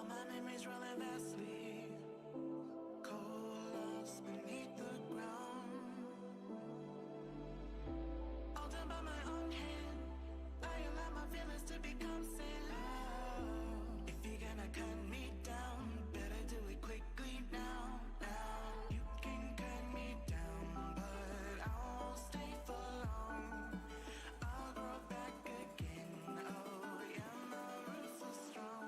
my memories rolling vastly, coalesce beneath the ground. All done by my own hand, I allow my feelings to become sand. If you're gonna cut me down, better do it quickly now. Now you can cut me down, but I won't stay for long. I'll grow back again. Oh yeah, my roots are strong.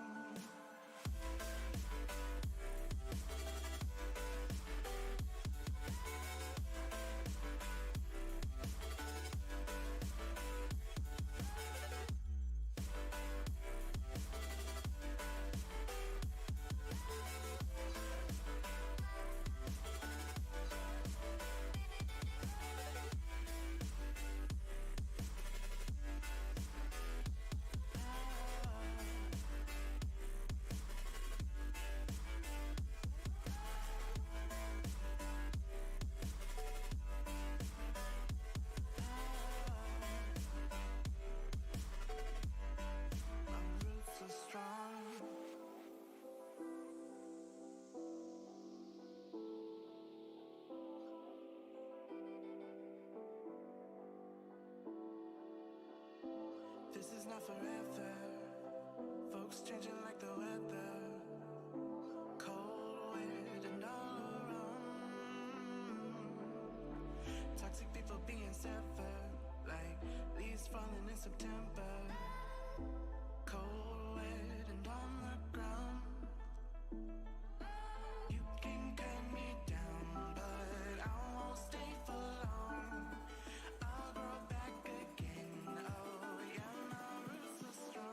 This is not forever. Folks changing like the weather. Cold, weird, and all around. Toxic people being severed, like leaves falling in September. Cold, weird, and on the ground. You can cut me down, but I won't stay for long. I'll grow back again. Oh yeah, my roots are strong.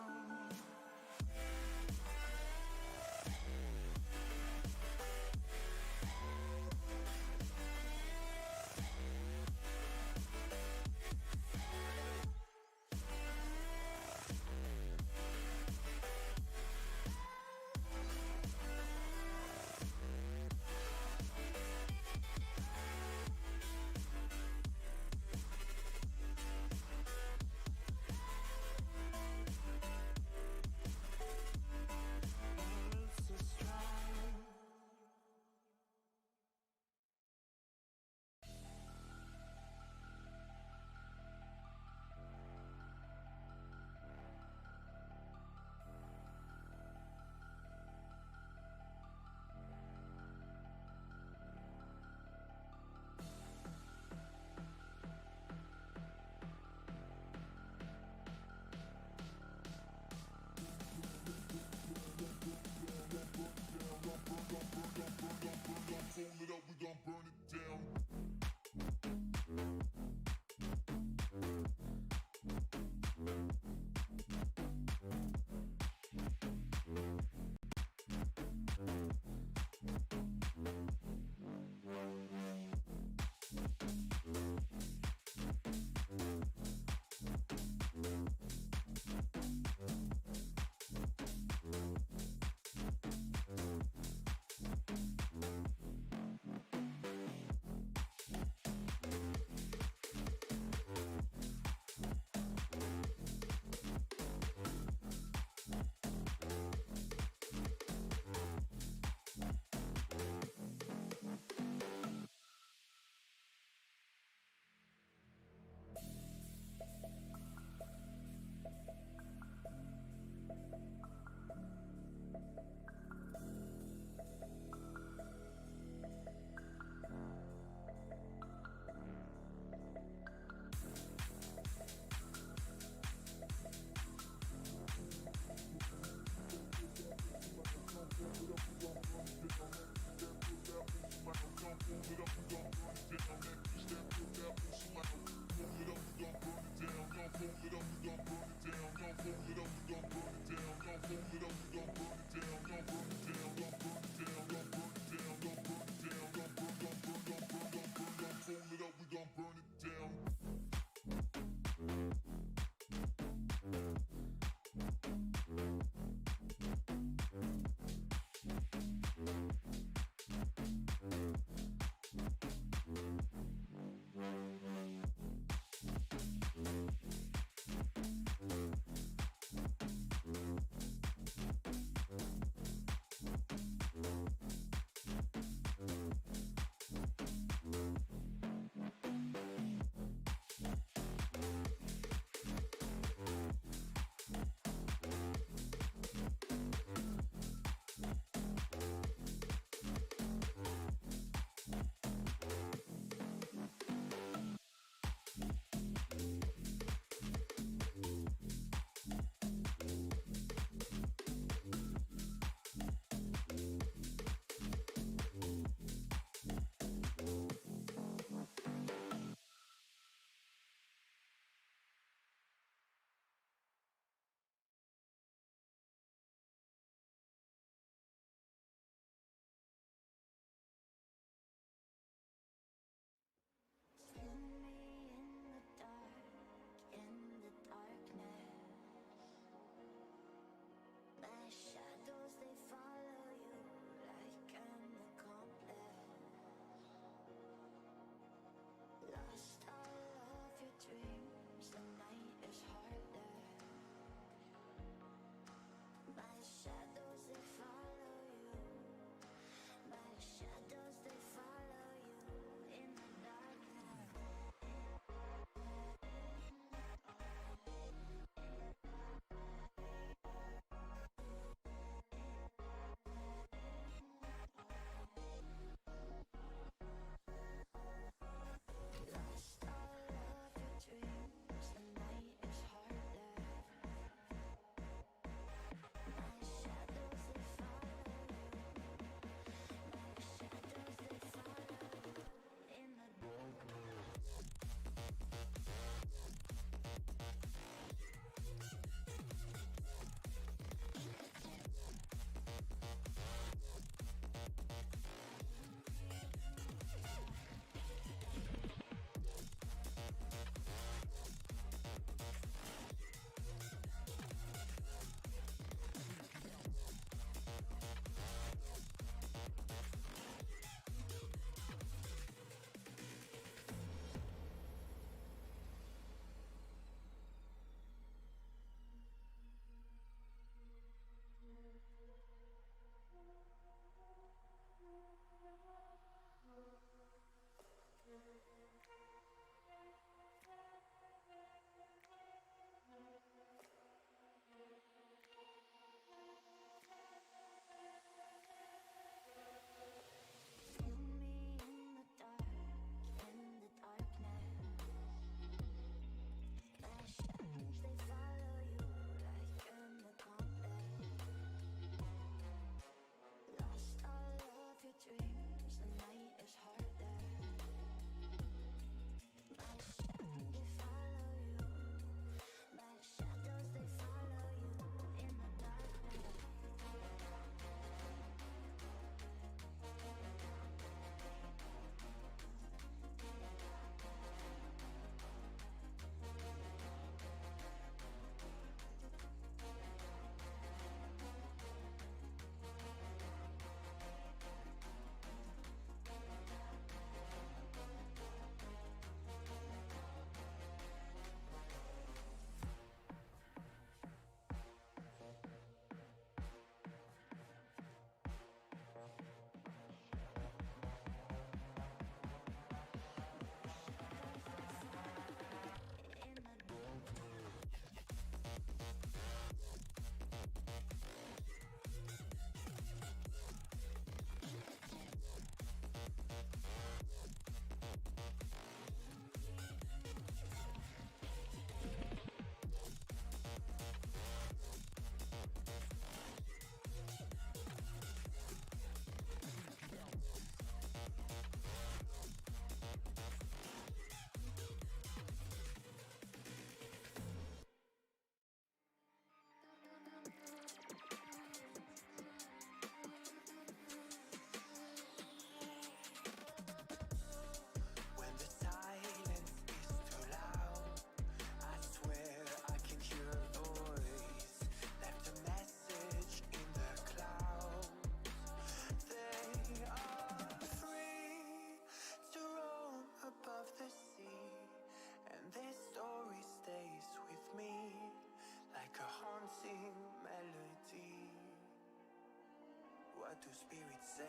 What do spirits say?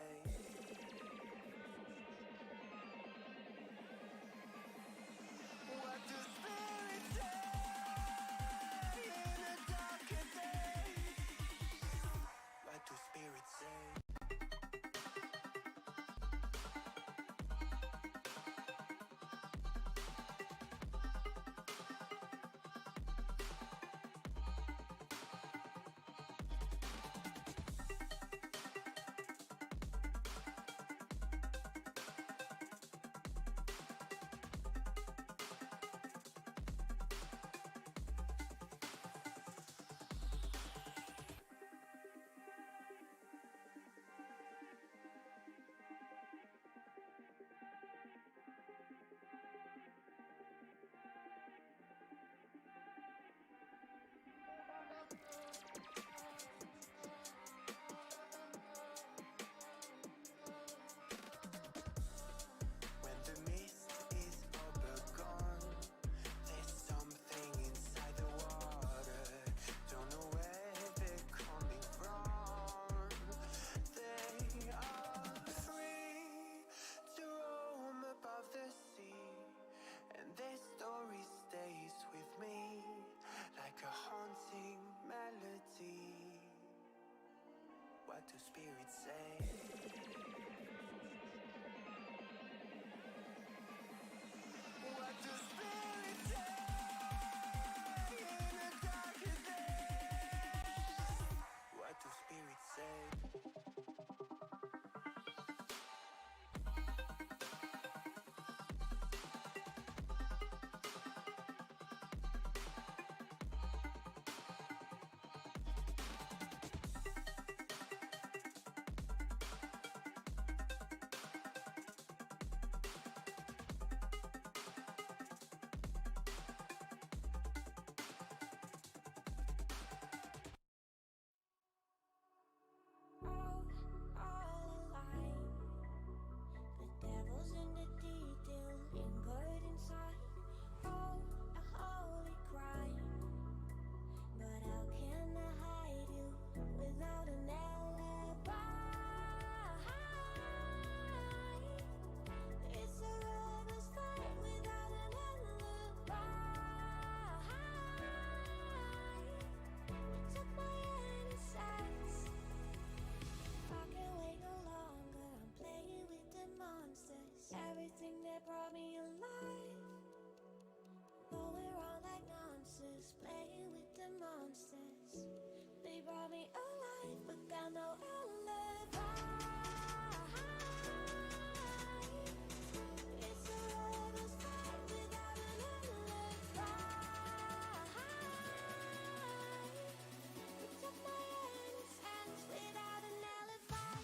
What do spirits say in the darker days? What do spirits say? What do spirits say? What do spirits say in the darkest days? What do spirits say? Everything that brought me alive, going wrong like nonsense, playing with the monsters. They brought me alive, but got no alibi. It's a lover's fight without an alibi. We took my innocence without an alibi.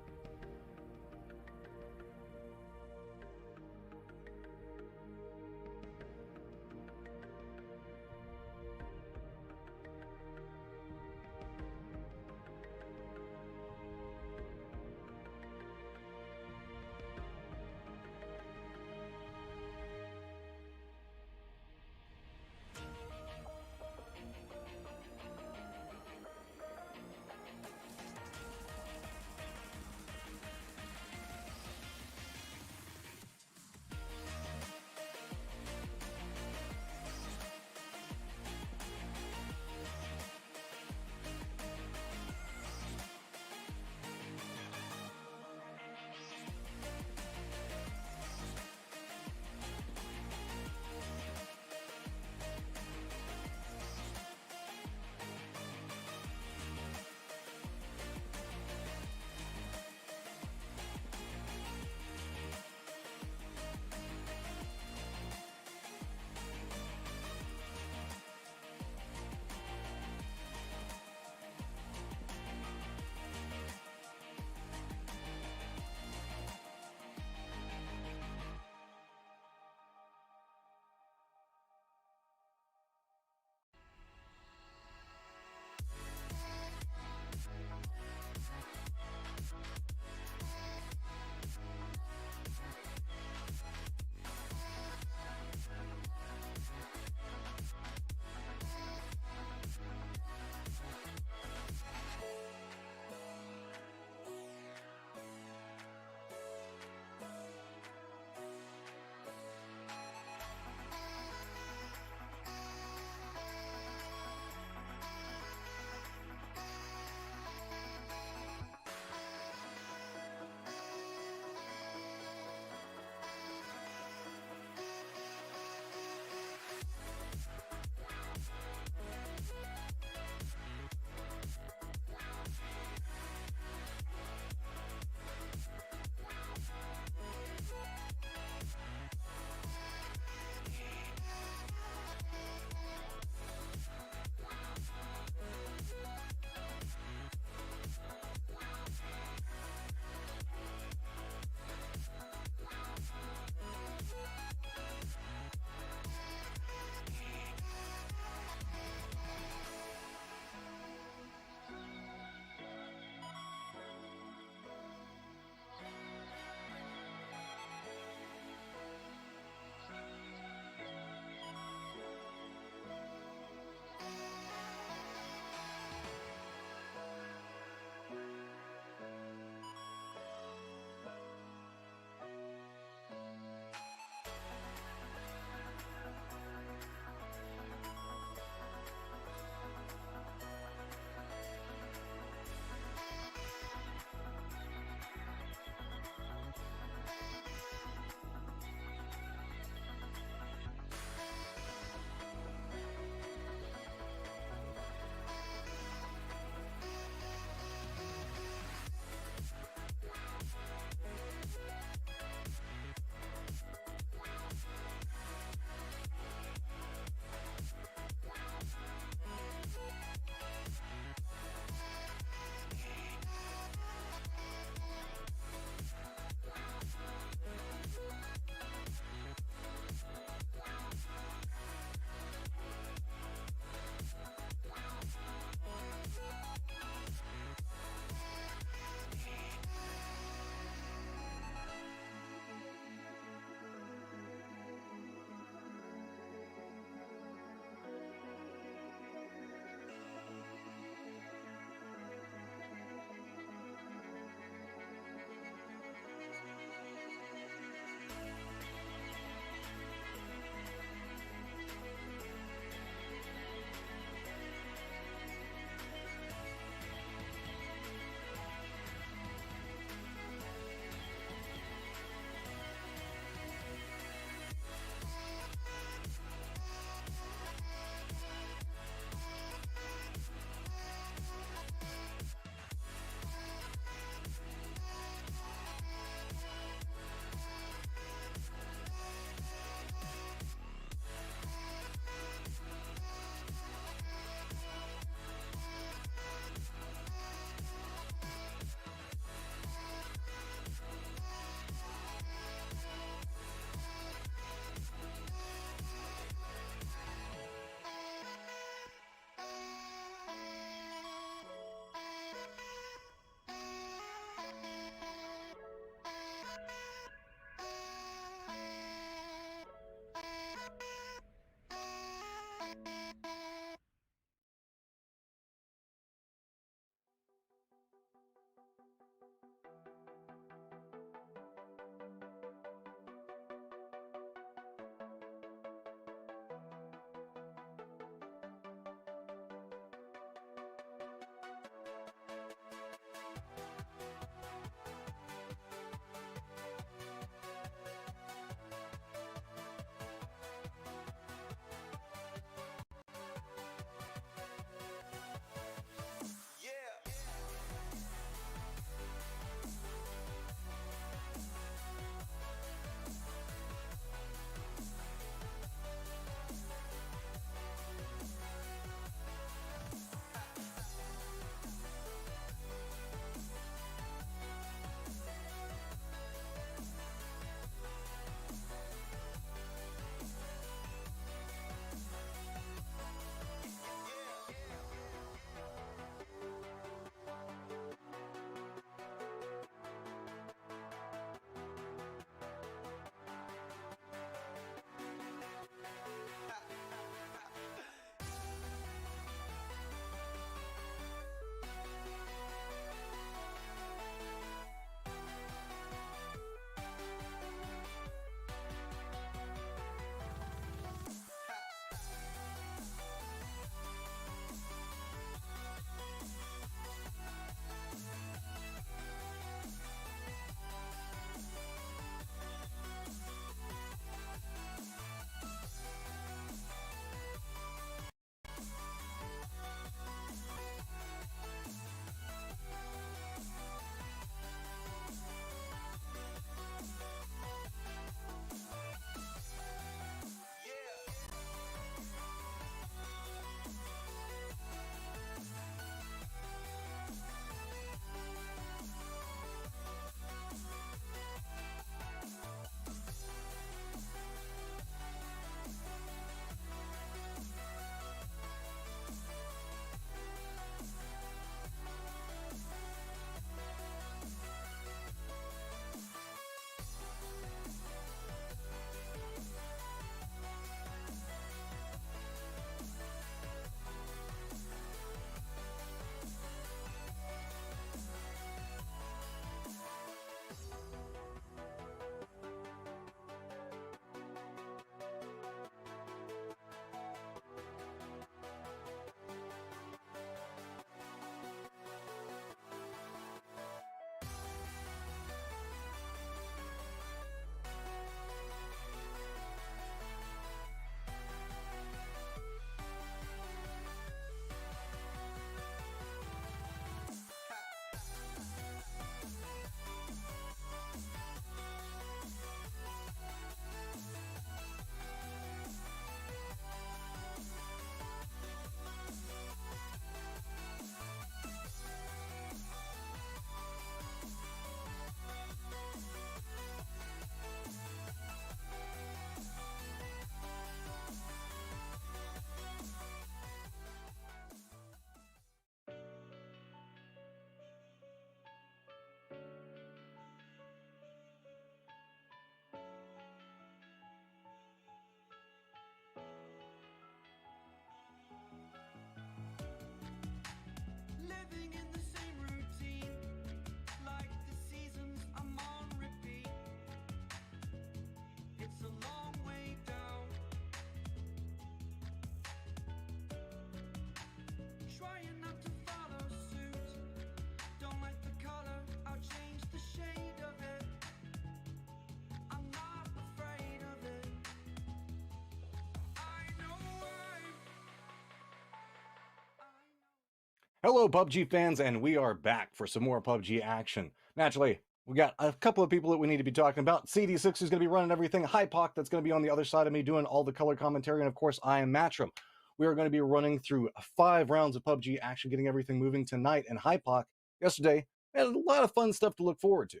Hello, PUBG fans, and we are back for some more PUBG action. Naturally, we got a couple of people that we need to be talking about. CD6 is going to be running everything. Hypoc, that's going to be on the other side of me doing all the color commentary. And of course, I am Matchroom. We are going to be running through 5 rounds of PUBG action, getting everything moving tonight. And Hypoc, yesterday, we had a lot of fun stuff to look forward to.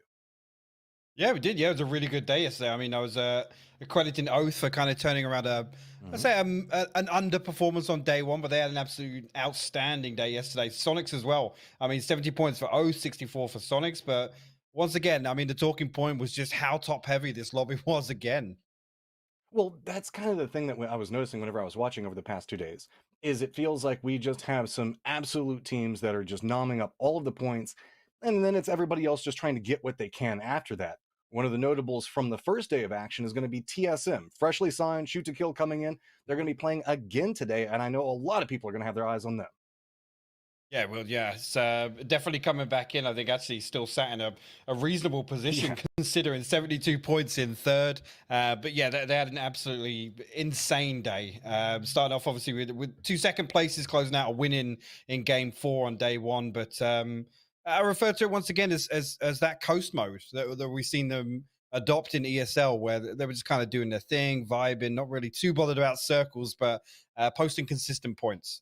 Yeah, we did. Yeah, it was a really good day yesterday. I mean, I was accrediting Oath for kind of turning around let's say an underperformance on day one, but they had an absolute outstanding day yesterday. Sonics as well. I mean, 70 points for Oath, 64 for Sonics. But once again, I mean, the talking point was just how top heavy this lobby was again. Well, that's kind of the thing that I was noticing whenever I was watching over the past 2 days, is it feels like we just have some absolute teams that are just nomming up all of the points, and then it's everybody else just trying to get what they can after that. One of the notables from the first day of action is going to be TSM, freshly signed, shoot to kill coming in. They're going to be playing again today, and I know a lot of people are going to have their eyes on them. Yeah, well, yeah, it's definitely coming back in. I think actually still sat in a reasonable position Yeah. considering 72 points in third. But yeah, they had an absolutely insane day. Starting off obviously with 2 second places, closing out a win in game 4 on day one. But I refer to it once again as that coast mode that we've seen them adopt in ESL, where they were just kind of doing their thing, vibing, not really too bothered about circles, but posting consistent points.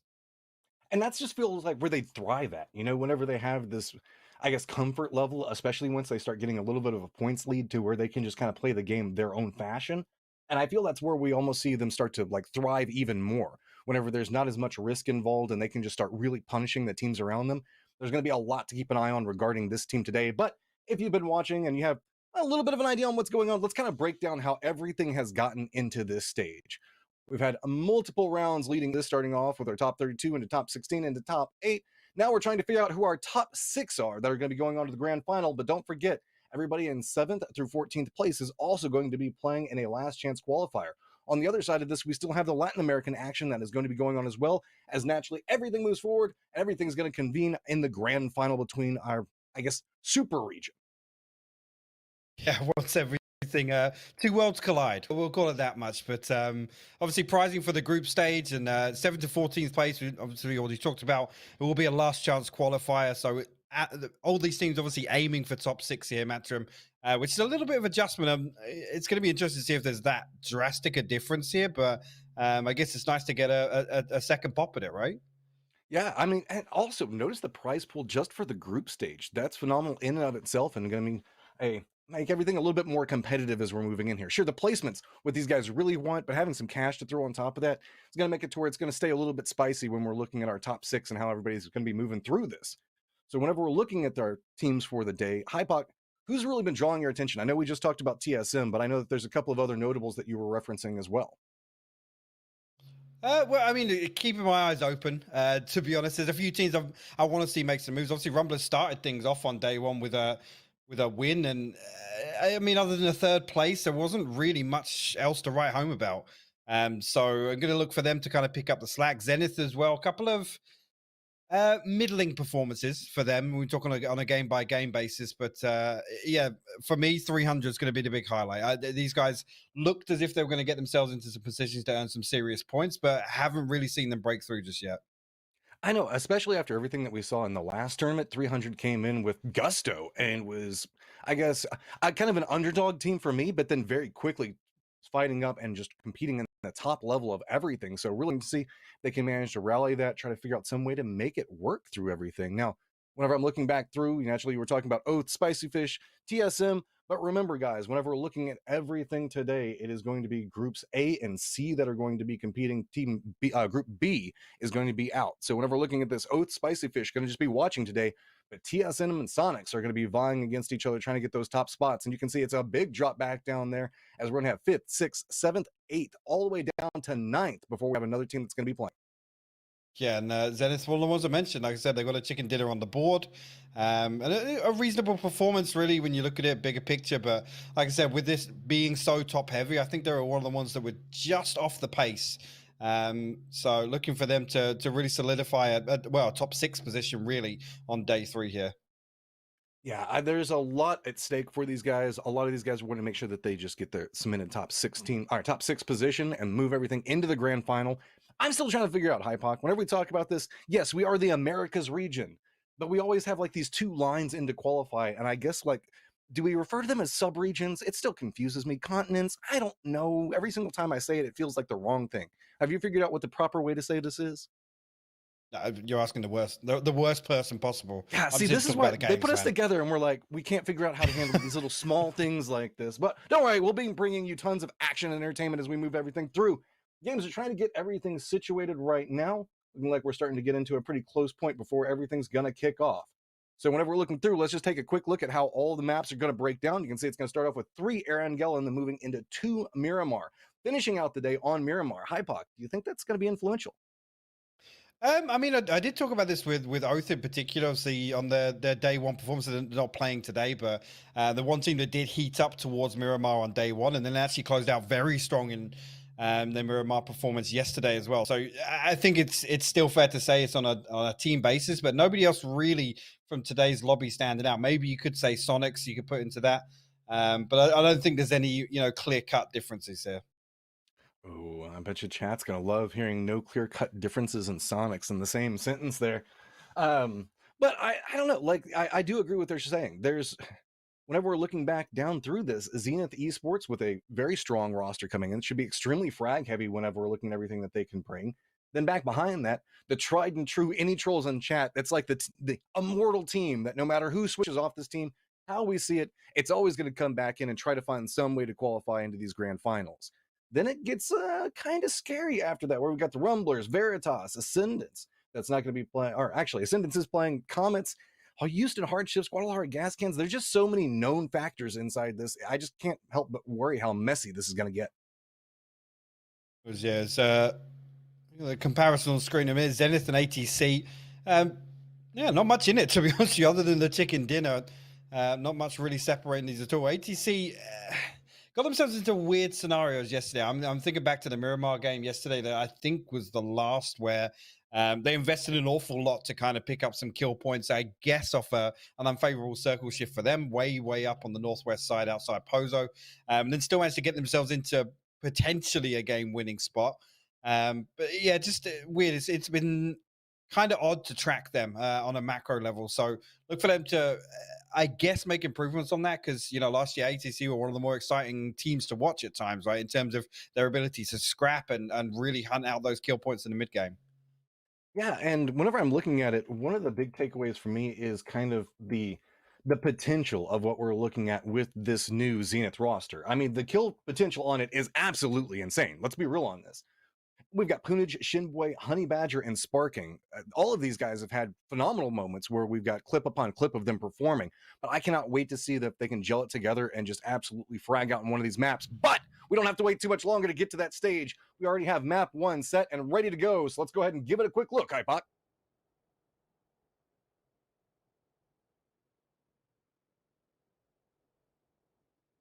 And that's just feels like where they thrive at, whenever they have this, I guess, comfort level, especially once they start getting a little bit of a points lead to where they can just kind of play the game their own fashion. And I feel that's where we almost see them start to like thrive even more whenever there's not as much risk involved and they can just start really punishing the teams around them. There's going to be a lot to keep an eye on regarding this team today. But if you've been watching and you have a little bit of an idea on what's going on, let's kind of break down how everything has gotten into this stage. We've had multiple rounds leading this, starting off with our top 32 into top 16 into top 8. Now we're trying to figure out who our top 6 are that are going to be going on to the grand final. But don't forget, everybody in 7th through 14th place is also going to be playing in a last chance qualifier. On the other side of this, we still have the Latin American action that is going to be going on as well, as naturally everything moves forward. Everything's going to convene in the grand final between our, I guess, super region. Yeah, once everything, two worlds collide. We'll call it that much. But obviously, prizing for the group stage and 7th to 14th place, we obviously already talked about. It will be a last chance qualifier. So all these teams obviously aiming for top 6 here, Matrim, which is a little bit of adjustment. It's going to be interesting to see if there's that drastic a difference here. But I guess it's nice to get a second pop at it, right? Yeah, I mean, and also notice the prize pool just for the group stage. That's phenomenal in and of itself, and going to mean a make everything a little bit more competitive as we're moving in here. Sure, the placements what these guys really want, but having some cash to throw on top of that is going to make it to where it's going to stay a little bit spicy when we're looking at our top 6 and how everybody's going to be moving through this. So whenever we're looking at our teams for the day, Hypoc, who's really been drawing your attention? I know we just talked about TSM, but I know that there's a couple of other notables that you were referencing as well. Well, I mean, keeping my eyes open. To be honest, there's a few teams I want to see make some moves. Obviously, Rumblers started things off on day one with a win, and I mean, other than a third place, there wasn't really much else to write home about. So I'm going to look for them to kind of pick up the slack. Zenith as well, a couple of middling performances for them. We talk on a game by game basis, but yeah, for me, 300 is going to be the big highlight. These guys looked as if they were going to get themselves into some positions to earn some serious points, but haven't really seen them break through just yet. I know, especially after everything that we saw in the last tournament, 300 came in with gusto and was, I guess, kind of an underdog team for me, but then very quickly fighting up and just competing in the top level of everything. So really to see if they can manage to rally that, try to figure out some way to make it work through everything. Now, whenever I'm looking back through, naturally, we're talking about Oath, Spicy Fish, TSM, but remember, guys, whenever we're looking at everything today, it is going to be groups A and C that are going to be competing. Team B, Group B is going to be out. So whenever we're looking at this, Oath, Spicy Fish, going to just be watching today. But TSM and Sonics are going to be vying against each other, trying to get those top spots. And you can see it's a big drop back down there as we're going to have 5th, 6th, 7th, 8th, all the way down to 9th before we have another team that's going to be playing. Yeah, and Zenith, one of the ones I mentioned, like I said, they got a chicken dinner on the board, and a reasonable performance, really, when you look at it, bigger picture. But like I said, with this being so top heavy, I think they're one of the ones that were just off the pace. So looking for them to really solidify a top 6 position, really, on day 3 here. Yeah, there's a lot at stake for these guys. A lot of these guys want to make sure that they just get their cemented top 16, or top 6 position and move everything into the grand final. I'm still trying to figure out, Hypoc. Whenever we talk about this, yes, we are the Americas region, but we always have like these two lines in to qualify. And I guess like, do we refer to them as subregions? It still confuses me. Continents, I don't know. Every single time I say it, it feels like the wrong thing. Have you figured out what the proper way to say this is? You're asking the worst person possible. Yeah, I'm see, this just is talking why about the they games, put us man. together and we're like, we can't figure out how to handle these little small things like this. But don't worry, we'll be bringing you tons of action and entertainment as we move everything through. Games are trying to get everything situated right now. Looking like we're starting to get into a pretty close point before everything's going to kick off. So whenever we're looking through, let's just take a quick look at how all the maps are going to break down. You can see it's going to start off with 3 Erangel and then moving into 2 Miramar. Finishing out the day on Miramar. Hypoc, do you think that's going to be influential? I mean, I did talk about this with Oath in particular, obviously on their day one performance. They're not playing today, but the one team that did heat up towards Miramar on day one, and then actually closed out very strong in their Miramar performance yesterday as well. So I think it's still fair to say it's on a team basis, but nobody else really from today's lobby standing out. Maybe you could say Sonics, you could put into that, but I don't think there's any clear cut differences here. Oh, I bet you chat's gonna love hearing no clear-cut differences in Sonics in the same sentence there. Um, but I don't know. Like I do agree with what they're saying. There's whenever we're looking back down through this, Zenith Esports with a very strong roster coming in should be extremely frag heavy whenever we're looking at everything that they can bring. Then back behind that, the tried and true any trolls in chat. That's like the immortal team that no matter who switches off this team, how we see it, it's always going to come back in and try to find some way to qualify into these grand finals. Then it gets kind of scary after that, where we've got the Rumblers, Veritas, Ascendants. That's not going to be playing, or actually, Ascendants is playing Comets, Houston Hardships, Guadalajara Gas Cans. There's just so many known factors inside this. I just can't help but worry how messy this is going to get. Yeah, it's the comparison on screen of is Zenith and ATC. Yeah, not much in it, to be honest with you, other than the chicken dinner. Not much really separating these at all. ATC got themselves into weird scenarios yesterday. I'm thinking back to the Miramar game yesterday that I think was the last where they invested an awful lot to kind of pick up some kill points, I guess, off an unfavorable circle shift for them, way up on the northwest side outside Pozo. Then still managed to get themselves into potentially a game-winning spot. But yeah, just weird. It's been kind of odd to track them on a macro level. So look for them to, I guess, make improvements on that because, last year ATC were one of the more exciting teams to watch at times, right, in terms of their ability to scrap and really hunt out those kill points in the mid game. Yeah, and whenever I'm looking at it, one of the big takeaways for me is kind of the potential of what we're looking at with this new Zenith roster. I mean, the kill potential on it is absolutely insane. Let's be real on this. We've got Punage, Shinboy, Honey Badger, and Sparking. All of these guys have had phenomenal moments where we've got clip upon clip of them performing. But I cannot wait to see that they can gel it together and just absolutely frag out in one of these maps. But we don't have to wait too much longer to get to that stage. We already have map 1 set and ready to go. So let's go ahead and give it a quick look, Hypot.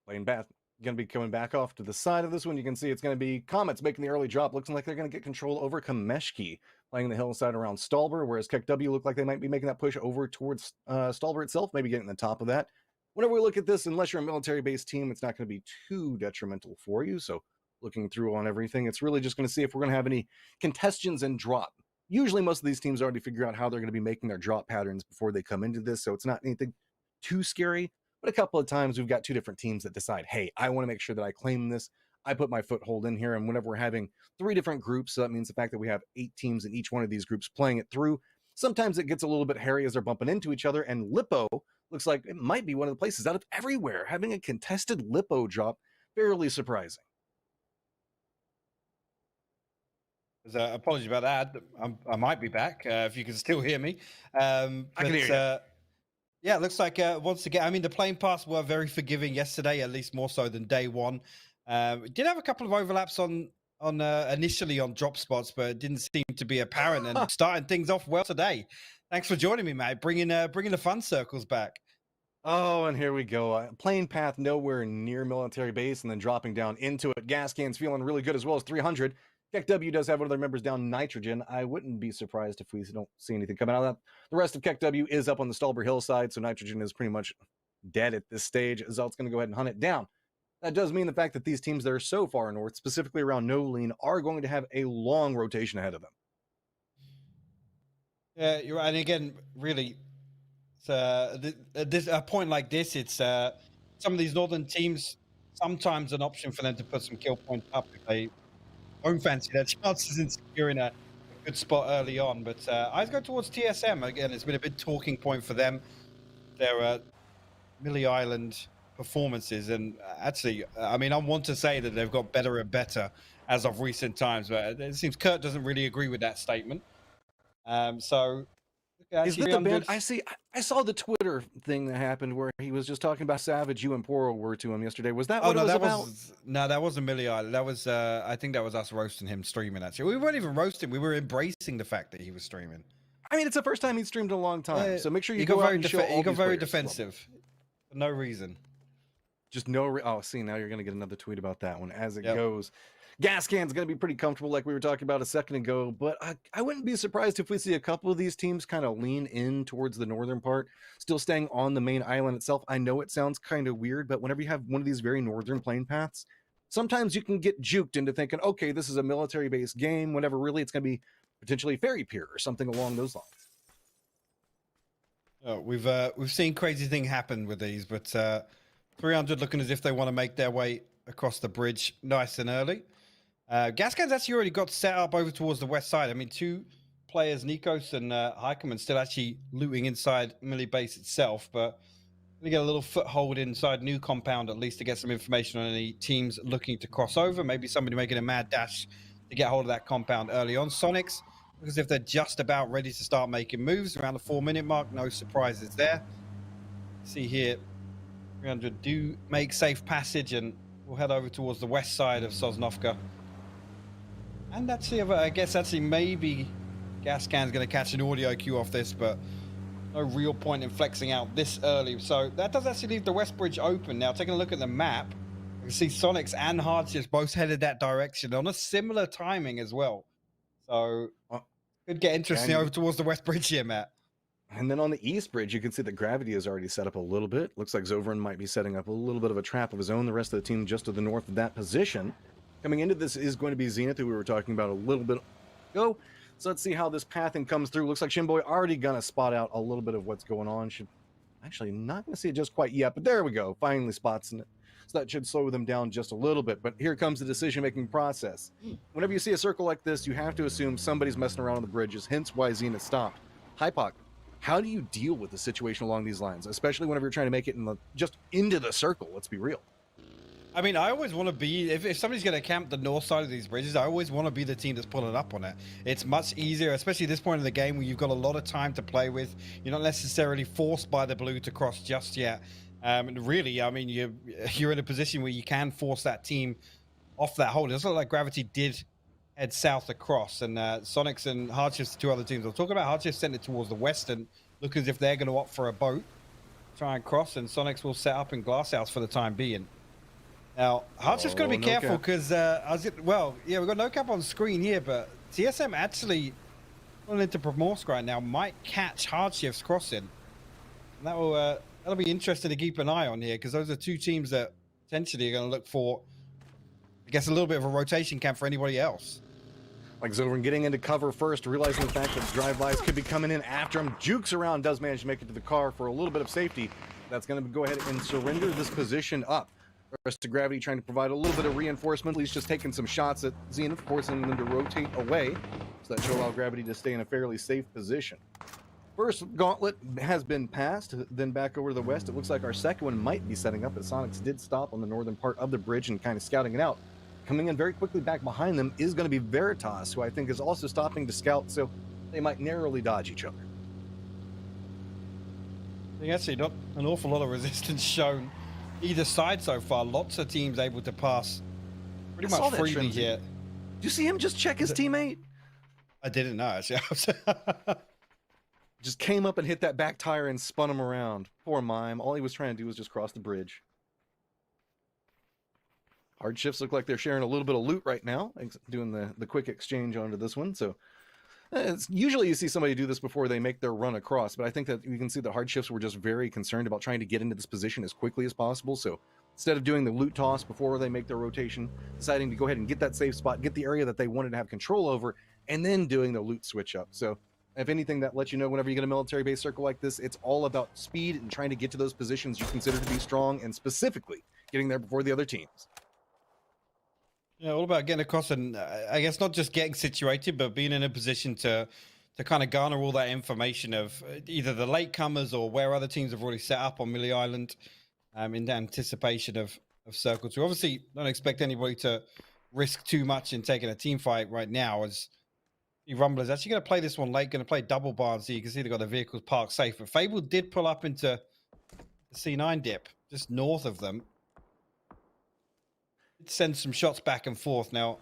Playing back, going to be coming back off to the side of this one. You can see it's going to be Comets making the early drop. Looks like they're going to get control over Kameshki, playing the hillside around Stalber, whereas KEKW look like they might be making that push over towards Stalber itself, maybe getting the top of that. Whenever we look at this, unless you're a military-based team, it's not going to be too detrimental for you. So looking through on everything, it's really just going to see if we're going to have any contestions and drop. Usually most of these teams already figure out how they're going to be making their drop patterns before they come into this, so it's not anything too scary. But a couple of times we've got two different teams that decide, hey, I want to make sure that I claim this. I put my foothold in here. And whenever we're having 3 different groups, so that means the fact that we have 8 teams in each one of these groups playing it through, sometimes it gets a little bit hairy as they're bumping into each other. And Lippo looks like it might be one of the places out of everywhere having a contested Lippo drop. Fairly surprising. Apologies about that. I might be back if you can still hear me. I can hear you. Yeah, it looks like once again, I mean, the playing paths were very forgiving yesterday, at least more so than day one. Did have a couple of overlaps on initially on drop spots, but it didn't seem to be apparent. And starting things off well today. Thanks for joining me, mate. Bringing the fun circles back. Oh, and here we go. Plane path nowhere near military base and then dropping down into it. Gas cans feeling really good as well as 300. KEKW does have one of their members down Nitrogen. I wouldn't be surprised if we don't see anything coming out of that. The rest of KEKW is up on the Stalber hillside, so Nitrogen is pretty much dead at this stage. Zelt's going to go ahead and hunt it down. That does mean the fact that these teams that are so far north, specifically around Nolene, are going to have a long rotation ahead of them. Yeah, you're right. And again, really, this a point like this, it's some of these northern teams sometimes an option for them to put some kill points up if they don't fancy their chances in securing a good spot early on. But I'd go towards TSM again. It's been a big talking point for them. Their Millie Island performances, and actually, I mean, I want to say that they've got better and better as of recent times, but it seems Kurt doesn't really agree with that statement. So Is that the band? I saw the Twitter thing that happened where he was just talking about savage you and Poro were to him yesterday. Was that what it was about? No, that wasn't Millie Island. That was I think that was us roasting him streaming. Actually, we weren't even roasting. We were embracing the fact that he was streaming. I mean, it's the first time he's streamed in a long time, so make sure you got go out very and show all he got these very players. defensive for no reason. Just no. Oh, see, now you're going to get another tweet about that one as it Yep. goes. Gas Can's going to be pretty comfortable, like we were talking about a second ago, but I wouldn't be surprised if we see a couple of these teams kind of lean in towards the northern part, still staying on the main island itself. I know it sounds kind of weird, but whenever you have one of these very northern plane paths, sometimes you can get juked into thinking, okay, this is a military-based game, whenever really it's going to be potentially Fairy Pier or something along those lines. Oh, we've seen crazy thing happen with these, but 300 looking as if they want to make their way across the bridge nice and early. Gascan's actually already got set up over towards the west side. I mean, two players, Nikos and Heikeman, still actually looting inside Millie Base itself, but we get a little foothold inside new compound at least to get some information on any teams looking to cross over. Maybe somebody making a mad dash to get hold of that compound early on. Sonics, because if they're just about ready to start making moves around the 4-minute mark, no surprises there. See here, 300 do make safe passage, and we'll head over towards the west side of Sosnovka. And actually, I guess actually maybe Gascan's going to catch an audio cue off this, but no real point in flexing out this early. So that does actually leave the west bridge open. Now, taking a look at the map, you can see Sonics and Hardships both headed that direction on a similar timing as well. So could get interesting over towards the west bridge here, Matt. And then on the east bridge, you can see that Gravity is already set up a little bit. Looks like Zovran might be setting up a little bit of a trap of his own. The rest of the team just to the north of that position. Coming into this is going to be Zenith, who we were talking about a little bit ago. So let's see how this pathing comes through. Looks like Shinboy already gonna spot out a little bit of what's going on. Should actually not gonna see it just quite yet, but there we go. Finally spots it. So that should slow them down just a little bit. But here comes the decision-making process. Whenever you see a circle like this, you have to assume somebody's messing around on the bridges, hence why Zenith stopped. Hypoc, how do you deal with the situation along these lines, especially whenever you're trying to make it just into the circle? Let's be real. I mean, I always want to be, if somebody's going to camp the north side of these bridges, I always want to be the team that's pulling up on it. It's much easier, especially at this point in the game where you've got a lot of time to play with. You're not necessarily forced by the blue to cross just yet. And really, I mean, you're in a position where you can force that team off that hold. It doesn't look like Gravity did head south across, and Sonics and Hardships, the two other teams. I'll talk about Hardships sent it towards the west and look as if they're going to opt for a boat, try and cross, and Sonics will set up in Glasshouse for the time being. Now, Hardships got to be careful because we've got no cap on screen here, but TSM actually going into Primorsk right now might catch Hardships crossing. And that'll be interesting to keep an eye on here because those are two teams that potentially are going to look for, I guess, a little bit of a rotation camp for anybody else. Like Zovran getting into cover first, realizing the fact that drive-bys could be coming in after him. Jukes around, does manage to make it to the car for a little bit of safety. That's going to go ahead and surrender this position up. The rest of Gravity trying to provide a little bit of reinforcement, at least just taking some shots at Zenith, forcing them to rotate away. So that should allow Gravity to stay in a fairly safe position. First gauntlet has been passed, then back over to the west. It looks like our second one might be setting up, but Sonics did stop on the northern part of the bridge and kind of scouting it out. Coming in very quickly back behind them is going to be Veritas, who I think is also stopping to scout, so they might narrowly dodge each other. I think actually not an awful lot of resistance shown either side so far. Lots of teams able to pass pretty much freely here. Did you see him just check his teammate? I didn't know, actually. Just came up and hit that back tire and spun him around. Poor Mime. All he was trying to do was just cross the bridge. Hardships look like they're sharing a little bit of loot right now, doing the quick exchange onto this one. So usually you see somebody do this before they make their run across, but I think that you can see the Hardships were just very concerned about trying to get into this position as quickly as possible. So instead of doing the loot toss before they make their rotation, deciding to go ahead and get that safe spot, get the area that they wanted to have control over, and then doing the loot switch up. So if anything, that lets you know whenever you get a military base circle like this, it's all about speed and trying to get to those positions you consider to be strong, and specifically getting there before the other teams. Yeah, all about getting across, and I guess not just getting situated, but being in a position to kind of garner all that information of either the latecomers or where other teams have already set up on Millie Island, in anticipation of Circle 2. Obviously, don't expect anybody to risk too much in taking a team fight right now, as Rumblers actually going to play this one late, going to play double bar, so you can see they've got the vehicles parked safe. But Fable did pull up into the C9 dip, just north of them. Send some shots back and forth. Now,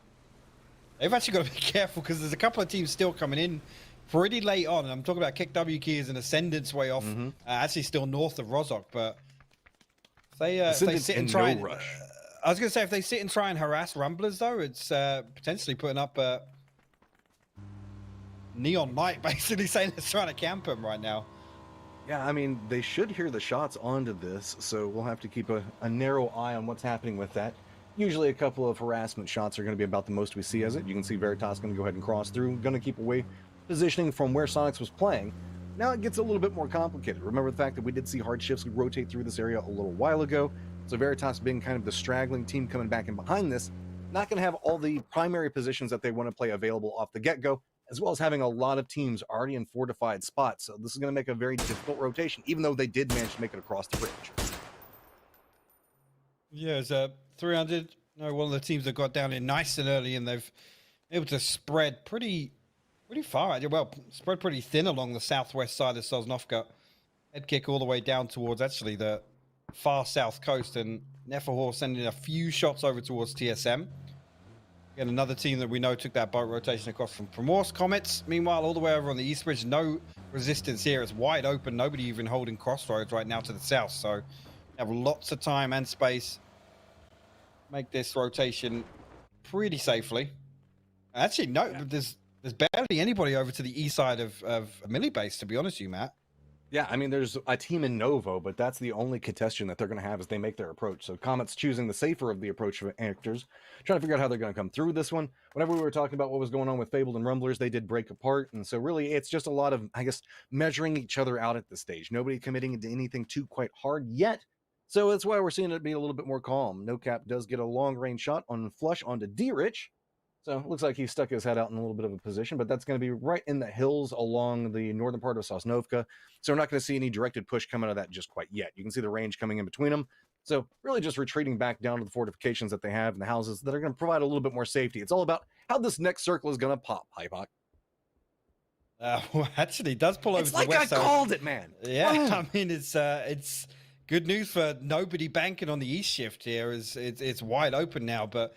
they've actually got to be careful because there's a couple of teams still coming in pretty late on. And I'm talking about KW Key as an ascendance way off, actually still north of Rozhok. But if they sit and try and rush. I was going to say, if they sit and try and harass Rumblers, though, it's potentially putting up a neon light, basically saying it's trying to camp them right now. Yeah, I mean, they should hear the shots onto this, so we'll have to keep a narrow eye on what's happening with that. Usually a couple of harassment shots are going to be about the most we see as it. You can see Veritas going to go ahead and cross through, going to keep away positioning from where Sonics was playing. Now it gets a little bit more complicated. Remember the fact that we did see hard shifts rotate through this area a little while ago. So Veritas being kind of the straggling team coming back in behind this, not going to have all the primary positions that they want to play available off the get-go, as well as having a lot of teams already in fortified spots. So this is going to make a very difficult rotation, even though they did manage to make it across the bridge. Yeah, it's 300. No, one of the teams that got down in nice and early, and they've been able to spread pretty far. Well, spread pretty thin along the southwest side of Sosnovka. Head kick all the way down towards actually the far south coast, and Neferhor sending a few shots over towards TSM. Again, another team that we know took that boat rotation across from Primorsk Comets. Meanwhile, all the way over on the east bridge, no resistance here. It's wide open. Nobody even holding crossroads right now to the south. So have lots of time and space. Make this rotation pretty safely. Actually, no, yeah. There's barely anybody over to the east side of Millie base, to be honest with you, Matt. Yeah, I mean, there's a team in Novo, but that's the only contestation that they're going to have as they make their approach. So Comet's choosing the safer of the approach of actors, trying to figure out how they're going to come through this one. Whenever we were talking about what was going on with Fabled and Rumblers, they did break apart. And so really, it's just a lot of, I guess, measuring each other out at this stage. Nobody committing to anything too quite hard yet. So that's why we're seeing it be a little bit more calm. NoCap does get a long-range shot on flush onto D-Rich. So it looks like he stuck his head out in a little bit of a position, but that's going to be right in the hills along the northern part of Sosnovka. So we're not going to see any directed push come out of that just quite yet. You can see the range coming in between them. So really just retreating back down to the fortifications that they have and the houses that are going to provide a little bit more safety. It's all about how this next circle is going to pop, Hypoc. Well, actually, it does pull over to like the west. I called it, man. Yeah, I mean, it's good news for nobody banking on the east shift here. It's wide open now, but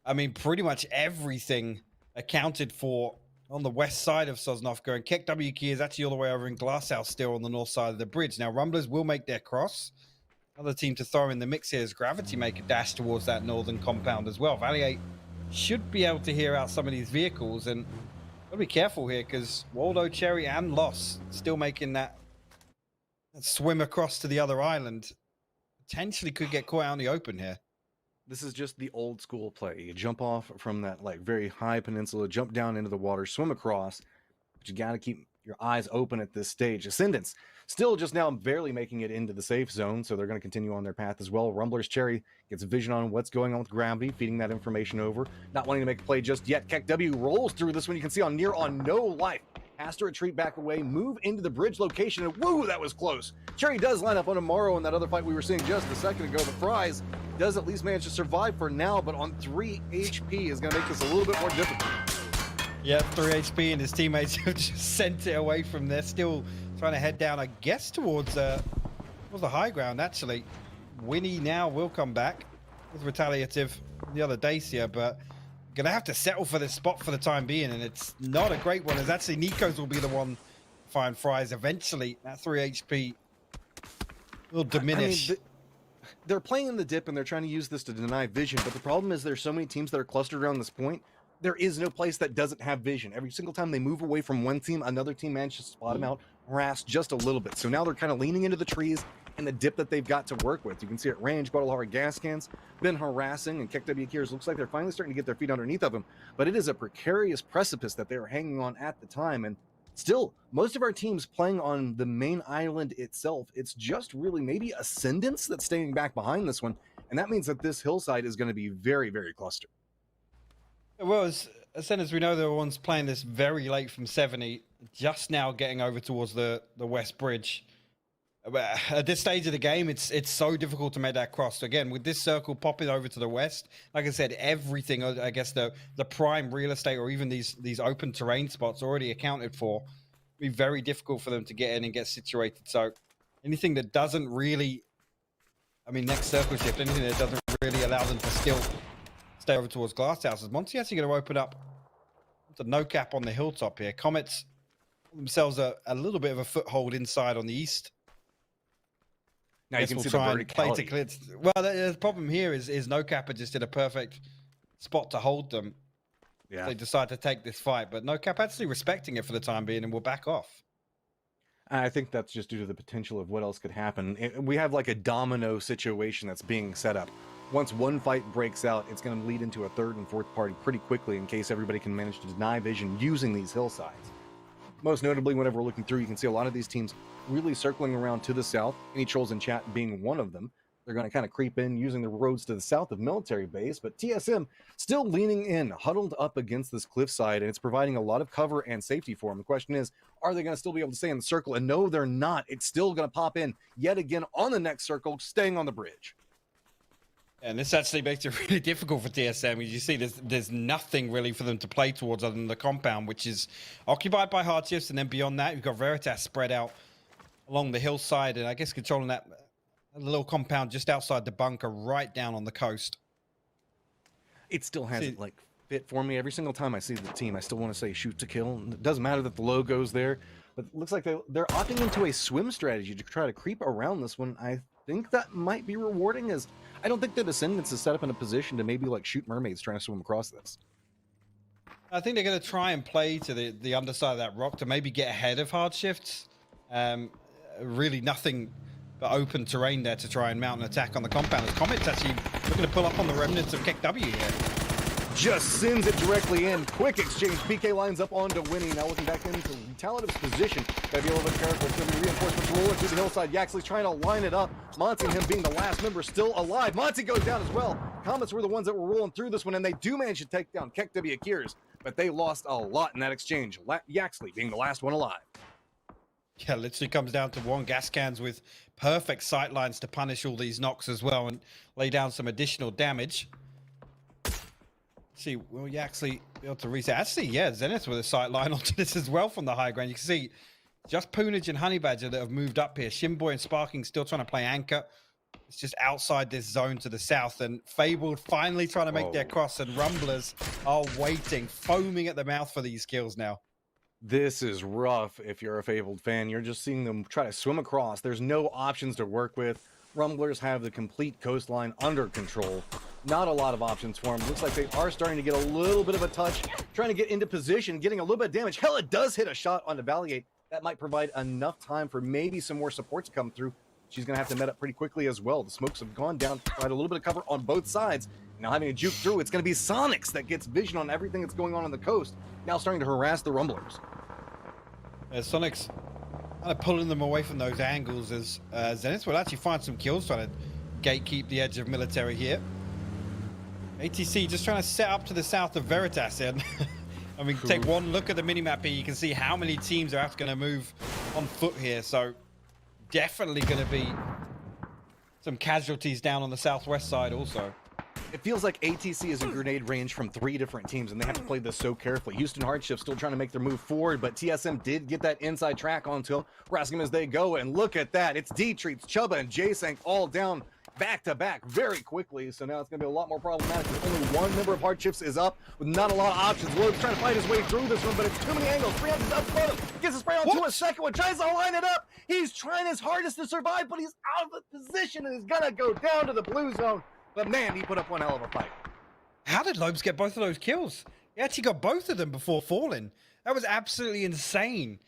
I mean, pretty much everything accounted for on the west side of Sosnovka, and KW Key is actually all the way over in Glasshouse still on the north side of the bridge. Now, Rumblers will make their cross. Another team to throw in the mix here is Gravity make a dash towards that northern compound as well. Valley 8 should be able to hear out some of these vehicles, and gotta be careful here because Waldo, Cherry, and Loss still making that swim across to the other island. Potentially could get caught out in the open here. This is just the old school play. You jump off from that like very high peninsula, jump down into the water, swim across, but you got to keep your eyes open at this stage. Ascendants still just now barely making it into the safe zone, so they're going to continue on their path as well. Rumblers Cherry gets vision on what's going on with Gravity, feeding that information over. Not wanting to make a play just yet. KW rolls through this one. You can see on near on no life. Has to retreat back away, move into the bridge location, and woo, that was close. Cherry does line up on Amaro in that other fight we were seeing just a second ago. The Fries does at least manage to survive for now, but on 3 HP is going to make this a little bit more difficult. Yeah, 3 HP, and his teammates have just sent it away from there. Still trying to head down, I guess, towards the high ground, actually. Winnie now will come back with Retaliative the other Dacia, but gonna have to settle for this spot for the time being, and it's not a great one, as actually Nico's will be the one to find Fries eventually. That 3 HP will diminish. I mean, they're playing in the dip and they're trying to use this to deny vision, but the problem is there's so many teams that are clustered around this point. There is no place that doesn't have vision. Every single time they move away from one team, another team manages to spot them out, harass just a little bit. So now they're kind of leaning into the trees, and the dip that they've got to work with. You can see at range, Guadalajara gas cans been harassing, and KW Kiers looks like they're finally starting to get their feet underneath of them, but it is a precarious precipice that they are hanging on at the time. And still, most of our teams playing on the main island itself, it's just really maybe Ascendance that's staying back behind this one, and that means that this hillside is going to be very, very clustered. Well, as soon as we know, they're the ones playing this very late from 70, just now getting over towards the West Bridge. At this stage of the game, it's so difficult to make that cross. So again, with this circle popping over to the west, like I said, everything, I guess the prime real estate or even these open terrain spots already accounted for, be very difficult for them to get in and get situated. So anything that doesn't really, I mean, next circle shift, anything that doesn't really allow them to still stay over towards glass houses. Monty actually going to open up the no cap on the hilltop here. Comets themselves a little bit of a foothold inside on the east. Now you can see the verticality. Well, the problem here is No Cap just in a perfect spot to hold them. Yeah. They decide to take this fight, but No Cap actually respecting it for the time being and will back off. I think that's just due to the potential of what else could happen. We have like a domino situation that's being set up. Once one fight breaks out, it's going to lead into a third and fourth party pretty quickly in case everybody can manage to deny vision using these hillsides. Most notably, whenever we're looking through, you can see a lot of these teams really circling around to the south, any trolls in chat being one of them. They're going to kind of creep in using the roads to the south of military base, but TSM still leaning in, huddled up against this cliffside, and it's providing a lot of cover and safety for them. The question is, are they going to still be able to stay in the circle? And no, they're not. It's still going to pop in yet again on the next circle, staying on the bridge. And this actually makes it really difficult for TSM. As you see, there's nothing really for them to play towards other than the compound, which is occupied by hardships. And then beyond that, you've got Veritas spread out along the hillside, and I guess controlling that little compound just outside the bunker, right down on the coast. It still hasn't like fit for me. Every single time I see the team, I still want to say shoot to kill. It doesn't matter that the logo's there, but it looks like they're opting into a swim strategy to try to creep around this one. I think that might be rewarding, as I don't think the Descendants is set up in a position to maybe like shoot mermaids trying to swim across this. I think they're going to try and play to the underside of that rock to maybe get ahead of hard shifts. Really nothing but open terrain there to try and mount an attack on the compound. As Comet's actually looking to pull up on the remnants of KW here. Just sends it directly in. Quick exchange. PK lines up onto Winnie. Now looking back into Talitive's position. Gotta be a little bit careful. It's gonna be reinforcements rolling through the hillside. Yaxley's trying to line it up. Monty and him being the last member still alive. Monty goes down as well. Comets were the ones that were rolling through this one, and they do manage to take down KW Kiers, but they lost a lot in that exchange. Yaxley being the last one alive. Yeah, literally comes down to one gas cans with perfect sight lines to punish all these knocks as well and lay down some additional damage. See, will Yaxley be able to reset? Actually, yeah, Zenith with a sight line onto this as well from the high ground. You can see just Poonage and Honey Badger that have moved up here. Shimboy and Sparking still trying to play anchor. It's just outside this zone to the south, and Fabled finally trying to make their cross, and Rumblers are waiting, foaming at the mouth for these kills now. This is rough if you're a Fabled fan. You're just seeing them try to swim across. There's no options to work with. Rumblers have the complete coastline under control. Not a lot of options for them. Looks like they are starting to get a little bit of a touch, trying to get into position, getting a little bit of damage. Hell, it does hit a shot onto Valiate. That might provide enough time for maybe some more support to come through. She's going to have to met up pretty quickly as well. The smokes have gone down to provide a little bit of cover on both sides. Now having a juke through, it's going to be Sonics that gets vision on everything that's going on the coast. Now starting to harass the Rumblers. Sonics kind of pulling them away from those angles as Zenith will actually find some kills, trying to gatekeep the edge of military here. ATC just trying to set up to the south of Veritas. And I mean, take one look at the minimap here. You can see how many teams are actually going to move on foot here. So definitely going to be some casualties down on the southwest side also. It feels like ATC is in grenade range from 3 different teams, and they have to play this so carefully. Houston Hardship still trying to make their move forward, but TSM did get that inside track onto him. Harassing him as they go, and look at that. It's D-Treats, Chubba, and J-Sank all down back-to-back very quickly, so now it's going to be a lot more problematic. Only one member of Hardships is up with not a lot of options. Loeb's trying to fight his way through this one, but it's too many angles. 300 is up front. Gets a spray onto a second one, tries to line it up. He's trying his hardest to survive, but he's out of position and is going to go down to the blue zone. But man, he put up one hell of a fight. How did Lobes get both of those kills? He actually got both of them before falling. That was absolutely insane.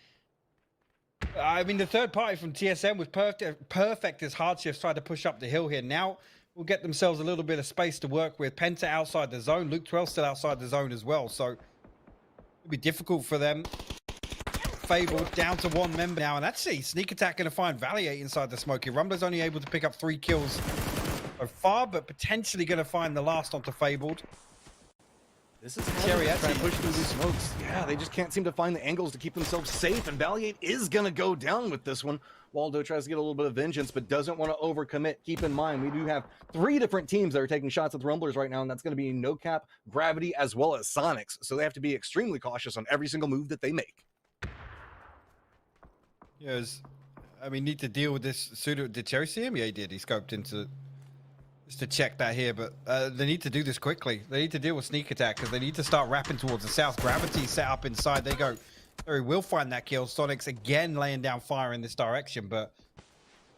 I mean, the third party from TSM was perfect as Hardshift's tried to push up the hill here. Now will get themselves a little bit of space to work with. Penta outside the zone. Luke 12 still outside the zone as well. So it'll be difficult for them. Fable down to one member now. And actually, Sneak Attack going to find Valiate inside the smoke here. Rumbler's only able to pick up 3 kills so far, but potentially going to find the last onto Fabled. This is how they try to push through these smokes. Yeah, they just can't seem to find the angles to keep themselves safe, and Valiate is going to go down with this one. Waldo tries to get a little bit of vengeance, but doesn't want to overcommit. Keep in mind, we do have 3 different teams that are taking shots at the Rumblers right now, and that's going to be No Cap, Gravity, as well as Sonics. So they have to be extremely cautious on every single move that they make. Yes, I mean, need to deal with this pseudo. Did Cherry see him? Yeah, he did. He scoped into just to check that here, but they need to do this quickly. They need to deal with Sneak Attack because they need to start wrapping towards the south. Gravity set up inside. They go. They will find that kill. Sonics again laying down fire in this direction, but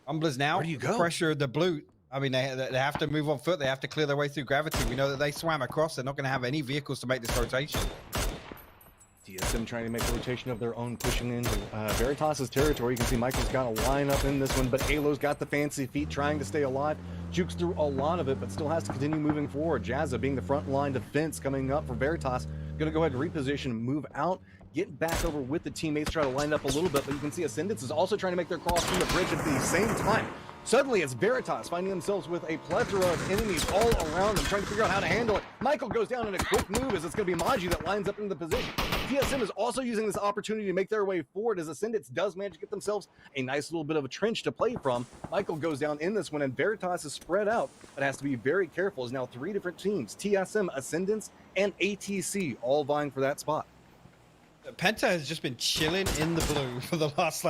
Rumblers now. Where do you go? Pressure of the blue. I mean, they have to move on foot. They have to clear their way through Gravity. We know that they swam across. They're not going to have any vehicles to make this rotation. TSM trying to make a rotation of their own, pushing into Veritas' territory. You can see Michael's got a line up in this one, but Alo's got the fancy feet trying to stay alive. Jukes through a lot of it, but still has to continue moving forward. Jazza being the front line defense coming up for Veritas. Going to go ahead and reposition, move out, get back over with the teammates, try to line up a little bit, but you can see Ascendance is also trying to make their cross through the bridge at the same time. Suddenly, it's Veritas finding themselves with a plethora of enemies all around them, trying to figure out how to handle it. Michael goes down in a quick move as it's going to be Maji that lines up in the position. TSM is also using this opportunity to make their way forward as Ascendance does manage to get themselves a nice little bit of a trench to play from. Michael goes down in this one, and Veritas is spread out, but has to be very careful as now 3 different teams, TSM, Ascendance, and ATC, all vying for that spot. Penta has just been chilling in the blue for the last,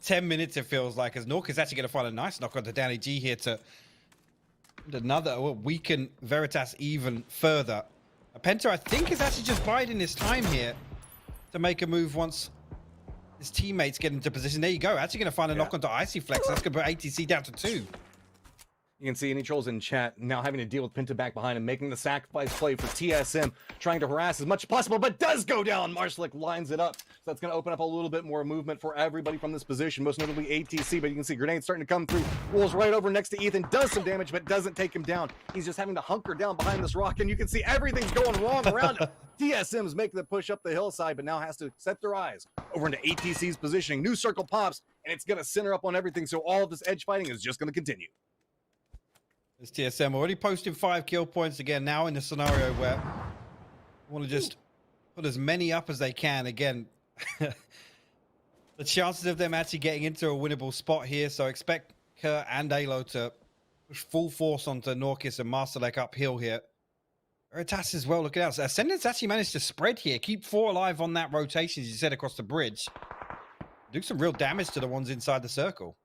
10 minutes, it feels like, as Nork is actually going to find a nice knock on to Danny G here to weaken Veritas even further. Penta, I think, is actually just biding his time here to make a move once his teammates get into position. There you go. Actually going to find a knock onto Icy Flex. That's going to put ATC down to 2. You can see any trolls in chat now having to deal with Penta back behind him, making the sacrifice play for TSM, trying to harass as much as possible, but does go down. Marslick lines it up. So that's going to open up a little bit more movement for everybody from this position, most notably ATC, but you can see grenades starting to come through. Rolls right over next to Ethan, does some damage, but doesn't take him down. He's just having to hunker down behind this rock, and you can see everything's going wrong around him. TSM's making the push up the hillside, but now has to set their eyes over into ATC's positioning. New circle pops, and it's going to center up on everything, so all of this edge fighting is just going to continue. This TSM already posted 5 kill points again, now in the scenario where I want to just put as many up as they can. Again, the chances of them actually getting into a winnable spot here, so expect Kerr and Alo to push full force onto Norkis and Masterlek uphill here. Veritas as well, look at that. Ascendance actually managed to spread here, keep 4 alive on that rotation, as you said, across the bridge. Do some real damage to the ones inside the circle.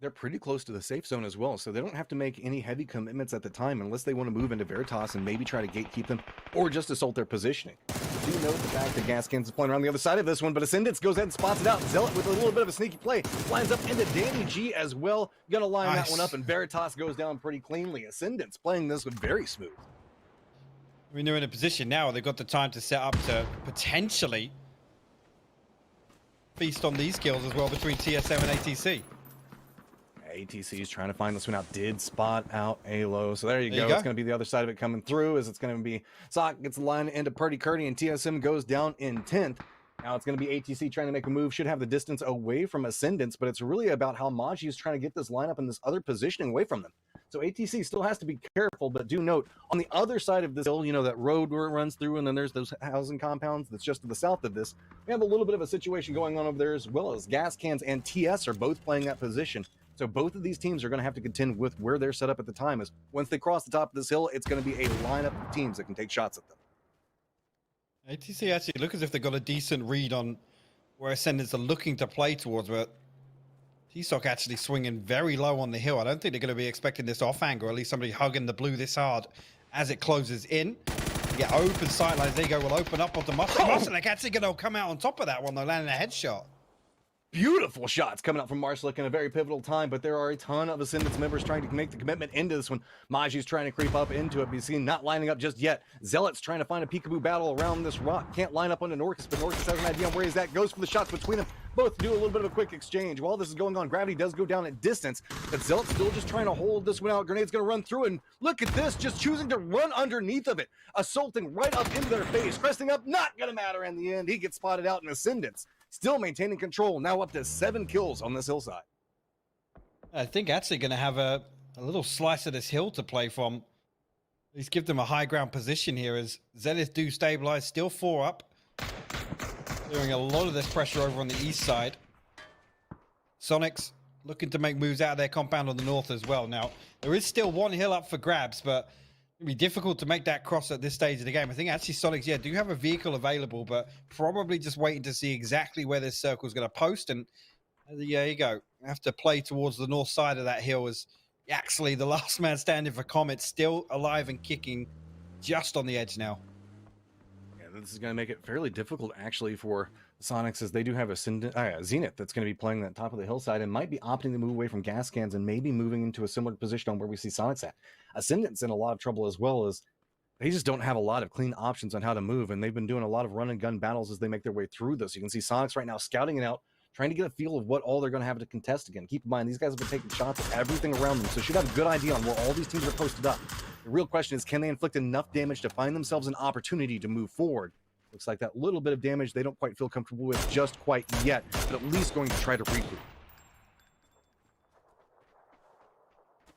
They're pretty close to the safe zone as well, so they don't have to make any heavy commitments at the time unless they want to move into Veritas and maybe try to gatekeep them or just assault their positioning. Do note the fact that Gaskins is playing around the other side of this one, but Ascendance goes ahead and spots it out. Zealot with a little bit of a sneaky play lines up into Danny G as well. Gonna line that one up, and Veritas goes down pretty cleanly. Ascendance playing this one very smooth. I mean, they're in a position now. They've got the time to set up to potentially feast on these kills as well between TSM and ATC. ATC is trying to find this one out. Did spot out Alo. So there you go. It's going to be the other side of it coming through, as it's going to be Sock gets the line into Purdy Curdy, and TSM goes down in 10th. Now it's going to be ATC trying to make a move. Should have the distance away from Ascendance, but it's really about how Maji is trying to get this lineup and this other positioning away from them. So ATC still has to be careful, but do note, on the other side of this hill, you know, that road where it runs through, and then there's those housing compounds that's just to the south of this. We have a little bit of a situation going on over there, as well as Gas Cans and TS are both playing that position. So both of these teams are going to have to contend with where they're set up at the time. As once they cross the top of this hill, it's going to be a lineup of teams that can take shots at them. ATC actually look as if they've got a decent read on where Ascendants are looking to play towards, but T-Stock actually swinging very low on the hill. I don't think they're going to be expecting this off angle, or at least somebody hugging the blue this hard as it closes in. Get open sightlines. There you go. Will open up onto Muscle. Muscle actually going to come out on top of that one, though, landing a headshot. Beautiful shots coming out from Marslick in a very pivotal time, but there are a ton of Ascendance members trying to make the commitment into this one. Maji's trying to creep up into it, but you see not lining up just yet. Zealot's trying to find a peekaboo battle around this rock. Can't line up onto Norcus, but Norcus has an idea on where he's at. Goes for the shots between them, Both do a little bit of a quick exchange. While this is going on, gravity does go down at distance, but Zealot's still just trying to hold this one out. Grenade's going to run through, and look at this, just choosing to run underneath of it, assaulting right up into their face, cresting up, not going to matter in the end. He gets spotted out in Ascendance, still maintaining control, now up to 7 kills on this hillside. I think actually going to have a little slice of this hill to play from. At least give them a high ground position here as Zenith do stabilize, still 4 up. Doing a lot of this pressure over on the east side. Sonics looking to make moves out of their compound on the north as well. Now, there is still 1 hill up for grabs, but it'll be difficult to make that cross at this stage of the game. I think actually Sonics, yeah, do have a vehicle available, but probably just waiting to see exactly where this circle is going to post. And yeah, you go. Have to play towards the north side of that hill as actually the last man standing for Comet still alive and kicking just on the edge now. Yeah, this is going to make it fairly difficult actually for Sonics, as they do have a Zenith that's going to be playing that top of the hillside and might be opting to move away from gas cans and maybe moving into a similar position on where we see Sonics at. Ascendant's in a lot of trouble as well, as they just don't have a lot of clean options on how to move, and they've been doing a lot of run and gun battles as they make their way through this. You can see Sonics right now scouting it out, trying to get a feel of what all they're going to have to contest again. Keep in mind, these guys have been taking shots at everything around them, so should have a good idea on where all these teams are posted up. The real question is, can they inflict enough damage to find themselves an opportunity to move forward? Looks like that little bit of damage they don't quite feel comfortable with just quite yet, but at least going to try to regroup.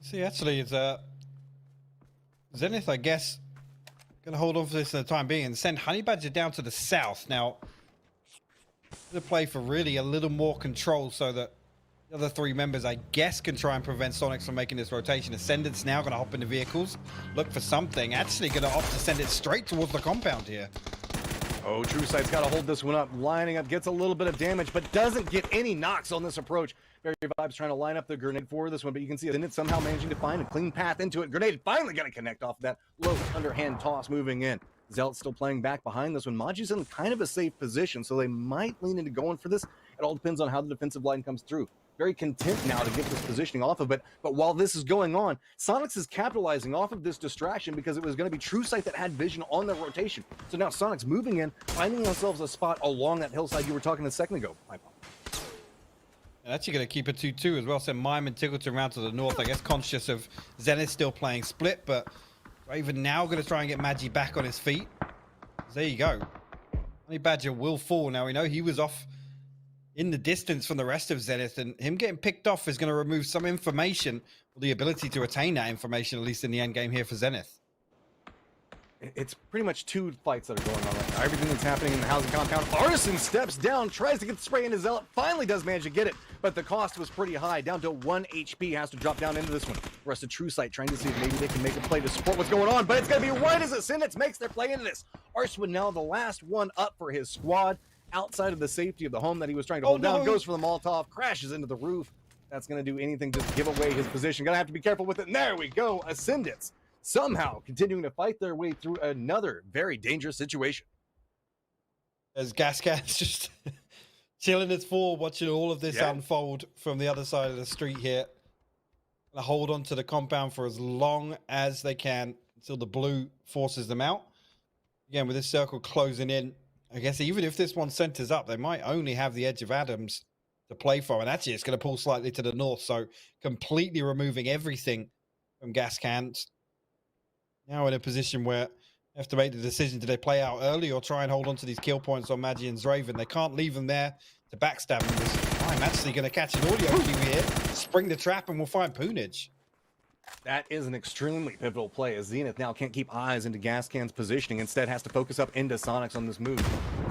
See, actually, it's Zenith, I guess, going to hold on for this at the time being and send Honey Badger down to the south. Now, the play for really a little more control so that the other 3 members, I guess, can try and prevent Sonics from making this rotation. Ascendant's now going to hop into vehicles, look for something. Actually going to opt to send it straight towards the compound here. Oh, True Sight's got to hold this one up, lining up, gets a little bit of damage, but doesn't get any knocks on this approach. Very Vibes trying to line up the grenade for this one, but you can see it somehow managing to find a clean path into it. Grenade finally going to connect off that low underhand toss moving in. Zealot's still playing back behind this one. Maji's in kind of a safe position, so they might lean into going for this. It all depends on how the defensive line comes through. Very content now to get this positioning off of it, but while this is going on, Sonics is capitalizing off of this distraction because it was going to be True Sight that had vision on their rotation. So now Sonics moving in, finding themselves a spot along that hillside you were talking a second ago. And actually going to keep it 2-2 as well. Send Mime and Tickleton around to the north, I guess conscious of Zenith still playing split, but Raven now going to try and get Magi back on his feet. There you go. Honey Badger will fall. Now we know he was off in the distance from the rest of Zenith, and him getting picked off is going to remove some information, or the ability to attain that information, at least in the end game here for Zenith. It's pretty much 2 fights that are going on right now. Everything that's happening in the housing compound. Artisan steps down, tries to get the spray into Zealot, finally does manage to get it, but the cost was pretty high. Down to 1 HP, has to drop down into this one. The rest of True Sight trying to see if maybe they can make a play to support what's going on, but it's going to be right as Ascendance makes their play into this. Arswin now the last one up for his squad. Outside of the safety of the home that he was trying to hold down, goes for the Molotov, crashes into the roof. That's going to do anything to give away his position. Going to have to be careful with it. And there we go. Ascendance somehow continuing to fight their way through another very dangerous situation. As Gascat's just chilling his forward, watching all of this unfold from the other side of the street here. Gonna hold on to the compound for as long as they can until the blue forces them out. Again, with this circle closing in, I guess even if this one centers up, they might only have the edge of Adams to play from. And actually, it's going to pull slightly to the north. So completely removing everything from gas cans. Now in a position where they have to make the decision, do they play out early or try and hold on to these kill points on Magi and Zraven? They can't leave them there to backstab them. I'm actually going to catch an audio cue here, spring the trap, and we'll find Poonage. That is an extremely pivotal play, as Zenith now can't keep eyes into gas cans positioning, instead has to focus up into Sonics on this move.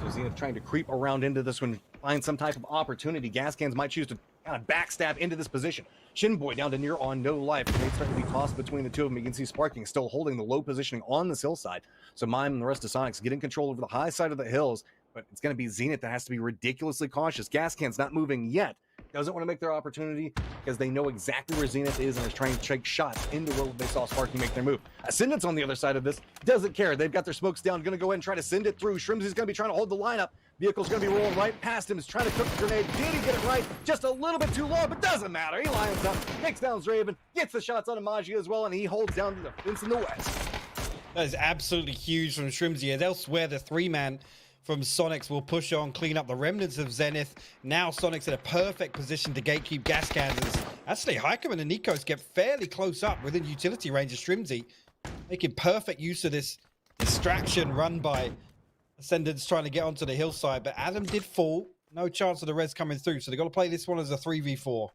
So Zenith trying to creep around into this one, find some type of opportunity. Gas cans might choose to kind of backstab into this position. Shinboy down to near on no life. They start to be tossed between the two of them. You can see Sparking still holding the low positioning on this hillside. So Mime and the rest of Sonics getting control over the high side of the hills, but it's going to be Zenith that has to be ridiculously cautious. Gas can's not moving yet. Doesn't want to make their opportunity because they know exactly where Zenith is and is trying to take shots into where they saw Sparky make their move. Ascendance on the other side of this doesn't care. They've got their smokes down, going to go ahead and try to send it through. Shrimsy's going to be trying to hold the lineup. Vehicle's going to be rolling right past him. He's trying to cook the grenade. Did he get it right? Just a little bit too low, but doesn't matter. He lines up, takes down Zraven, gets the shots on Magi as well, and he holds down the fence in the west. That is absolutely huge from Shrimsy. As elsewhere, the 3-man from Sonics will push on, clean up the remnants of Zenith. Now Sonic's in a perfect position to gatekeep gas cans. Actually, Hikerman and Nikos get fairly close up within utility range of Shrimzy, making perfect use of this distraction run by Ascendants trying to get onto the hillside. But Adam did fall. No chance of the res coming through. So they've got to play this one as a 3v4.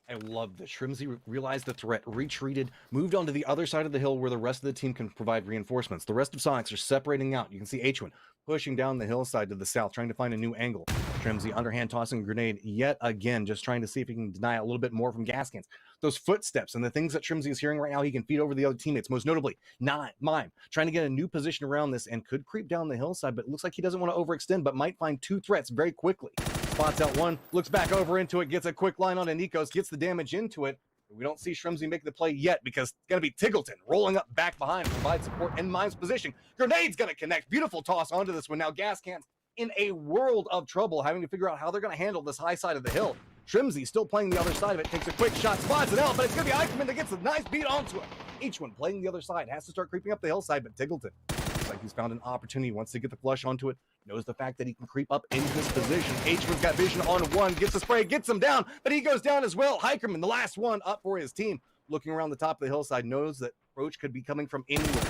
I love this. Shrimzy realized the threat, retreated, moved onto the other side of the hill where the rest of the team can provide reinforcements. The rest of Sonics are separating out. You can see H1 pushing down the hillside to the south, trying to find a new angle. Shrimzy underhand tossing a grenade yet again, just trying to see if he can deny a little bit more from gas cans. Those footsteps and the things that Shrimzy is hearing right now, he can feed over the other teammates, most notably Mime, trying to get a new position around this and could creep down the hillside, but it looks like he doesn't want to overextend, but might find two threats very quickly. Spots out one, looks back over into it, gets a quick line on Nikos, gets the damage into it. We don't see Shrimzy make the play yet because it's going to be Tiggleton rolling up back behind to provide support in Mime's position. Grenade's going to connect. Beautiful toss onto this one. Now gas cans in a world of trouble, having to figure out how they're going to handle this high side of the hill. Shrimzy still playing the other side of it, takes a quick shot, spots it out, but it's going to be Eichmann that gets a nice beat onto it. Each one playing the other side, has to start creeping up the hillside, but Tiggleton looks like he's found an opportunity, wants to get the flush onto it, knows the fact that he can creep up into this position. H1's got vision on one, gets the spray, gets him down, but he goes down as well. Hikerman, the last one up for his team, looking around the top of the hillside, knows that approach could be coming from anywhere.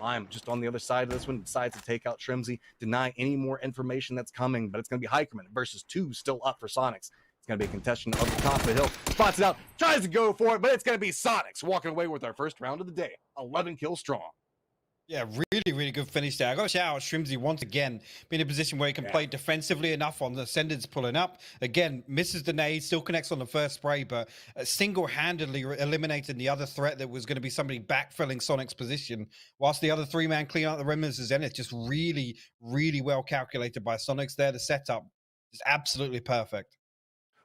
I'm just on the other side of this one, decides to take out Shrimzy, deny any more information that's coming, but it's going to be Hikerman versus two still up for Sonics. It's going to be a contestant up the top of the hill, spots it out, tries to go for it, but it's going to be Sonics walking away with our first round of the day, 11 kills strong. Yeah, really, really good finish there. I got to shout out Shrimzy once again, being in a position where he can play defensively enough on the Ascendants pulling up. Again, misses the nade, still connects on the first spray, but single-handedly eliminating the other threat that was going to be somebody backfilling Sonic's position, whilst the other three-man clean out the remnants of Zenith. Just really, really well calculated by Sonics there. The setup is absolutely perfect.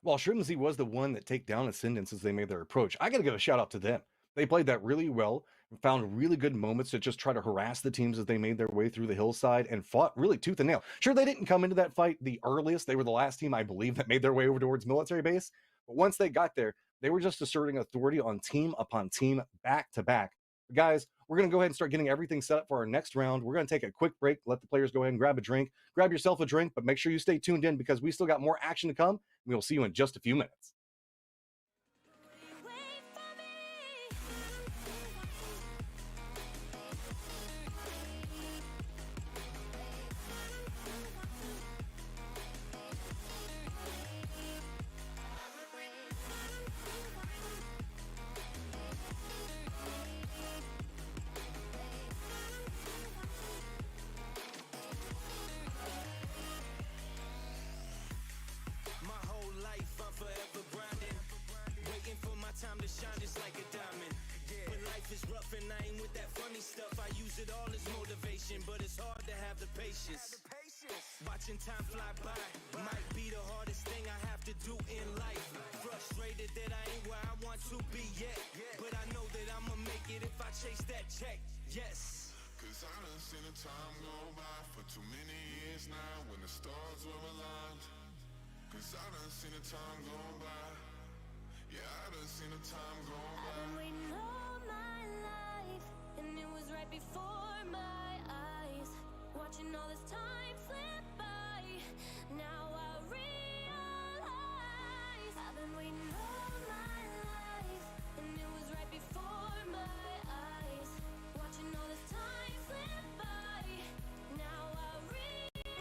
While Shrimzy was the one that take down Ascendants as they made their approach, I got to give a shout out to them. They played that really well, found really good moments to just try to harass the teams as they made their way through the hillside and fought really tooth and nail. Sure, they didn't come into that fight the earliest. They were the last team, I believe, that made their way over towards military base. But once they got there, they were just asserting authority on team upon team, back to back. But guys, we're going to go ahead and start getting everything set up for our next round. We're going to take a quick break, let the players go ahead and grab a drink. Grab yourself a drink, but make sure you stay tuned in because we still got more action to come. We will see you in just a few minutes. Time to shine just like a diamond. When life is rough and I ain't with that funny stuff, I use it all as motivation, but it's hard to have the patience. Watching time fly by might be the hardest thing I have to do in life. Frustrated that I ain't where I want to be yet, but I know that I'ma make it if I chase that check. Yes. Cause I done seen the time go by for too many years now when the stars were aligned. Cause I done seen the time go by. Yeah, I done seen the time go by. I've been waiting all my life, and it was right before my eyes. Watching all this time slip by, now I realize I've been waiting all my life, and it was right before my eyes. Watching all this time slip by, now I realize.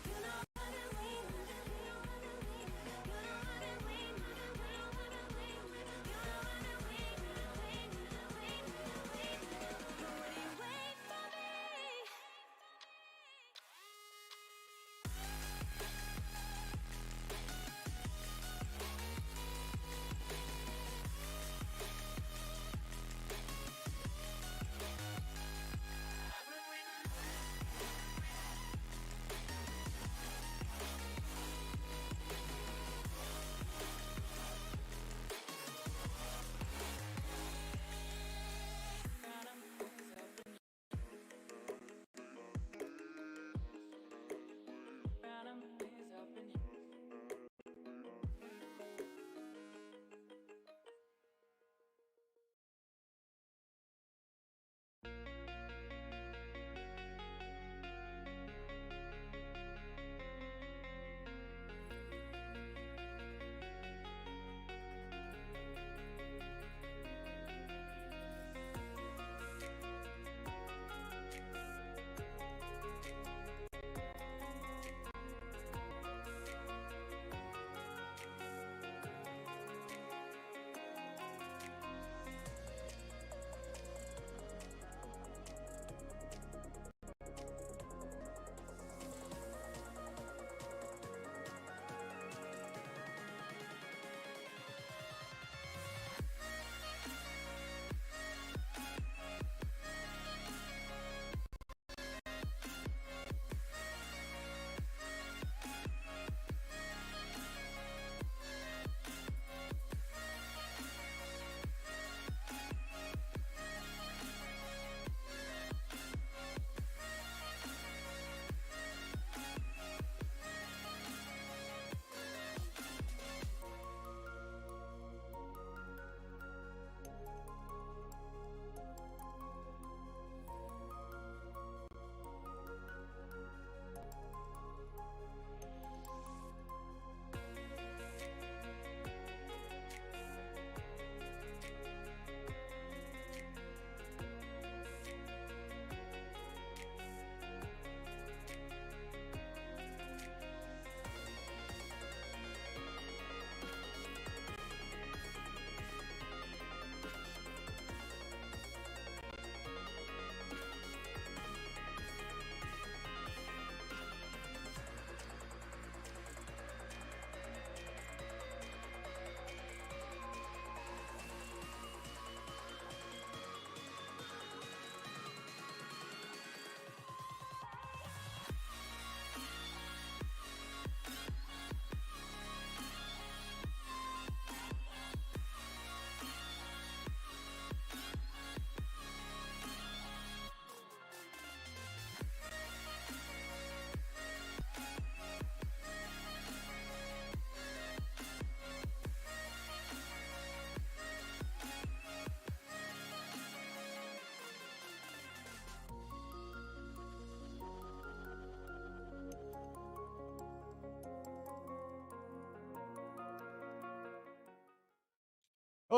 You know I've been waiting.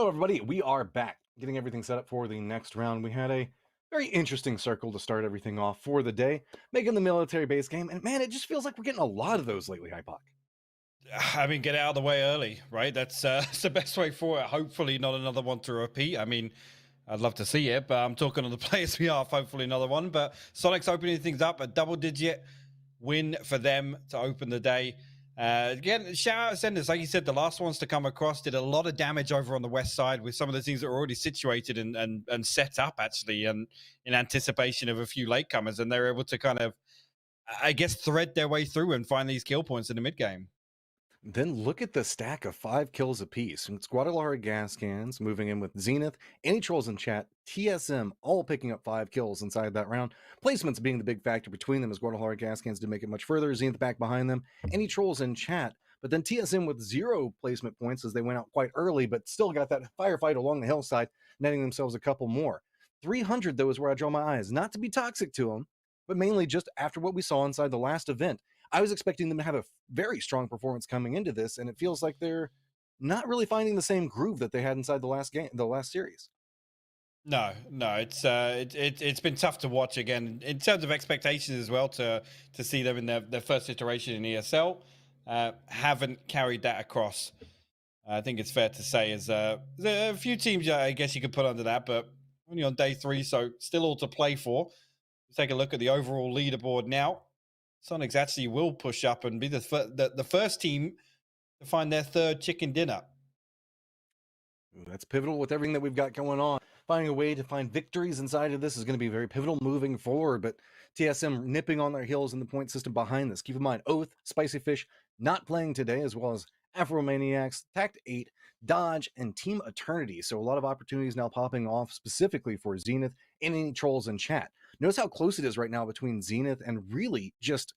Hello, everybody. We are back, getting everything set up for the next round. We had a very interesting circle to start everything off for the day, making the military base game. And man, it just feels like we're getting a lot of those lately, Hypoc. I mean, get out of the way early, right? That's the best way for it. Hopefully, not another one to repeat. I mean, I'd love to see it, but I'm talking on the players behalf. Hopefully, another one. But Sonic's opening things up, a double-digit win for them to open the day. Again, shout out Senders. Like you said, the last ones to come across did a lot of damage over on the west side with some of the teams that were already situated and set up, actually, and in anticipation of a few latecomers. And they're able to kind of, I guess, thread their way through and find these kill points in the mid game. Then look at the stack of 5 kills apiece. It's Guadalajara gas cans moving in with Zenith, any trolls in chat, TSM all picking up 5 kills inside that round. Placements being the big factor between them as Guadalajara gas cans did make it much further. Zenith back behind them, any trolls in chat. But then TSM with 0 placement points as they went out quite early, but still got that firefight along the hillside, netting themselves a couple more. 300 though is where I draw my eyes, not to be toxic to them, but mainly just after what we saw inside the last event. I was expecting them to have a very strong performance coming into this, and it feels like they're not really finding the same groove that they had inside the last game, the last series. No, it's been tough to watch again in terms of expectations as well. To see them in their first iteration in ESL, haven't carried that across. I think it's fair to say as there are a few teams I guess you could put under that, but only on day 3, so still all to play for. Let's take a look at the overall leaderboard now. Sonics actually will push up and be the first team to find their 3rd chicken dinner. Ooh, that's pivotal with everything that we've got going on. Finding a way to find victories inside of this is going to be very pivotal moving forward, but TSM nipping on their heels in the point system behind this. Keep in mind, Oath, Spicy Fish not playing today, as well as Afromaniacs, Tact 8, Dodge, and Team Eternity. So a lot of opportunities now popping off specifically for Zenith and any trolls in chat. Notice how close it is right now between Zenith and really just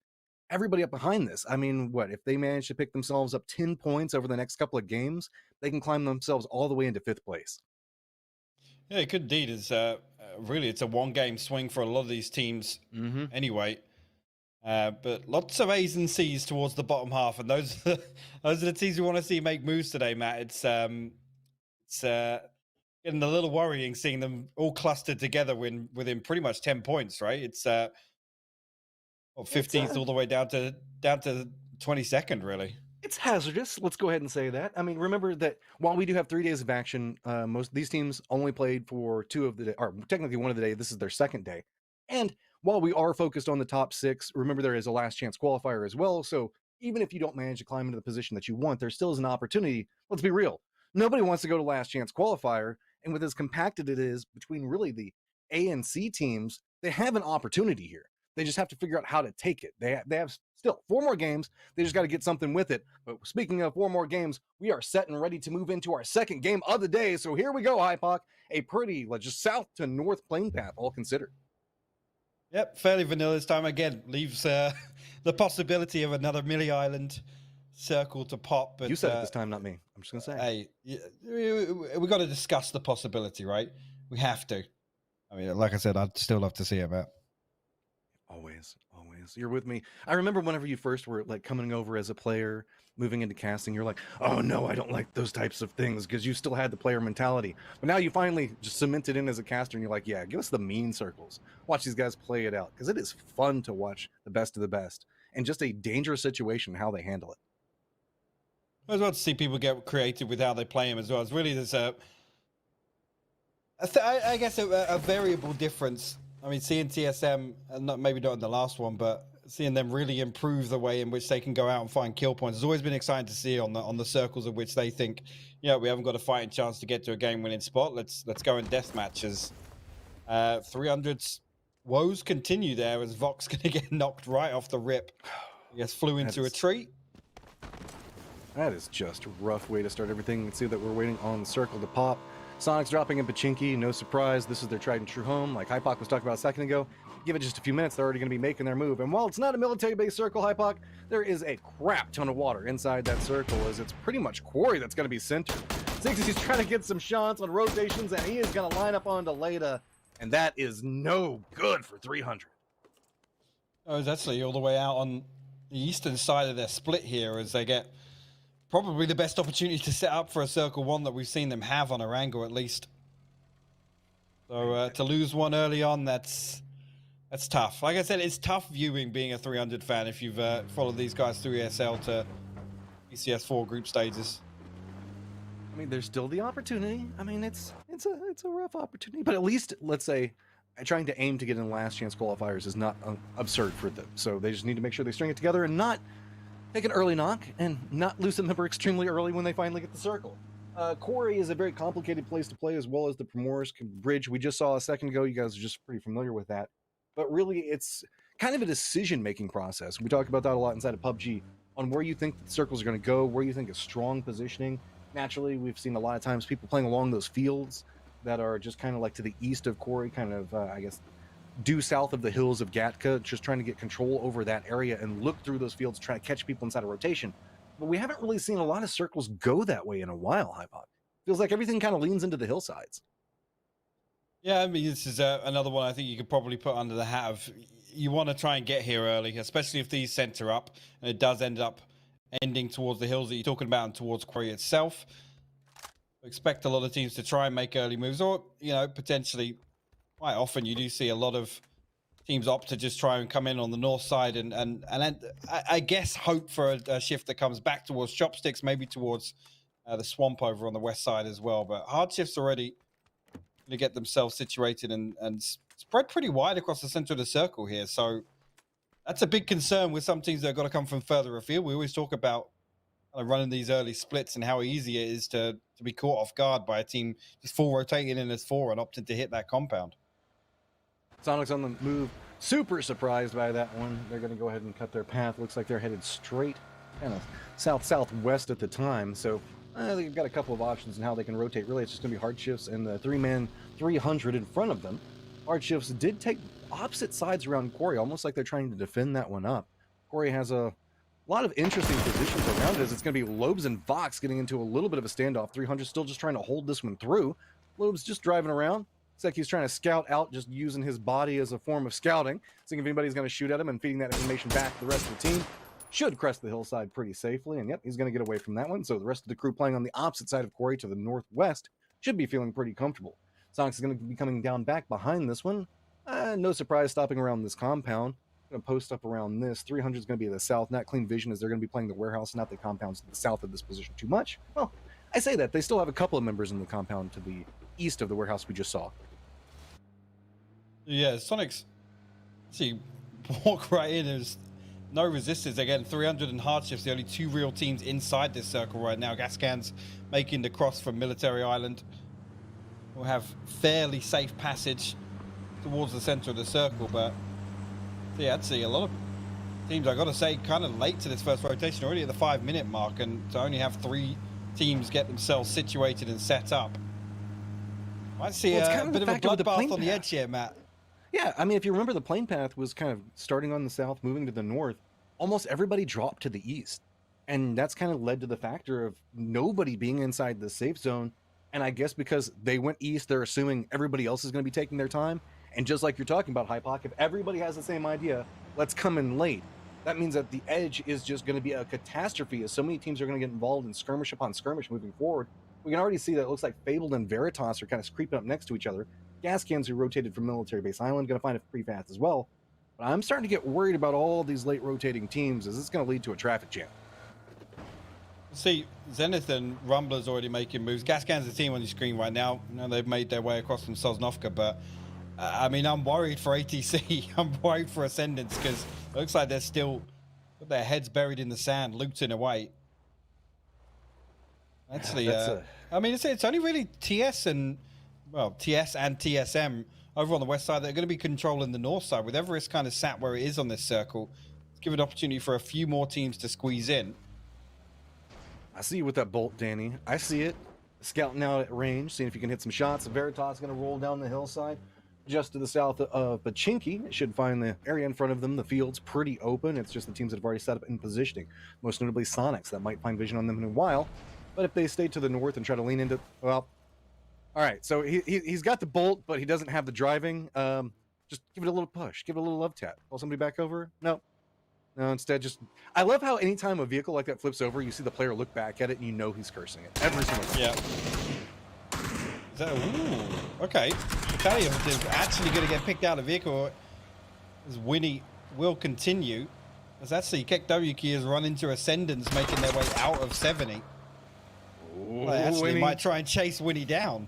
everybody up behind this. I mean, what if they manage to pick themselves up 10 points over the next couple of games, they can climb themselves all the way into 5th place. Yeah, it could indeed. It's really it's a 1-game swing for a lot of these teams anyway. But lots of A's and C's towards the bottom half, and those are the teams we want to see make moves today, Matt. It's getting a little worrying seeing them all clustered together within pretty much 10 points, right? It's 15th all the way down to 22nd, really. It's hazardous. Let's go ahead and say that. I mean, remember that while we do have 3 days of action, most of these teams only played for 2 of the day, or technically 1 of the day. This is their 2nd day. And while we are focused on the top 6, remember there is a last chance qualifier as well. So even if you don't manage to climb into the position that you want, there still is an opportunity. Let's be real. Nobody wants to go to last chance qualifier. And with as compacted it is between really the A and C teams, they have an opportunity here. They just have to figure out how to take it. They have still 4 more games. They just got to get something with it. But speaking of 4 more games, we are set and ready to move into our 2nd game of the day. So here we go, Hypoc. A pretty, just south to north plane path, all considered. Yep, fairly vanilla this time. Again, leaves the possibility of another Millie Island circle to pop. But you said it this time, not me. I'm just going to say. Hey, we got to discuss the possibility, right? We have to. I mean, like I said, I'd still love to see it, Matt. Always. You're with me. I remember whenever you first were coming over as a player, moving into casting, you're like, oh no, I don't like those types of things, because you still had the player mentality. But now you finally just cemented in as a caster and you're like, yeah, give us the mean circles. Watch these guys play it out, because it is fun to watch the best of the best and just a dangerous situation, how they handle it. I was about to see people get creative with how they play him as well. It's really there's I guess a variable difference. I mean, seeing TSM, maybe not in the last one, but seeing them really improve the way in which they can go out and find kill points has always been exciting to see on the circles of which they think, yeah, we haven't got a fighting chance to get to a game-winning spot. Let's go in death matches. 300's woes continue there as Vox going to get knocked right off the rip. I guess flew into a tree. That is just a rough way to start everything. You can see that we're waiting on the circle to pop. Sonic's dropping in Pachinki, no surprise. This is their tried and true home, like Hypoc was talking about a second ago. Give it just a few minutes, they're already going to be making their move. And while it's not a military-based circle, Hypoc, there is a crap ton of water inside that circle, as it's pretty much quarry that's going to be centered. Ziggy's trying to get some shots on rotations, and he is going to line up onto Leda, and that is no good for 300. Oh, it's actually all the way out on the eastern side of their split here, as they get probably the best opportunity to set up for a circle one that we've seen them have on a angle at least. So to lose one early on, that's tough. Like I said, it's tough viewing being a 300 fan if you've followed these guys through ESL to PCS4 group stages. I mean, there's still the opportunity. I mean, it's a rough opportunity, but at least let's say trying to aim to get in last chance qualifiers is not absurd for them. So they just need to make sure they string it together and not take an early knock and not lose a member extremely early when they finally get the circle. Quarry is a very complicated place to play, as well as the Primorsk Bridge we just saw a second ago. You guys are just pretty familiar with that. But really, it's kind of a decision-making process. We talk about that a lot inside of PUBG, on where you think the circles are going to go, where you think is strong positioning. Naturally, we've seen a lot of times people playing along those fields that are just kind of like to the east of Quarry, kind of, I guess, due south of the hills of Gatka, just trying to get control over that area and look through those fields, try to catch people inside a rotation. But we haven't really seen a lot of circles go that way in a while, Hypod. Feels like everything kind of leans into the hillsides. Yeah, I mean, this is another one I think you could probably put under the hat of you want to try and get here early, especially if these center up, and it does end up ending towards the hills that you're talking about and towards Quarry itself. Expect a lot of teams to try and make early moves, or, you know, potentially quite often you do see a lot of teams opt to just try and come in on the north side and I guess hope for a shift that comes back towards Chopsticks, maybe towards the swamp over on the west side as well. But hard shifts already to get themselves situated and spread pretty wide across the center of the circle here. So that's a big concern with some teams that have got to come from further afield. We always talk about running these early splits and how easy it is to be caught off guard by a team just full rotating in as 4 and opting to hit that compound. Sonic's on the move. Super surprised by that one. They're going to go ahead and cut their path. Looks like they're headed straight, kind of south-southwest at the time. So they've got a couple of options in how they can rotate. Really, it's just going to be hard shifts and the 3-man 300 in front of them. Hard shifts did take opposite sides around Quarry, almost like they're trying to defend that one up. Quarry has a lot of interesting positions around it, as it's going to be Lobes and Vox getting into a little bit of a standoff. 300 still just trying to hold this one through. Lobes just driving around. Looks like he's trying to scout out, just using his body as a form of scouting, seeing if anybody's going to shoot at him and feeding that information back to the rest of the team. Should crest the hillside pretty safely, and yep, he's going to get away from that one. So the rest of the crew playing on the opposite side of Quarry to the northwest should be feeling pretty comfortable. Sonics is going to be coming down back behind this one. No surprise stopping around this compound. Going to post up around this. 300 is going to be to the south. Not clean vision, as they're going to be playing the warehouse, not the compounds to the south of this position too much. Well, I say that. They still have a couple of members in the compound to the east of the warehouse we just saw. Yeah, Sonics, see, walk right in. There's no resistance. Again, 300 and hard shifts, the only 2 real teams inside this circle right now. Gascans making the cross from Military Island. We'll have fairly safe passage towards the center of the circle, but yeah, I'd see a lot of teams, I got to say, kind of late to this first rotation, already at the 5-minute mark, and to only have 3 teams get themselves situated and set up. Might see a bit of a bloodbath on the edge here, Matt. Yeah, I mean, if you remember, the plane path was kind of starting on the south, moving to the north. Almost everybody dropped to the east. And that's kind of led to the factor of nobody being inside the safe zone. And I guess because they went east, they're assuming everybody else is going to be taking their time. And just like you're talking about, Hypoc, if everybody has the same idea, let's come in late. That means that the edge is just going to be a catastrophe, as so many teams are going to get involved in skirmish upon skirmish moving forward. We can already see that it looks like Fabled and Veritas are kind of creeping up next to each other. Gascans, who rotated from Military Base Island, going to find it pretty fast as well. But I'm starting to get worried about all these late rotating teams, as it's going to lead to a traffic jam. See, Zenith and Rumbler's already making moves. Gascan's the team on your screen right now. You know, they've made their way across from Sosnovka, but I mean, I'm worried for ATC. I'm worried for Ascendance, because it looks like they're still got their heads buried in the sand, looting away. Actually, I mean, it's only really TS and TSM over on the west side that are going to be controlling the north side, with Everest kind of sat where it is on this circle. Let's give an opportunity for a few more teams to squeeze in. I see you with that bolt, Danny. I see it. Scouting out at range, seeing if you can hit some shots. Veritas going to roll down the hillside just to the south of Pachinki. It should find the area in front of them. The field's pretty open. It's just the teams that have already set up in positioning. Most notably Sonics, that might find vision on them in a while. But if they stay to the north and try to lean into, well, all right. So he's got the bolt, but he doesn't have the driving. Just give it a little push. Give it a little love tap. Call somebody back over. No. No, instead just... I love how anytime a vehicle like that flips over, you see the player look back at it and you know he's cursing it. Every single time. Yeah. Is that, ooh, okay. Battalion is actually going to get picked out of the vehicle as Winnie will continue. As actually KW Key has run into Ascendants making their way out of 70. Ooh, They actually Winnie. might try and chase Winnie down.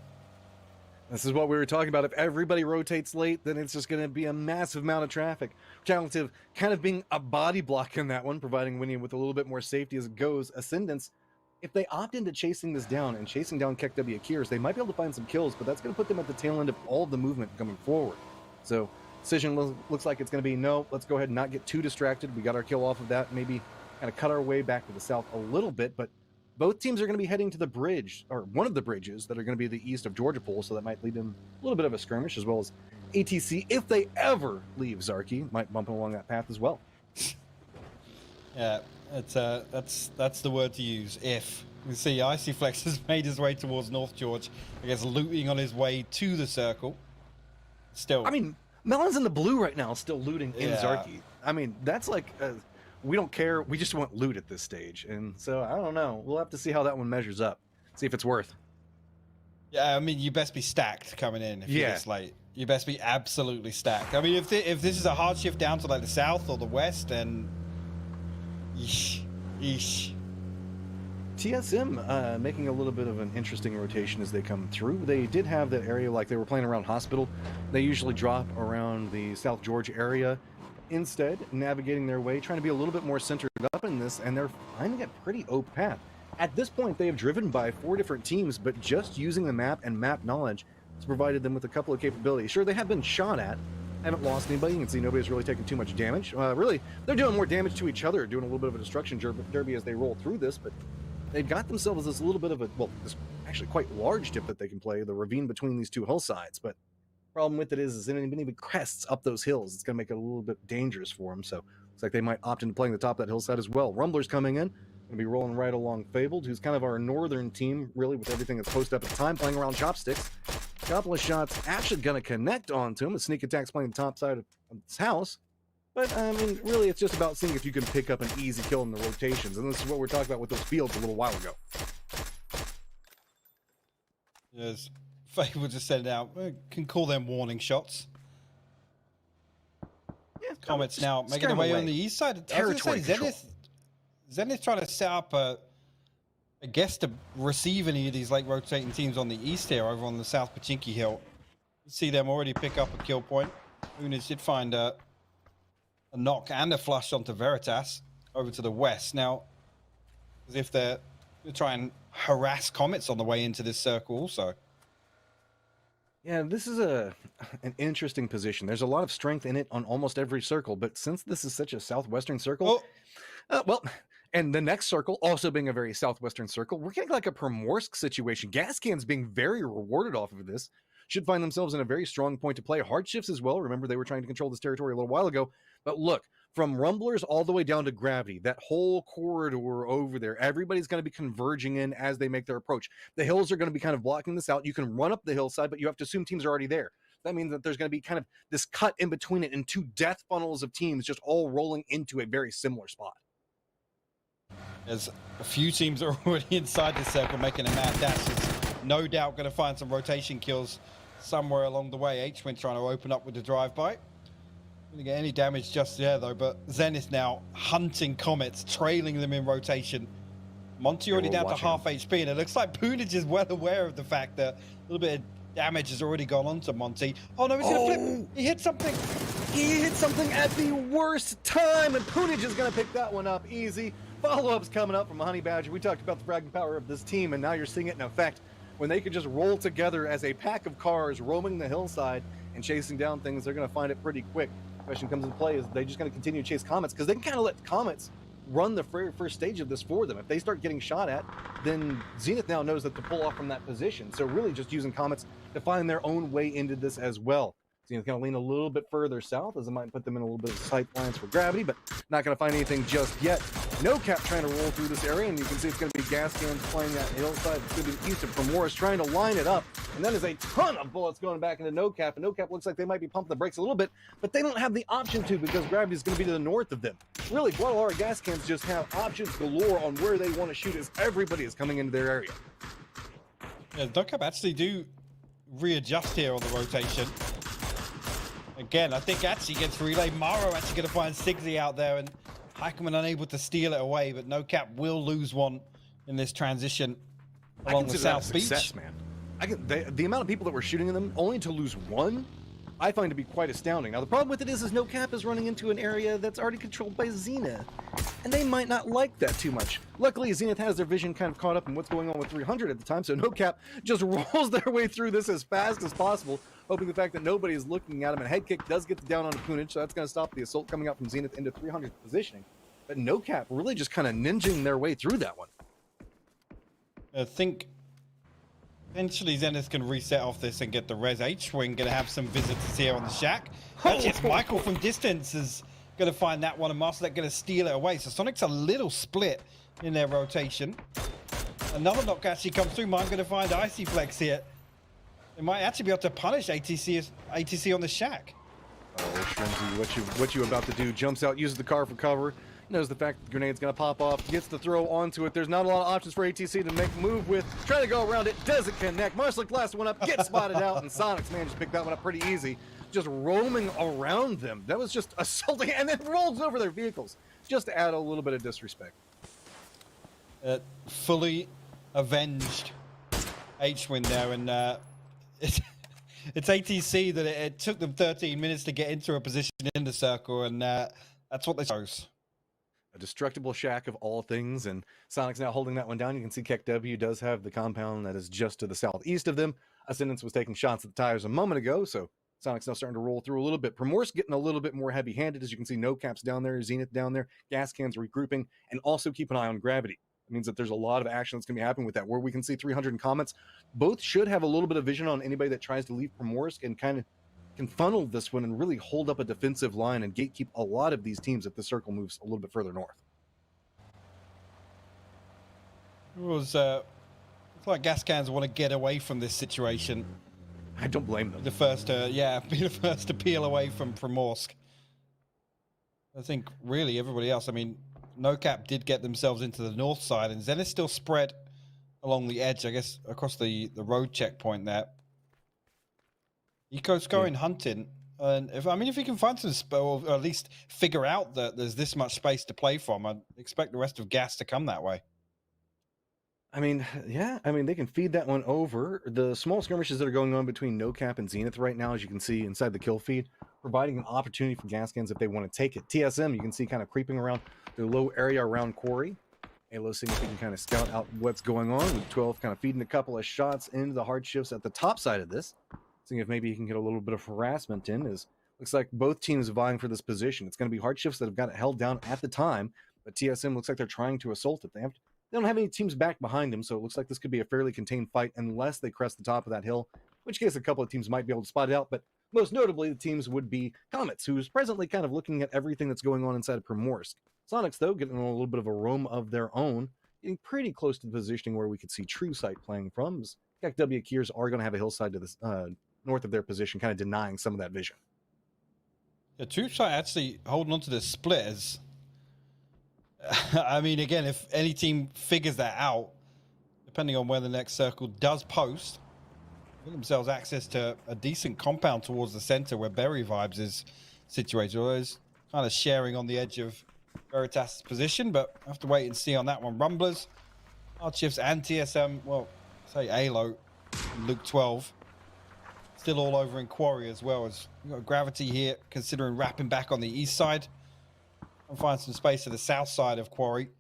This is what we were talking about. If everybody rotates late, then it's just going to be a massive amount of traffic. Talentive kind of being a body block in that one, providing Winnie with a little bit more safety as it goes. Ascendants, if they opt into chasing this down and chasing down KW Akirs, they might be able to find some kills, but that's going to put them at the tail end of all of the movement coming forward. So decision looks like it's going to be, no, let's go ahead and not get too distracted. We got our kill off of that, maybe kind of cut our way back to the south a little bit, but both teams are going to be heading to the bridge, or one of the bridges that are going to be the east of Georgia Pool, so that might lead them a little bit of a skirmish, as well as ATC, if they ever leave Zarki, might bump along that path as well. Yeah, that's the word to use, if. You see Icy Flex has made his way towards North George, I guess looting on his way to the circle. Still. I mean, Melon's in the blue right now, still looting in Yeah. Zarki. I mean, that's like... we don't care. We just want loot at this stage. And so, I don't know. We'll have to see how that one measures up. See if it's worth. Yeah, I mean, you best be stacked coming in if you're this late. You best be absolutely stacked. I mean, if this is a hard shift down to like the south or the west, then... Yeesh. TSM making a little bit of an interesting rotation as they come through. They did have that area like they were playing around Hospital. They usually drop around the South Georgia area. Instead, navigating their way, trying to be a little bit more centered up in this, and they're finding a pretty open path. At this point, they have driven by 4 different teams, but just using the map and map knowledge has provided them with a couple of capabilities. Sure, they have been shot at, haven't lost anybody. You can see nobody's really taken too much damage. Really, they're doing more damage to each other, doing a little bit of a destruction derby as they roll through this, but they've got themselves this little bit of a, well, this actually quite large dip that they can play, the ravine between these two hillsides, but problem with it is any crests up those hills, it's going to make it a little bit dangerous for them. So looks like they might opt into playing the top of that hillside as well. Rumbler's coming in, going to be rolling right along Fabled, who's kind of our northern team, really, with everything that's posted up at the time, playing around chopsticks. Couple of shots actually going to connect onto him. A sneak attack's playing the top side of his house. But, I mean, really, it's just about seeing if you can pick up an easy kill in the rotations. And this is what we're talking about with those fields a little while ago. Yes. Fable just said out. Can call them warning shots. Yeah, Comets now just making scare their 'em way away. on the east side. Territory control. Zenith's trying to set up I guess to receive any of these late rotating teams on the east here over on the South Pachinki Hill. You see them already pick up a kill point. Unis did find a knock and a flush onto Veritas over to the west. Now, as if they're trying to harass Comets on the way into this circle also. Yeah, this is an interesting position. There's a lot of strength in it on almost every circle, but since this is such a southwestern circle, well, and the next circle also being a very southwestern circle, we're getting like a Primorsk situation. Gas cans being very rewarded off of this. Should find themselves in a very strong point to play. Hard shifts as well. Remember, they were trying to control this territory a little while ago. But look, from Rumblers all the way down to Gravity, that whole corridor over there, everybody's going to be converging in as they make their approach. The hills are going to be kind of blocking this out. You can run up the hillside, but you have to assume teams are already there. That means that there's going to be kind of this cut in between it and 2 death funnels of teams just all rolling into a very similar spot. There's a few teams already inside this circle making a mad dash. It's no doubt going to find some rotation kills somewhere along the way. H-Win trying to open up with the drive-by. Going to get any damage just there, though, but Zenith now hunting Comets, trailing them in rotation. Monty already down to half HP, and it looks like Poonage is well aware of the fact that a little bit of damage has already gone on to Monty. Oh, no, he's going to flip. He hit something. He hit something at the worst time, and Poonage is going to pick that one up easy. Follow-ups coming up from Honey Badger. We talked about the fragging power of this team, and now you're seeing it in effect when they could just roll together as a pack of cars roaming the hillside and chasing down things. They're going to find it pretty quick. Question comes into play, is they just going to continue to chase Comets, because they can kind of let Comets run the first stage of this for them. If they start getting shot at, then Zenith now knows that to pull off from that position. So really just using Comets to find their own way into this as well. Zenith going to lean a little bit further south, as it might put them in a little bit of sight lines for gravity, but not going to find anything just yet. No Cap trying to roll through this area, and you can see it's going to be gas cans playing that hillside. It's going to be east of Primoris trying to line it up, and that is a ton of bullets going back into No Cap, and No Cap looks like they might be pumping the brakes a little bit, but they don't have the option to because gravity is going to be to the north of them. Really, Guadalajara gas cans just have options galore on where they want to shoot as everybody is coming into their area. Yeah, No Cap actually do readjust here on the rotation. Again, I think actually gets relay. Maro actually going to find Sigsy out there, and Heikeman unable to steal it away, but No Cap will lose one in this transition along the South Beach. Success, man. The amount of people that were shooting them, only to lose one, I find to be quite astounding. Now, the problem with it is No Cap is running into an area that's already controlled by Zenith, and they might not like that too much. Luckily, Zenith has their vision kind of caught up in what's going on with 300 at the time, so No Cap just rolls their way through this as fast as possible, hoping the fact that nobody is looking at him. And head kick does get the down on the Punich, so that's going to stop the assault coming out from Zenith into 300 positioning. But No Cap really just kind of ninjing their way through that one. I think eventually Zenith can reset off this and get the res. H-Wing going to have some visitors here on the shack. Actually, it's Michael from distance is going to find that one, and Master going to steal it away. So Sonic's a little split in their rotation. Another knock actually comes through. Mine going to find Icy Flex here. They might actually be able to punish ATC on the shack. Oh, Shrenzy, what you about to do? Jumps out, uses the car for cover. Knows the fact that the grenade's going to pop off, gets to throw onto it. There's not a lot of options for ATC to make a move with. Trying to go around it, doesn't connect. Marslick blasts one up, gets spotted out, and Sonic's managed to pick that one up pretty easy. Just roaming around them. That was just assaulting, and then rolls over their vehicles, just to add a little bit of disrespect. Fully avenged H-Win there, and it's ATC that it took them 13 minutes to get into a position in the circle, and that's what they chose. A destructible shack of all things, and Sonic's now holding that one down. You can see Keck W does have the compound that is just to the southeast of them. Ascendance was taking shots at the tires a moment ago, so Sonic's now starting to roll through a little bit. Primor's getting a little bit more heavy-handed. As you can see, No Cap's down there, Zenith down there, gas cans regrouping, and also keep an eye on gravity. It means that there's a lot of action that's going to be happening with that. Where we can see 300 in comments, both should have a little bit of vision on anybody that tries to leave Primorsk and kind of can funnel this one and really hold up a defensive line and gatekeep a lot of these teams if the circle moves a little bit further north. It was like gas cans want to get away from this situation. I don't blame them. The first, be the first to peel away from Primorsk. I think really everybody else. I mean, No Cap did get themselves into the north side, and Zenith still spread along the edge, I guess, across the road checkpoint there. Eco's going hunting, and if you can find some or at least figure out that there's this much space to play from, I'd expect the rest of gas to come that way. I mean, yeah, they can feed that one over. The small skirmishes that are going on between No Cap and Zenith right now, as you can see inside the kill feed, providing an opportunity for gas cans if they want to take it. TSM, you can see kind of creeping around the low area around Quarry. Halo seeing if he can kind of scout out what's going on, with 12 kind of feeding a couple of shots into the hard shifts at the top side of this. Seeing if maybe he can get a little bit of harassment in. Looks like both teams vying for this position. It's going to be hard shifts that have got it held down at the time, but TSM looks like they're trying to assault it. They don't have any teams back behind them, so it looks like this could be a fairly contained fight unless they crest the top of that hill, in which case a couple of teams might be able to spot it out, but most notably the teams would be Comets, who's presently kind of looking at everything that's going on inside of Primorsk. Sonics, though, getting a little bit of a roam of their own, getting pretty close to the positioning where we could see True Sight playing from. Keck W Kiers are going to have a hillside to the north of their position, kind of denying some of that vision. Yeah, True Sight actually holding on to this split as... again, if any team figures that out, depending on where the next circle does post, give themselves access to a decent compound towards the center where Berry Vibes is situated. Always kind of sharing on the edge of Veritas' position, but I have to wait and see on that one. Rumblers, Hard Shifts, and TSM, well, say Halo, Luke 12, still all over in Quarry as well. As we've got Gravity here, considering wrapping back on the east side. And find some space to the south side of Quarry.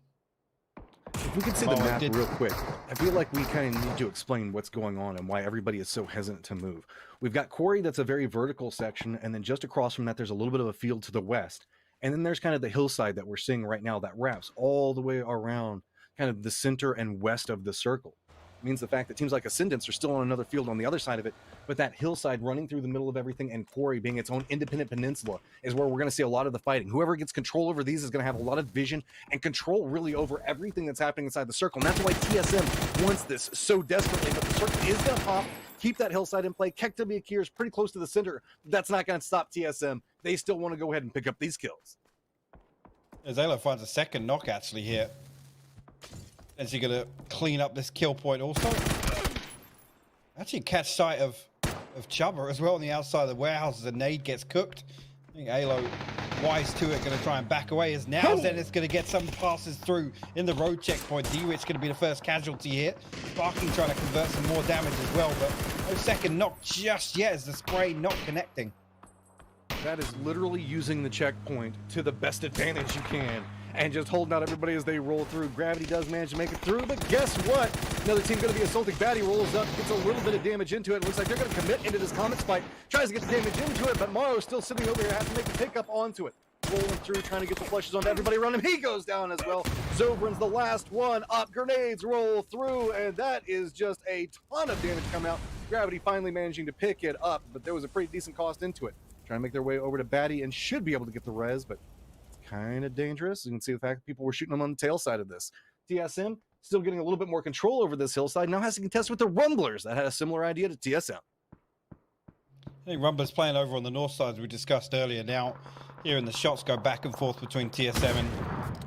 If we could see the map real quick, I feel like we kind of need to explain what's going on and why everybody is so hesitant to move. We've got Quarry, that's a very vertical section, and then just across from that, there's a little bit of a field to the west. And then there's kind of the hillside that we're seeing right now that wraps all the way around kind of the center and west of the circle. means the fact that teams like Ascendance are still on another field on the other side of it, but that hillside running through the middle of everything and Quarry being its own independent peninsula is where we're going to see a lot of the fighting. Whoever gets control over these is going to have a lot of vision and control really over everything that's happening inside the circle. And that's why TSM wants this so desperately, but the circle is going to pop. Keep that hillside in play. Kektabi Akir is pretty close to the center. That's not going to stop TSM. They still want to go ahead and pick up these kills. Zayla finds a second knock actually here. Is he going to clean up this kill point also? Actually catch sight of Chubba as well on the outside of the warehouse as a nade gets cooked. I think Alo, wise to it, going to try and back away as now Zenith's going to get some passes through in the road checkpoint. D-Witch going to be the first casualty here. Sparking trying to convert some more damage as well, but no second knock just yet as the spray not connecting. That is literally using the checkpoint to the best advantage you can and just holding out everybody as they roll through. Gravity does manage to make it through, but guess what? Another team going to be assaulting. Batty rolls up, gets a little bit of damage into it. Looks like they're going to commit into this Comet Spike. Tries to get the damage into it, but Morrow's still sitting over here, has to make the pickup onto it. Rolling through, trying to get the flushes onto everybody around him. He goes down as well. Zobrin's the last one up. Grenades roll through, and that is just a ton of damage coming out. Gravity finally managing to pick it up, but there was a pretty decent cost into it. Trying to make their way over to Batty and should be able to get the res, but it's kind of dangerous. You can see the fact that people were shooting them on the tail side of this. TSM still getting a little bit more control over this hillside. Now has to contest with the Rumblers that had a similar idea to TSM. I think Rumblers playing over on the north side as we discussed earlier. Now here in the shots go back and forth between TSM and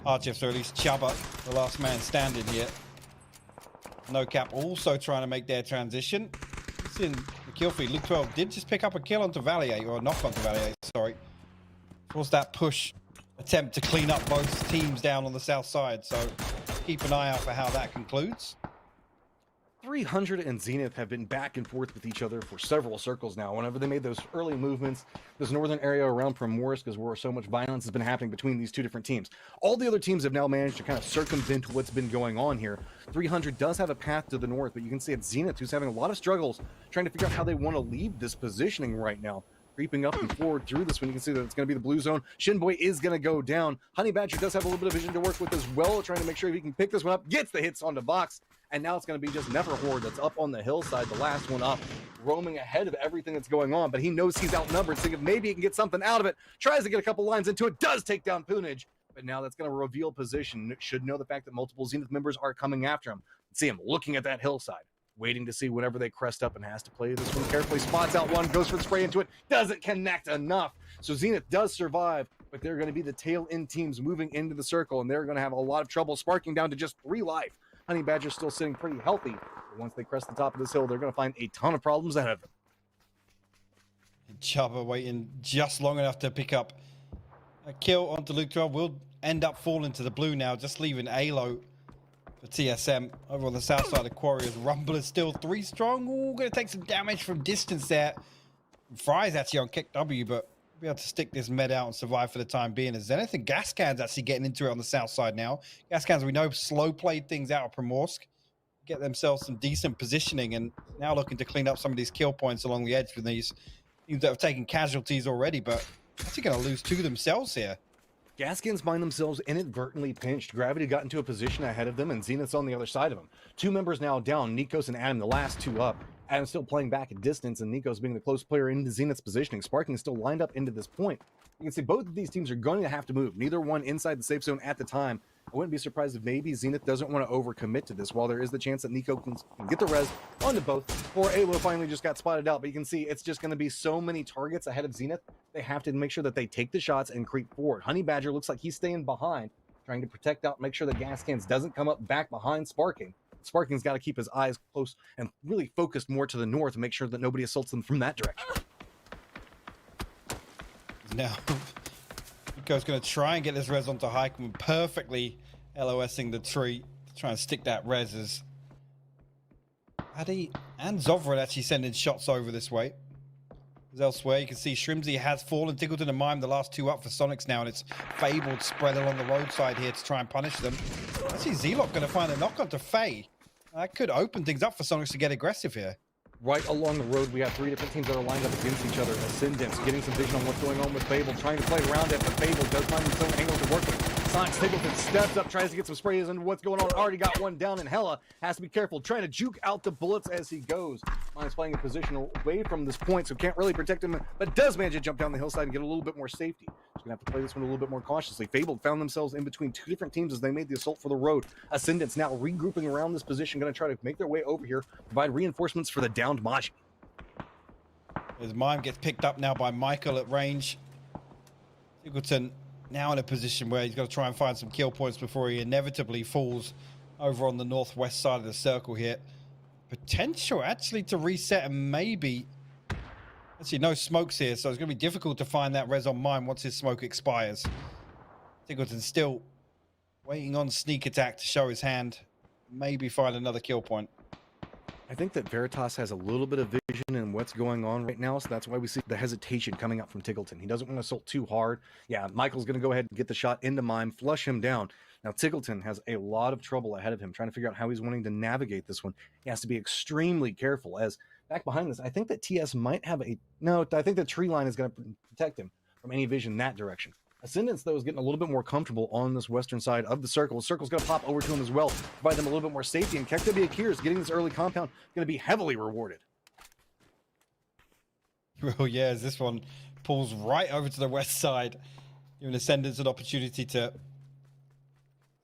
RGF, or at least Chubba, the last man standing here. No Cap also trying to make their transition. It's in the kill feed. Luke 12 did just pick up a kill onto Valier, or a knock onto Valier, sorry. Was that push attempt to clean up both teams down on the south side, so keep an eye out for how that concludes. 300 and Zenith have been back and forth with each other for several circles now. Whenever they made those early movements, this northern area around Primorsk is where so much violence has been happening between these two different teams. All the other teams have now managed to kind of circumvent what's been going on here. 300 does have a path to the north, but you can see it's Zenith who's having a lot of struggles trying to figure out how they want to leave this positioning right now. Creeping up and forward through this one, you can see that it's going to be the blue zone. Shinboy is going to go down. Honey Badger does have a little bit of vision to work with as well, trying to make sure he can pick this one up. Gets the hits on the box, and now it's going to be just Neverhorde that's up on the hillside, the last one up, roaming ahead of everything that's going on, but he knows he's outnumbered, so maybe he can get something out of it. Tries to get a couple lines into it, does take down Poonage, but now that's going to reveal position. Should know the fact that multiple Zenith members are coming after him. See him looking at that hillside, waiting to see whenever they crest up, and has to play this one carefully. Spots out one, goes for the spray into it, doesn't connect enough. So Zenith does survive, but they're going to be the tail end teams moving into the circle, and they're going to have a lot of trouble, sparking down to just 3 life. Honey Badger's still sitting pretty healthy, but once they crest the top of this hill, they're going to find a ton of problems ahead of them. Chubba waiting just long enough to pick up a kill onto Luke 12. Will end up falling to the blue now, just leaving Alo for TSM over on the south side of Quarriors. Rumble is still 3 strong. Ooh, gonna take some damage from distance there. Fry's actually on kick W, but be able to stick this med out and survive for the time being. As Zenith and Gascan's actually getting into it on the south side now. Gascan's, we know, slow played things out of Primorsk, get themselves some decent positioning, and now looking to clean up some of these kill points along the edge with these teams that have taken casualties already, but actually gonna lose 2 themselves here. Gaskins find themselves inadvertently pinched. Gravity got into a position ahead of them, and Zenith's on the other side of them. 2 members now down, Nikos and Adam, the last 2 up. Adam's still playing back at distance, and Nikos being the close player into Zenith's positioning. Sparking is still lined up into this point. You can see both of these teams are going to have to move. Neither one inside the safe zone at the time. I wouldn't be surprised if maybe Zenith doesn't want to overcommit to this, while there is the chance that Nico can get the res onto both. Or Alo finally just got spotted out, but you can see it's just going to be so many targets ahead of Zenith. They have to make sure that they take the shots and creep forward. Honey Badger looks like he's staying behind, trying to protect out, make sure that Gaskins doesn't come up back behind Sparking. Sparking's got to keep his eyes close and really focused more to the north and make sure that nobody assaults them from that direction. Now, Nico's going to try and get this res onto Heikman, perfectly LOSing the tree to try and stick that res as Addy and Zovra actually sending shots over this way. As elsewhere, you can see Shrimsy has fallen. Tiggleton and Mime, the last 2 up for Sonics now, and it's Fabled spread along the roadside here to try and punish them. I see Z-Lock going to find a knock onto Faye. That could open things up for Sonics to get aggressive here. Right along the road, we have 3 different teams that are lined up against each other. Ascendance getting some vision on what's going on with Fable, trying to play around it, but Fable does find his own angle to work with. Sonic Singleton steps up, tries to get some sprays into what's going on. Already got one down, and Hella has to be careful, trying to juke out the bullets as he goes. Mine's playing a position away from this point, so can't really protect him, but does manage to jump down the hillside and get a little bit more safety. Just gonna have to play this one a little bit more cautiously. Fabled found themselves in between two different teams as they made the assault for the road. Ascendants now regrouping around this position, gonna try to make their way over here, provide reinforcements for the downed Maji. As Mime gets picked up now by Michael at range. Singleton now in a position where he's got to try and find some kill points before he inevitably falls over on the northwest side of the circle here. Potential actually to reset and maybe... Actually, no smokes here, so it's going to be difficult to find that res on Mime once his smoke expires. Singleton still waiting on sneak attack to show his hand. Maybe find another kill point. I think that Veritas has a little bit of vision in what's going on right now, so that's why we see the hesitation coming out from Tiggleton. He doesn't want to assault too hard. Yeah, Michael's going to go ahead and get the shot into Mime, flush him down. Now, Tiggleton has a lot of trouble ahead of him, trying to figure out how he's wanting to navigate this one. He has to be extremely careful, as back behind this, I think that TS might have a... No, I think the tree line is going to protect him from any vision that direction. Ascendance, though, is getting a little bit more comfortable on this western side of the circle. The circle's going to pop over to him as well, provide them a little bit more safety. And KekW Akira's getting this early compound going to be heavily rewarded. Well, yeah, as this one pulls right over to the west side, giving Ascendance an opportunity to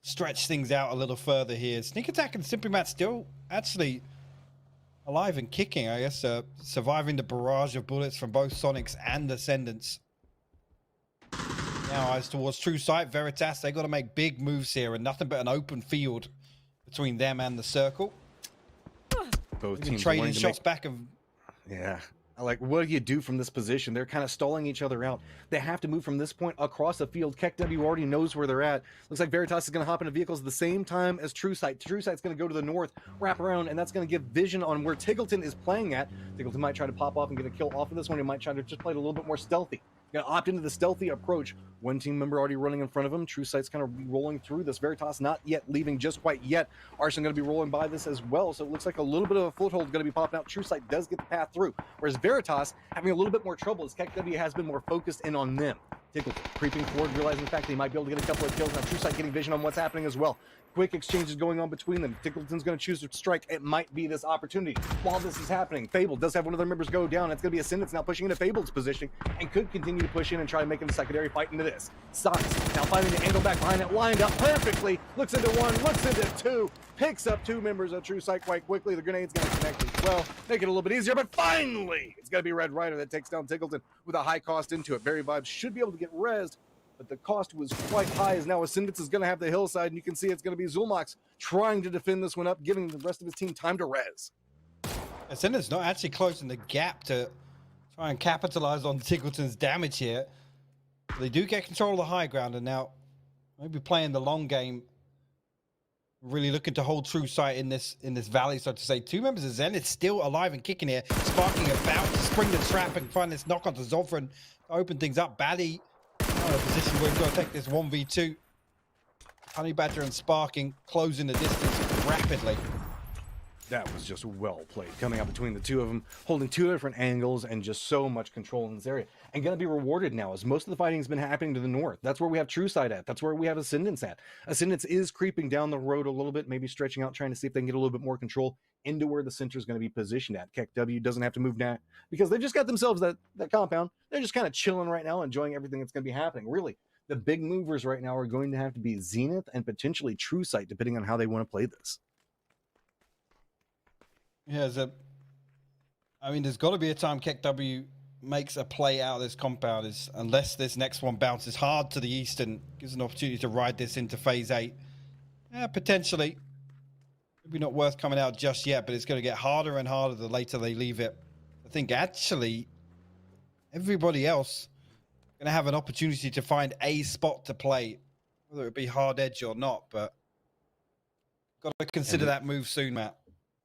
stretch things out a little further here. Sneak Attack and Simply Matt still actually alive and kicking, I guess, surviving the barrage of bullets from both Sonics and Ascendants. Now, eyes towards True Sight, Veritas, they got to make big moves here and nothing but an open field between them and the circle. Both teams trading shots back and... Yeah. Like, what do you do from this position? They're kind of stalling each other out. They have to move from this point across the field. KekW already knows where they're at. Looks like Veritas is going to hop into vehicles at the same time as True Sight. True Sight's going to go to the north, wrap around, and that's going to give vision on where Tiggleton is playing at. Tiggleton might try to pop off and get a kill off of this one. He might try to just play it a little bit more stealthy. Going to opt into the stealthy approach. One team member already running in front of him. True Sight's kind of rolling through this. Veritas not yet leaving just quite yet. Arson going to be rolling by this as well. So it looks like a little bit of a foothold going to be popping out. True Sight does get the path through. Whereas Veritas having a little bit more trouble as KekW has been more focused in on them. Tiggleton creeping forward, realizing the fact that he might be able to get a couple of kills. Now True Sight getting vision on what's happening as well. Quick exchanges going on between them. Tiggleton's going to choose to strike. It might be this opportunity. While this is happening, Fable does have one of their members go down. It's going to be Ascendance now pushing into Fable's position and could continue to push in and try to make him a secondary fight into this. Sonics now finding the angle back behind it, lined up perfectly. Looks into one, looks into two. Picks up two members of True Sight quite quickly. The grenade's going to connect as well. Make it a little bit easier, but finally, it's going to be Red Rider that takes down Tiggleton with a high cost into it. Barry Vibes should be able to get rezzed, but the cost was quite high as now Ascendance is going to have the hillside, and you can see it's going to be Zulmox trying to defend this one up, giving the rest of his team time to res. Ascendance not actually closing the gap to try and capitalize on Tiggleton's damage here. They do get control of the high ground, and now maybe playing the long game, really looking to hold True Sight in this valley, so to say. Two members of Zenith still alive and kicking here. Sparking about to spring the trap and find this knock onto Zofran to open things up. Baddy in a position where we've got to take this 1v2. Honey Badger and Sparking closing the distance rapidly. That was just well played, coming out between the two of them, holding two different angles and just so much control in this area. And going to be rewarded now, as most of the fighting has been happening to the north. That's where we have True Sight at. That's where we have Ascendance at. Ascendance is creeping down the road a little bit, maybe stretching out, trying to see if they can get a little bit more control into where the center is going to be positioned at. KekW doesn't have to move now because they've just got themselves that compound. They're just kind of chilling right now, enjoying everything that's going to be happening. Really, the big movers right now are going to have to be Zenith and potentially True Sight, depending on how they want to play this. Yeah, I mean, there's got to be a time KekW makes a play out of this compound, unless this next one bounces hard to the east and gives an opportunity to ride this into phase 8. Yeah, potentially. Maybe not worth coming out just yet, but it's going to get harder and harder the later they leave it. I think actually everybody else going to have an opportunity to find a spot to play, whether it be hard edge or not, but got to consider that move soon, Matt.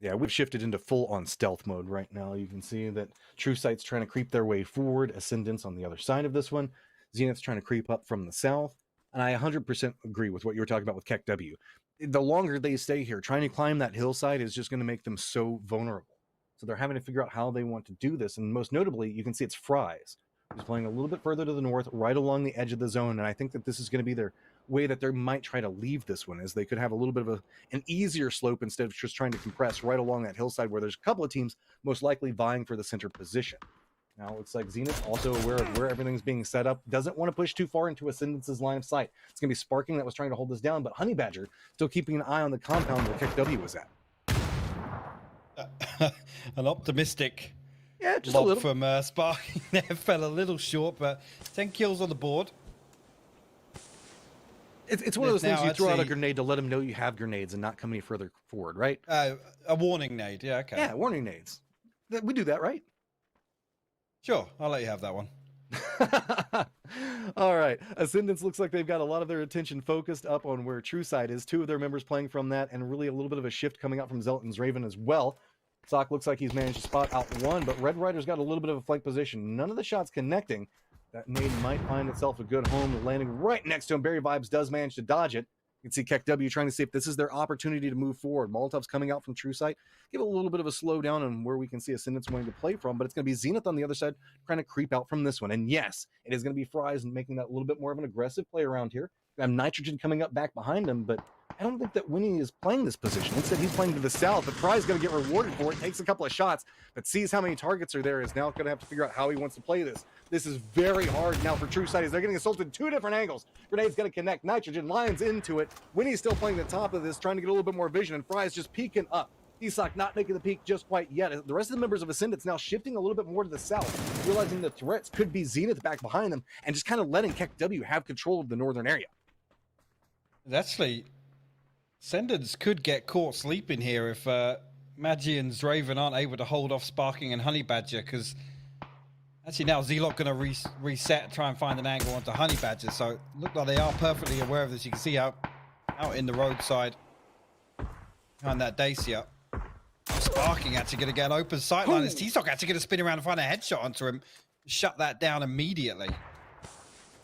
Yeah, we've shifted into full-on stealth mode right now. You can see that True Sight's trying to creep their way forward, Ascendance on the other side of this one, Zenith's trying to creep up from the south, and I 100% agree with what you were talking about with KekW. The longer they stay here, trying to climb that hillside is just going to make them so vulnerable. So they're having to figure out how they want to do this, and most notably, you can see it's Fries. He's playing a little bit further to the north, right along the edge of the zone, and I think that this is going to be their way that they might try to leave this one, as they could have a little bit of an easier slope instead of just trying to compress right along that hillside where there's a couple of teams most likely vying for the center position. Now it looks like Zenith, also aware of where everything's being set up, doesn't want to push too far into Ascendance's line of sight. It's going to be Sparking that was trying to hold this down, but Honey Badger still keeping an eye on the compound where KW was at. An optimistic just a lob little. from Sparking there. Fell a little short, but 10 kills on the board. It's one of those things now you throw out a actually- grenade to let them know you have grenades and not come any further forward, right? A warning nade. Yeah, okay. Yeah, warning nades. We do that, right? Sure, I'll let you have that one. All right. Ascendance looks like they've got a lot of their attention focused up on where True Sight is. Two of their members playing from that, and really a little bit of a shift coming out from Zealot's Raven as well. Sock looks like he's managed to spot out one, but Red Rider's got a little bit of a flank position. None of the shots connecting. That nade might find itself a good home, landing right next to him. Barry Vibes does manage to dodge it. You can see KW trying to see if this is their opportunity to move forward. Molotov's coming out from True Sight. Give it a little bit of a slowdown on where we can see Ascendance wanting to play from, but it's going to be Zenith on the other side trying to creep out from this one. And yes, it is going to be Fries making that a little bit more of an aggressive play around here. We have Nitrogen coming up back behind him, but I don't think that Winnie is playing this position. Instead, he's playing to the south. The Fry's going to get rewarded for it. Takes a couple of shots, but sees how many targets are there. Is now going to have to figure out how he wants to play this. This is very hard now for True Sight as they're getting assaulted two different angles. Grenade's going to connect. Nitrogen lines into it. Winnie's still playing the top of this, trying to get a little bit more vision, and Fry's just peeking up. Isak not making the peak just quite yet. The rest of the members of Ascendance now shifting a little bit more to the south, realizing the threats could be Zenith back behind them, and just kind of letting KW have control of the northern area. Actually, Ascendants could get caught sleeping here if Magian's Raven aren't able to hold off Sparking and Honey Badger, because actually now Zelot going to reset, try and find an angle onto Honey Badger. So look like they are perfectly aware of this. You can see out in the roadside behind that Dacia. Sparking actually going to get an open sightline. Is T-Stock actually going to spin around and find a headshot onto him? Shut that down immediately.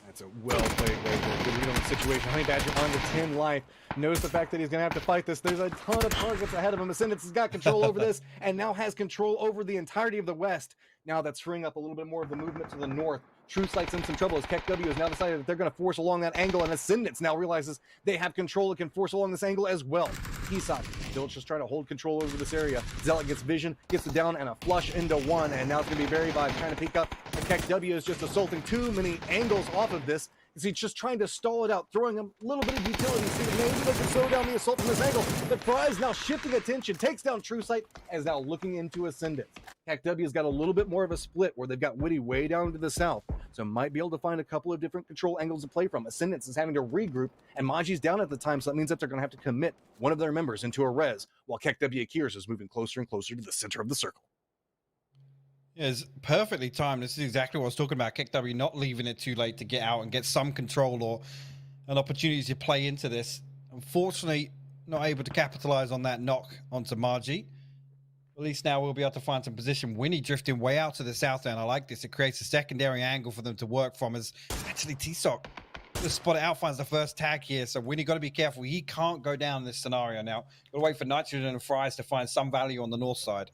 That's a well-played right there. Good read on the situation. Honey Badger on the 10 life. Notice the fact that he's going to have to fight this. There's a ton of targets ahead of him. Ascendance has got control over this and now has control over the entirety of the west. Now that's freeing up a little bit more of the movement to the north. True Sight's in some trouble as KW has now decided that they're going to force along that angle, and Ascendance now realizes they have control and can force along this angle as well. Isak still just trying to hold control over this area. Zealot gets vision, gets it down, and a flush into one, and now it's going to be Very Vibe trying to peek up. And KW is just assaulting too many angles off of this. He's just trying to stall it out, throwing a little bit of utility, see if maybe they can slow down the assault from this angle. But Prize now shifting attention, takes down True Sight, and is now looking into Ascendance. KW's got a little bit more of a split where they've got Witty way down to the south, so might be able to find a couple of different control angles to play from. Ascendance is having to regroup, and Maji's down at the time, so that means that they're going to have to commit one of their members into a res, while KW Akirs is moving closer and closer to the center of the circle. Yeah, it's perfectly timed. This is exactly what I was talking about. KW not leaving it too late to get out and get some control or an opportunity to play into this. Unfortunately, not able to capitalize on that knock onto Margie. At least now we'll be able to find some position. Winnie drifting way out to the south end. I like this. It creates a secondary angle for them to work from. As actually T-Sock just spot it out, finds the first tag here. So Winnie got to be careful. He can't go down this scenario now. Got to wait for Nitrogen and Fries to find some value on the north side.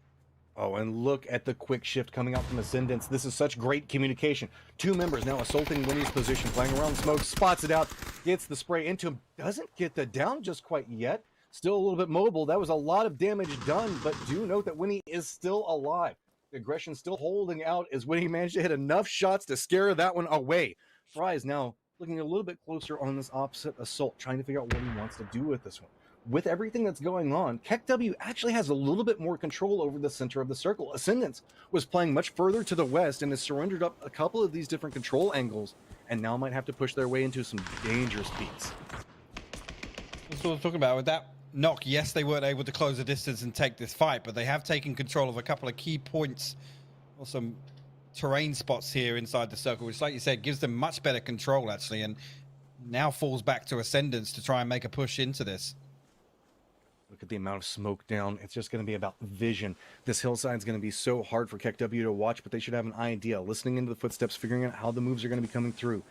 Oh, and look at the quick shift coming out from Ascendance. This is such great communication. Two members now assaulting Winnie's position, playing around smoke, spots it out, gets the spray into him, doesn't get the down just quite yet. Still a little bit mobile. That was a lot of damage done, but do note that Winnie is still alive. The aggression still holding out as Winnie managed to hit enough shots to scare that one away. Fry's now looking a little bit closer on this opposite assault, trying to figure out what he wants to do with this one. With everything that's going on, KW actually has a little bit more control over the center of the circle. Ascendance was playing much further to the west and has surrendered up a couple of these different control angles and now might have to push their way into some dangerous beats. That's what I'm talking about with that knock. Yes, they weren't able to close the distance and take this fight, but they have taken control of a couple of key points or some terrain spots here inside the circle, which, like you said, gives them much better control actually, and now falls back to Ascendance to try and make a push into this. Look at the amount of smoke down. It's just going to be about vision. This hillside's going to be so hard for KW to watch, but they should have an idea. Listening into the footsteps, figuring out how the moves are going to be coming through.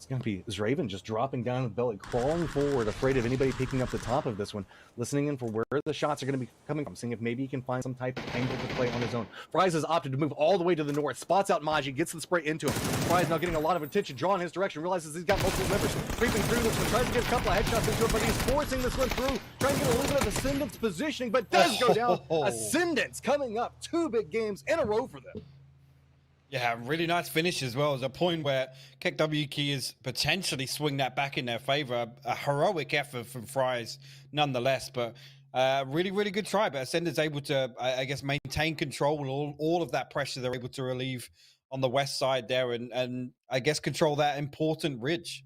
It's going to be Zraven just dropping down the belly, crawling forward, afraid of anybody picking up the top of this one, listening in for where the shots are going to be coming from, seeing if maybe he can find some type of angle to play on his own. Fries has opted to move all the way to the north, spots out Maji, gets the spray into him. Fries now getting a lot of attention drawn in his direction, realizes he's got multiple members creeping through this one, tries to get a couple of headshots into it, but he's forcing this one through, trying to get a little bit of Ascendant's positioning, but does go down. Ascendant's coming up, 2 big games in a row for them. Yeah, really nice finish as well. There's a point where KEKW Keys potentially swing that back in their favor. A heroic effort from Fries nonetheless, but really, really good try. But Ascendant's able to, I guess, maintain control, all of that pressure they're able to relieve on the west side there and I guess control that important ridge.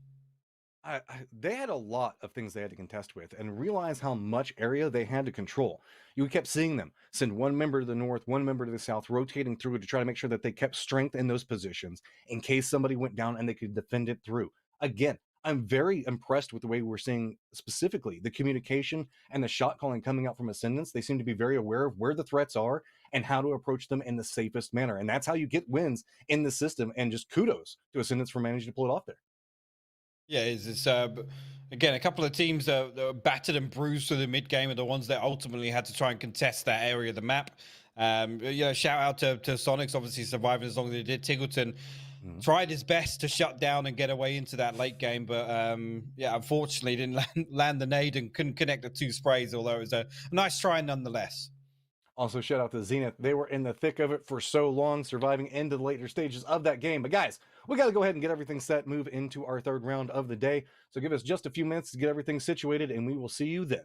They had a lot of things they had to contest with and realize how much area they had to control. You kept seeing them send one member to the north, one member to the south, rotating through to try to make sure that they kept strength in those positions in case somebody went down and they could defend it through. Again, I'm very impressed with the way we're seeing specifically the communication and the shot calling coming out from Ascendants. They seem to be very aware of where the threats are and how to approach them in the safest manner. And that's how you get wins in the system. And just kudos to Ascendants for managing to pull it off there. Yeah, it's again, a couple of teams that were battered and bruised through the mid game are the ones that ultimately had to try and contest that area of the map. Shout out to Sonics, obviously surviving as long as they did. Tiggleton tried his best to shut down and get away into that late game, but unfortunately didn't land the nade and couldn't connect the 2 sprays, although it was a nice try nonetheless. Also, shout out to Zenith. They were in the thick of it for so long, surviving into the later stages of that game. But guys, we got to go ahead and get everything set, move into our 3rd round of the day. So give us just a few minutes to get everything situated, and we will see you then.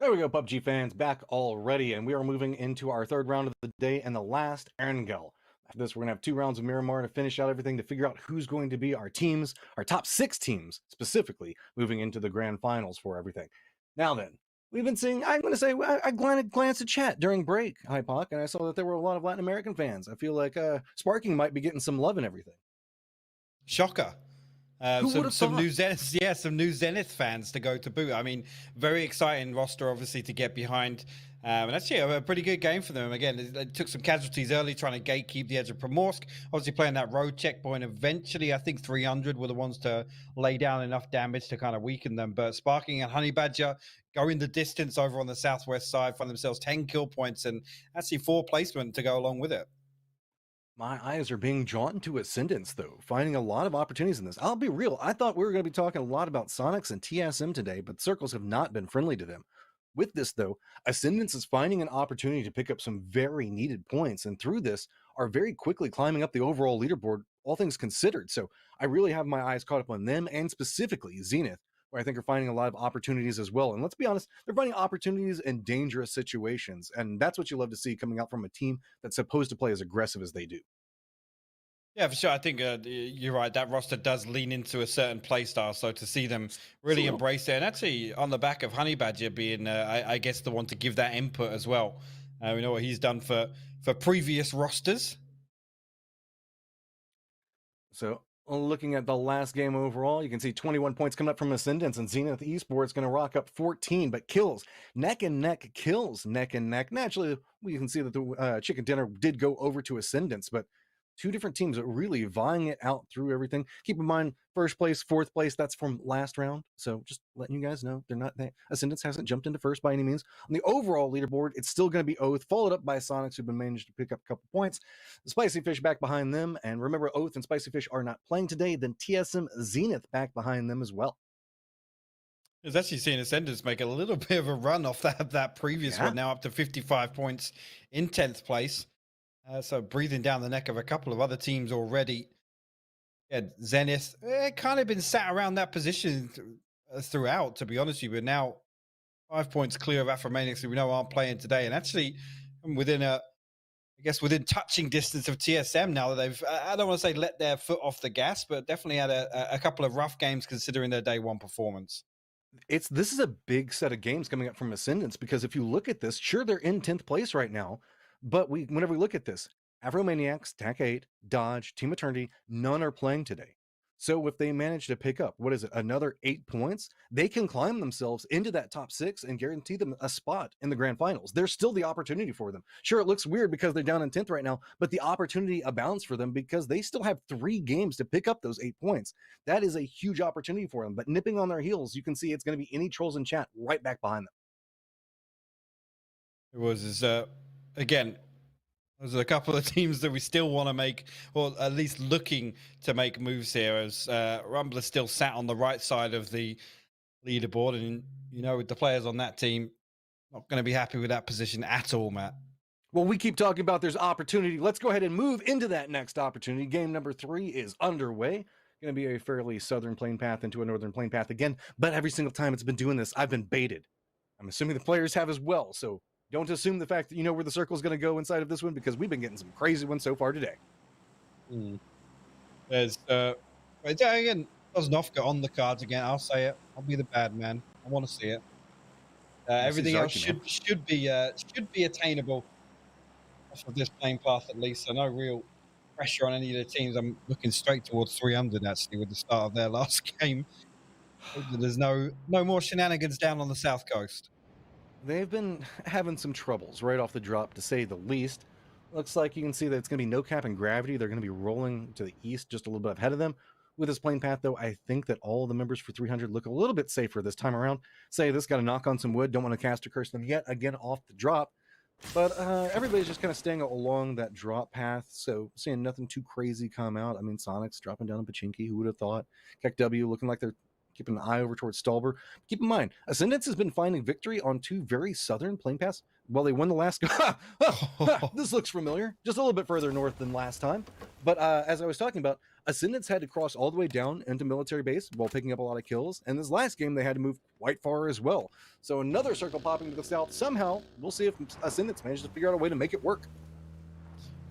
There we go, PUBG fans, back already, and we are moving into our third round of the day and the last Erangel. After this, we're going to have 2 rounds of Miramar to finish out everything to figure out who's going to be our teams, our top 6 teams, specifically, moving into the grand finals for everything. Now then, we've been seeing, I'm going to say, I glanced at chat during break, Hypoc, and I saw that there were a lot of Latin American fans. I feel like Sparking might be getting some love and everything. Shocker. Who would have some thought? new Zenith, some new Zenith fans to go to boot. I mean, very exciting roster, obviously, to get behind. And actually a pretty good game for them. Again, it took some casualties early trying to gatekeep the edge of Primorsk. Obviously playing that road checkpoint. Eventually, I think 300 were the ones to lay down enough damage to kind of weaken them. But Sparking and Honey Badger going the distance over on the southwest side, find themselves 10 kill points and actually 4 placement to go along with it. My eyes are being drawn to Ascendance, though, finding a lot of opportunities in this. I'll be real, I thought we were going to be talking a lot about Sonics and TSM today, but circles have not been friendly to them. With this, though, Ascendance is finding an opportunity to pick up some very needed points, and through this, are very quickly climbing up the overall leaderboard, all things considered. So I really have my eyes caught up on them, and specifically Zenith, where I think are finding a lot of opportunities as well. And let's be honest, they're finding opportunities in dangerous situations, and that's what you love to see coming out from a team that's supposed to play as aggressive as they do. Yeah, for sure. I think you're right. That roster does lean into a certain play style. So to see them really embrace it, and actually on the back of Honey Badger being, I guess, the one to give that input as well. We know what he's done for previous rosters. So looking at the last game overall, you can see 21 points coming up from Ascendance, and Zenith Esports going to rock up 14, but kills neck and neck, kills neck and neck. Naturally, we can see that the Chicken Dinner did go over to Ascendance, but 2 different teams are really vying it out through everything. Keep in mind, first place, 4th place, that's from last round. So just letting you guys know, they're not Ascendance hasn't jumped into first by any means. On the overall leaderboard, it's still going to be Oath, followed up by Sonics, who've been managed to pick up a couple points. The Spicy Fish back behind them. And remember, Oath and Spicy Fish are not playing today. Then TSM Zenith back behind them as well. There's actually seen Ascendants make a little bit of a run off that previous one, now up to 55 points in 10th place. So breathing down the neck of a couple of other teams already. Yeah, Zenith, kind of been sat around that position throughout, to be honest with you. But now 5 points clear of Afromanix, who we know aren't playing today. And actually within within touching distance of TSM now that they've, I don't want to say let their foot off the gas, but definitely had a couple of rough games considering their day one performance. This is a big set of games coming up from Ascendance, because if you look at this, sure, they're in 10th place right now. But whenever we look at this, Afromaniacs, TAC 8, Dodge, Team Eternity, none are playing today. So if they manage to pick up, another 8 points, they can climb themselves into that top 6 and guarantee them a spot in the grand finals. There's still the opportunity for them. Sure, it looks weird because they're down in 10th right now, but the opportunity abounds for them because they still have 3 games to pick up those 8 points. That is a huge opportunity for them. But nipping on their heels, you can see it's going to be any trolls in chat right back behind them. It was, again, there's a couple of teams that we still want to make, or at least looking to make moves here, as Rumbler still sat on the right side of the leaderboard. And, with the players on that team, not going to be happy with that position at all, Matt. Well, we keep talking about there's opportunity. Let's go ahead and move into that next opportunity. Game number 3 is underway. Going to be a fairly southern plane path into a northern plane path again. But every single time it's been doing this, I've been baited. I'm assuming the players have as well. So don't assume the fact that you know where the circle is going to go inside of this one, because we've been getting some crazy ones so far today. There's again, Osnofka on the cards again. I'll say it. I'll be the bad man. I want to see it. Everything else should be attainable off of this playing path at least. So no real pressure on any of the teams. I'm looking straight towards 300 actually with the start of their last game. There's no more shenanigans down on the south coast. They've been having some troubles right off the drop, to say the least. Looks like you can see that it's going to be no cap and gravity. They're going to be rolling to the east just a little bit ahead of them. With this plane path, though, I think that all the members for 300 look a little bit safer this time around. Say this got to knock on some wood. Don't want to cast a curse them yet again off the drop. But everybody's just kind of staying along that drop path. So seeing nothing too crazy come out. I mean, Sonic's dropping down on Pachinki. Who would have thought? Kek W looking like they're keeping an eye over towards Stalber. Keep in mind, Ascendance has been finding victory on 2 very southern plane paths. Well, they won the last. This looks familiar. Just a little bit further north than last time. But as I was talking about, Ascendants had to cross all the way down into military base while picking up a lot of kills. And this last game, they had to move quite far as well. So another circle popping to the south. Somehow, we'll see if Ascendants managed to figure out a way to make it work.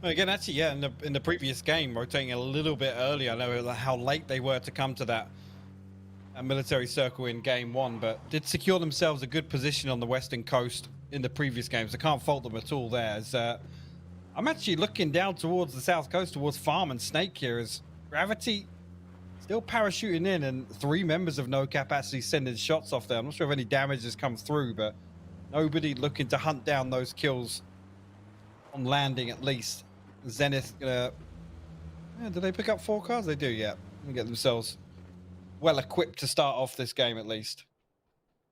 Again, actually, yeah, in the previous game, rotating a little bit earlier. I know how late they were to come to that military circle in game 1, but did secure themselves a good position on the western coast in the previous games. I can't fault them at all there. As I'm actually looking down towards the south coast, towards Farm and Snake here, as Gravity still parachuting in, and 3 members of No Cap actually sending shots off there. I'm not sure if any damage has come through, but nobody looking to hunt down those kills on landing at least. Zenith gonna... Yeah, do they pick up 4 cars? They do, yeah. They get themselves well equipped to start off this game at least.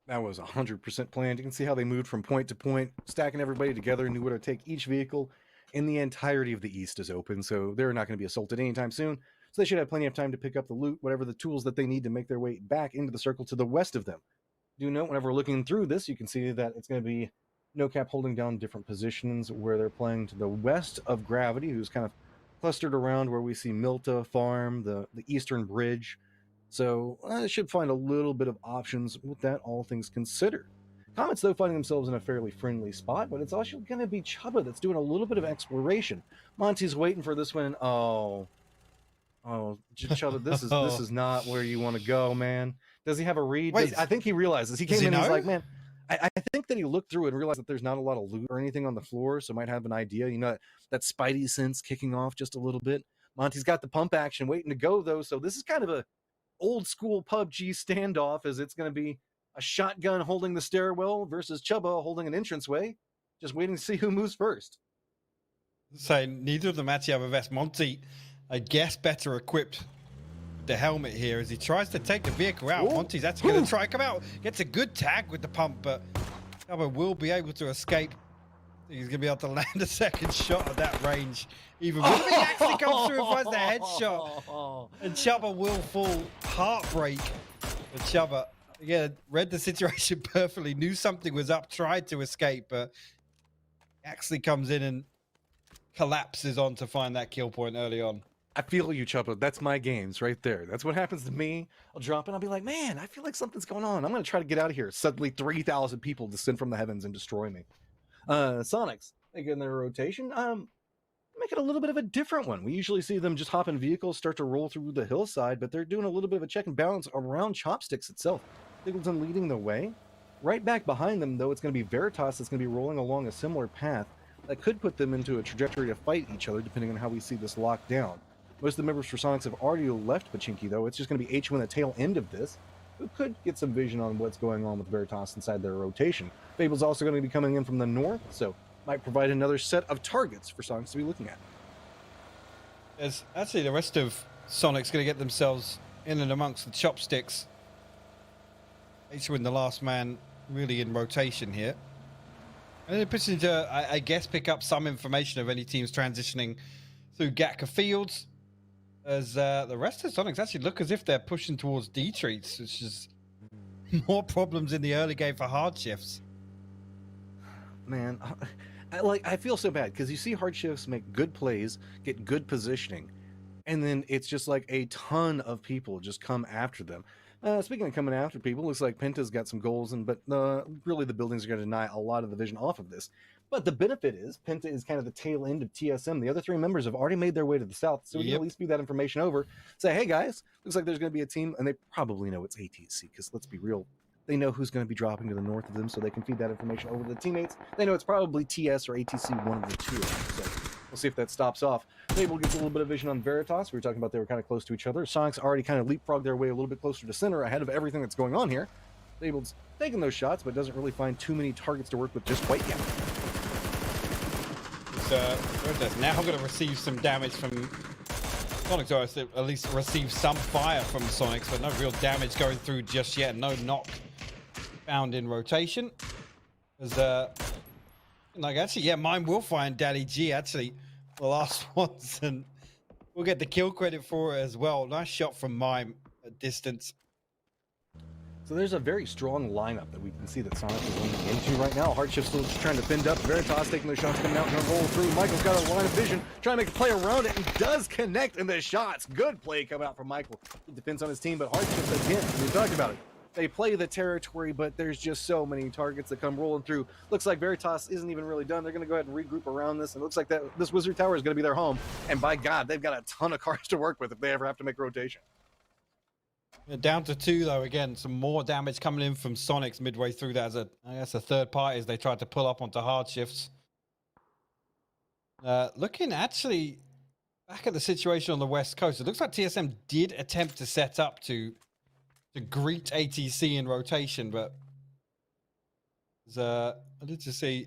That was 100% planned. You can see how they moved from point to point, stacking everybody together, knew where to take each vehicle, and the entirety of the east is open, so they're not going to be assaulted anytime soon. So they should have plenty of time to pick up the loot, whatever the tools that they need to make their way back into the circle to the west of them. Do note, whenever looking through this, you can see that it's going to be No Cap holding down different positions where they're playing to the west of Gravity, who's kind of clustered around where we see Milta Farm, the eastern bridge. So I should find a little bit of options with that, all things considered. Comets, though, finding themselves in a fairly friendly spot, but it's also going to be Chubba that's doing a little bit of exploration. Monty's waiting for this one. Oh, Chubba, this is not where you want to go, man. Does he have a read? Wait, I think he realizes. He came in and he's like, man, I think that he looked through and realized that there's not a lot of loot or anything on the floor, so might have an idea. You know, that spidey sense kicking off just a little bit. Monty's got the pump action waiting to go, though, so this is kind of a old school PUBG standoff, as it's going to be a shotgun holding the stairwell versus Chubba holding an entranceway, just waiting to see who moves first. So neither of them actually have a vest. Monty, I guess, better equipped the helmet here as he tries to take the vehicle out. Ooh. Monty's actually going to try to come out, gets a good tag with the pump, but Chubba will be able to escape. He's going to be able to land a second shot at that range. Even when he actually comes through and finds the headshot, and Chubba will fall. Heartbreak for Chubba. Again, read the situation perfectly, knew something was up, tried to escape, but actually comes in and collapses on to find that kill point early on. I feel you, Chubba. That's my games right there. That's what happens to me. I'll drop in. I'll be like, man, I feel like something's going on. I'm going to try to get out of here. Suddenly 3,000 people descend from the heavens and destroy me. Sonics, again, their rotation, make it a little bit of a different one. We usually see them just hop in vehicles, start to roll through the hillside, but they're doing a little bit of a check and balance around Chopsticks itself. Singleton leading the way. Right back behind them, though, it's going to be Veritas that's going to be rolling along a similar path that could put them into a trajectory to fight each other, depending on how we see this locked down. Most of the members for Sonics have already left Pachinki, though. It's just going to be HU in the tail end of this, who could get some vision on what's going on with Veritas inside their rotation. Fable's also going to be coming in from the north, so might provide another set of targets for Sonics to be looking at. There's actually the rest of Sonic's going to get themselves in and amongst the Chopsticks. HU in the last man really in rotation here. And then pushing to, I guess, pick up some information of any teams transitioning through Gatka Fields. As the rest of Sonics actually look as if they're pushing towards D-treats, which is more problems in the early game for hard shifts. Man, I feel so bad because you see hard shifts make good plays, get good positioning, and then it's just like a ton of people just come after them. Speaking of coming after people, looks like Penta's got some goals, but really the buildings are going to deny a lot of the vision off of this. But the benefit is Penta is kind of the tail end of TSM. The other 3 members have already made their way to the south, so we can at least speed that information over. Say, hey guys, looks like there's going to be a team, and they probably know it's ATC, because let's be real, they know who's going to be dropping to the north of them, so they can feed that information over to the teammates. They know it's probably TS or ATC, one of the two. So we'll see if that stops off. Fable gets a little bit of vision on Veritas. We were talking about they were kind of close to each other. Sonics already kind of leapfrogged their way a little bit closer to center ahead of everything that's going on here. Fable's taking those shots, but doesn't really find too many targets to work with just quite yet. Veritas now going to receive some damage from Sonics, or at least receive some fire from Sonics, but no real damage going through just yet. No knock found in rotation. As like actually, yeah, mine will find Daddy G actually the last ones, and we'll get the kill credit for it as well. Nice shot from Mime at distance. So there's a very strong lineup that we can see that Sonic is leaning into right now. Hardshift still just trying to fend up. Veritas taking those shots, coming out and roll through. Michael's got a line of vision, trying to make a play around it, and does connect in the shots. Good play coming out from Michael. He depends on his team, but Hardshift, again, we talked about it. They play the territory, but there's just so many targets that come rolling through. Looks like Veritas isn't even really done. They're going to go ahead and regroup around this, and it looks like that this Wizard Tower is going to be their home. And by God, they've got a ton of cards to work with if they ever have to make rotation. Down to 2 though. Again, some more damage coming in from Sonics midway through that as a, I guess, a third party as they tried to pull up onto hard shifts. Looking actually back at the situation on the West Coast, it looks like TSM did attempt to set up to greet ATC in rotation, but I did just see,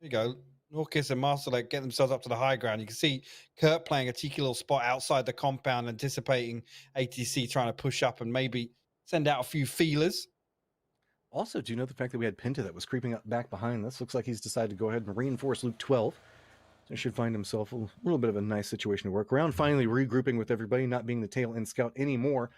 there you go, Norkis and Marcelek get themselves up to the high ground. You can see Kurt playing a cheeky little spot outside the compound, anticipating ATC trying to push up and maybe send out a few feelers. Also, do you know the fact that we had Pinta that was creeping up back behind this? Looks like he's decided to go ahead and reinforce Luke 12. So he should find himself a little bit of a nice situation to work around, finally regrouping with everybody, not being the tail end scout anymore.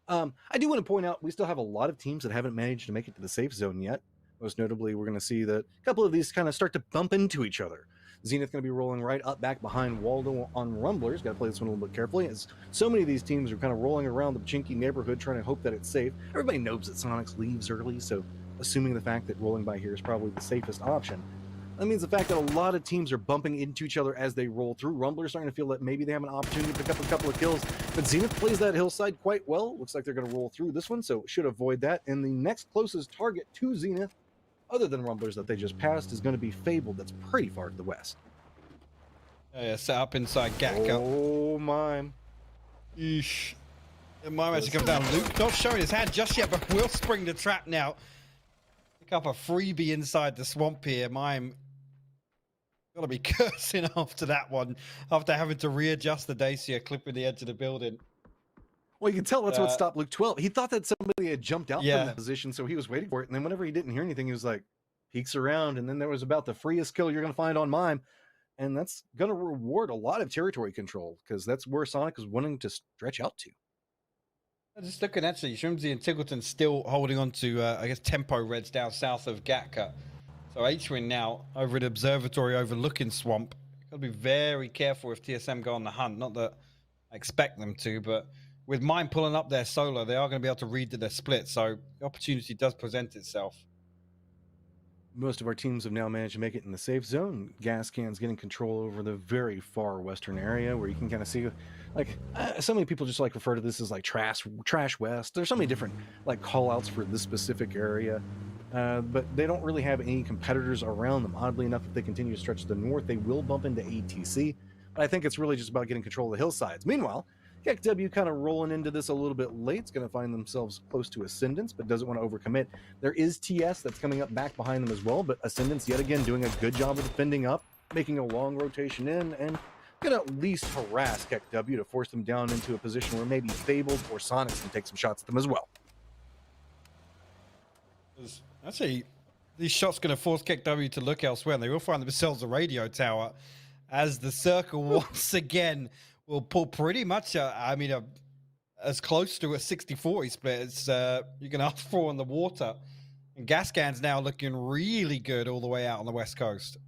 I do want to point out, we still have a lot of teams that haven't managed to make it to the safe zone yet. Most notably, we're going to see that a couple of these kind of start to bump into each other. Zenith going to be rolling right up back behind Waldo on Rumblers. Got to play this one a little bit carefully, as so many of these teams are kind of rolling around the chinky neighborhood trying to hope that it's safe. Everybody knows that Sonics leaves early, so assuming the fact that rolling by here is probably the safest option. That means the fact that a lot of teams are bumping into each other as they roll through. Rumblers starting to feel that maybe they have an opportunity to pick up a couple of kills, but Zenith plays that hillside quite well. Looks like they're going to roll through this one, so should avoid that. And the next closest target to Zenith, other than Rumblers that they just passed, is going to be Fabled. That's pretty far to the west. Yeah, set up inside Gatka. Oh, mime. Eesh. And mime actually comes down. Luke not showing his hand just yet, but will spring the trap now. Pick up a freebie inside the swamp here. Mime gotta be cursing after that one, after having to readjust the Dacia, clipping the edge of the building. Well, you can tell that's what stopped Luke 12. He thought that somebody had jumped out from Yeah. that position, so he was waiting for it. And then whenever he didn't hear anything, he was like, peeks around. And then there was about the freest kill you're going to find on Mime. And that's going to reward a lot of territory control, because that's where Sonic is wanting to stretch out to. Just looking actually, Shrimsy and Tiggleton still holding on to, I guess, tempo reds down south of Gatka. So H-Win now over at Observatory overlooking Swamp. Got to be very careful if TSM go on the hunt. Not that I expect them to, but with Mime pulling up their solo, they are going to be able to read that they're split. So the opportunity does present itself. Most of our teams have now managed to make it in the safe zone. Gas Can's getting control over the very far western area, where you can kind of see, like, so many people just like refer to this as like trash west. There's so many different like call outs for this specific area, but they don't really have any competitors around them. Oddly enough, if they continue to stretch to the north, they will bump into ATC, but I think it's really just about getting control of the hillsides. Meanwhile, KEKW kind of rolling into this a little bit late. It's going to find themselves close to Ascendance, but doesn't want to overcommit. There is TS that's coming up back behind them as well, but Ascendance yet again doing a good job of defending up, making a long rotation in, and going to at least harass KEKW to force them down into a position where maybe Fabled or Sonics can take some shots at them as well. Actually, these shots going to force KEKW to look elsewhere, and they will find themselves a radio tower as the circle once again will pull pretty much, as close to a 60-40 split as you can ask for in the water. And Gascan's now looking really good all the way out on the west coast.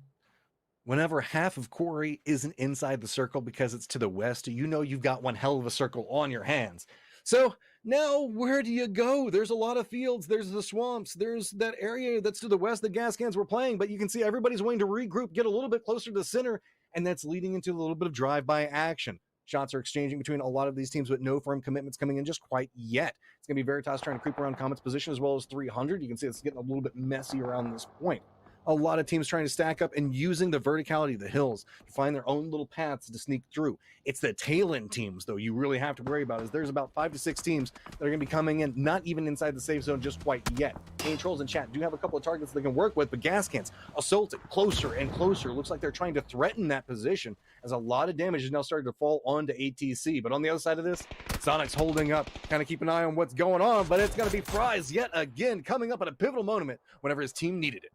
Whenever half of Quarry isn't inside the circle because it's to the west, you know you've got one hell of a circle on your hands. So now where do you go? There's a lot of fields. There's the swamps. There's that area that's to the west that Gascans were playing, but you can see everybody's wanting to regroup, get a little bit closer to the center, and that's leading into a little bit of drive-by action. Shots are exchanging between a lot of these teams with no firm commitments coming in just quite yet. It's going to be Veritas trying to creep around Comet's position as well as 300. You can see it's getting a little bit messy around this point. A lot of teams trying to stack up and using the verticality of the hills to find their own little paths to sneak through. It's the tail end teams, though, you really have to worry about, is there's about 5 to 6 teams that are going to be coming in, not even inside the safe zone just quite yet. Game Trolls in chat do have a couple of targets they can work with, but Gascans assaulted closer and closer. Looks like they're trying to threaten that position, as a lot of damage is now starting to fall onto ATC. But on the other side of this, Sonic's holding up, kind of keep an eye on what's going on, but it's going to be Fries yet again, coming up at a pivotal moment whenever his team needed it.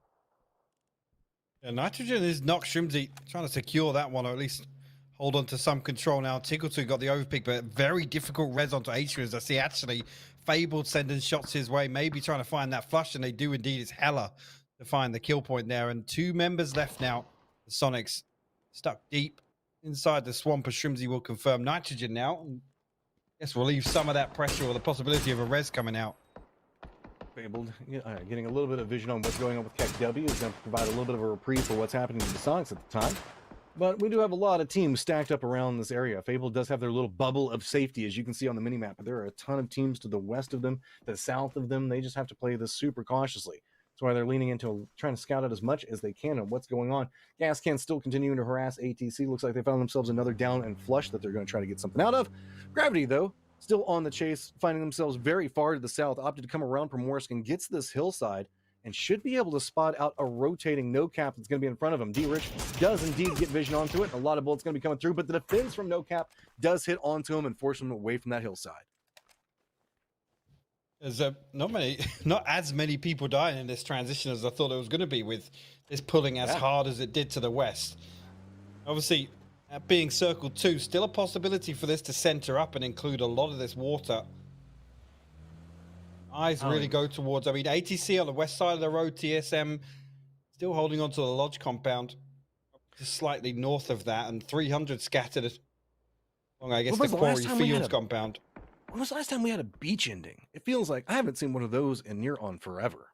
Yeah, Nitrogen is not Shrimsy trying to secure that one, or at least hold on to some control now. Tickleton got the overpick, but very difficult res onto Adrian, as I see actually Fabled sending shots his way, maybe trying to find that flush, and they do indeed. It's Hella to find the kill point there, and 2 members left now. The Sonics stuck deep inside the swamp, as Shrimsy will confirm. Nitrogen now, guess relieve some of that pressure or the possibility of a res coming out. Fabled, getting a little bit of vision on what's going on with KEKW is going to provide a little bit of a reprieve for what's happening to the Sonics at the time. But we do have a lot of teams stacked up around this area. Fabled does have their little bubble of safety, as you can see on the minimap, but there are a ton of teams to the west of them, the south of them. They just have to play this super cautiously. That's why they're leaning into trying to scout out as much as they can on what's going on. Gas can still continuing to harass ATC. Looks like they found themselves another down and flush that they're going to try to get something out of. Gravity, though, still on the chase, finding themselves very far to the south, opted to come around from Morsk and gets this hillside and should be able to spot out a rotating no cap that's going to be in front of him. D-Rich does indeed get vision onto it. A lot of bullets going to be coming through, but the defense from no cap does hit onto him and force him away from that hillside. There's not as many people dying in this transition as I thought it was going to be, with this pulling as hard as it did to the west. Obviously, being circled 2, still a possibility for this to center up and include a lot of this water. Eyes really go towards, I mean, ATC on the west side of the road, TSM still holding on to the lodge compound, just slightly north of that, and 300 scattered along, I guess, the Quarry Fields compound. When was the last time we had a beach ending? It feels like I haven't seen one of those in near on forever.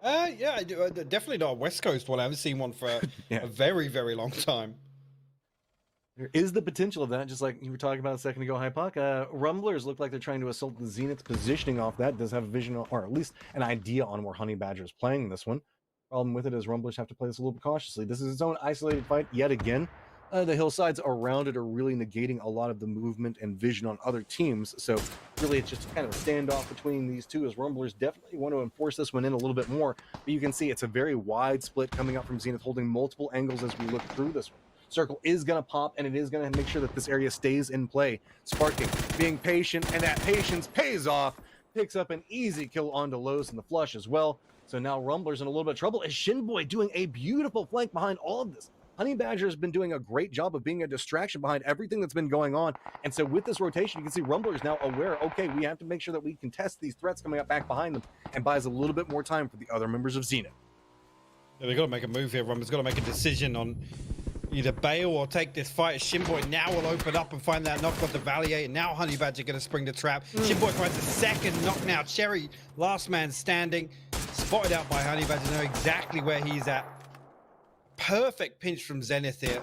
Yeah, definitely not a West Coast one. I haven't seen one for a very, very long time. There is the potential of that, just like you were talking about a second ago, Hypuck. Rumblers look like they're trying to assault the Zenith's positioning off that. Does have a vision, or at least an idea on where Honey Badger is playing this one. Problem with it is Rumblers have to play this a little bit cautiously. This is its own isolated fight yet again. The hillsides around it are really negating a lot of the movement and vision on other teams. So really it's just kind of a standoff between these two, as Rumblers definitely want to enforce this one in a little bit more. But you can see it's a very wide split coming out from Zenith, holding multiple angles as we look through this one. Circle is going to pop, and it is going to make sure that this area stays in play. Sparking, being patient, and that patience pays off. Picks up an easy kill onto Los in the flush as well. So now Rumblers in a little bit of trouble, as Shinboy doing a beautiful flank behind all of this. Honey Badger has been doing a great job of being a distraction behind everything that's been going on. And so with this rotation, you can see Rumblers now aware, okay, we have to make sure that we can test these threats coming up back behind them, and buys a little bit more time for the other members of Zenith. Yeah, they've got to make a move here. Rumblers got to make a decision on either bail or take this fight. Shinboy now will open up and find that knock off the Valier. And now Honey Badger going to spring the trap. Shinboy finds the second knock now. Cherry, last man standing. Spotted out by Honey Badger. Know exactly where he's at. Perfect pinch from Zenith here.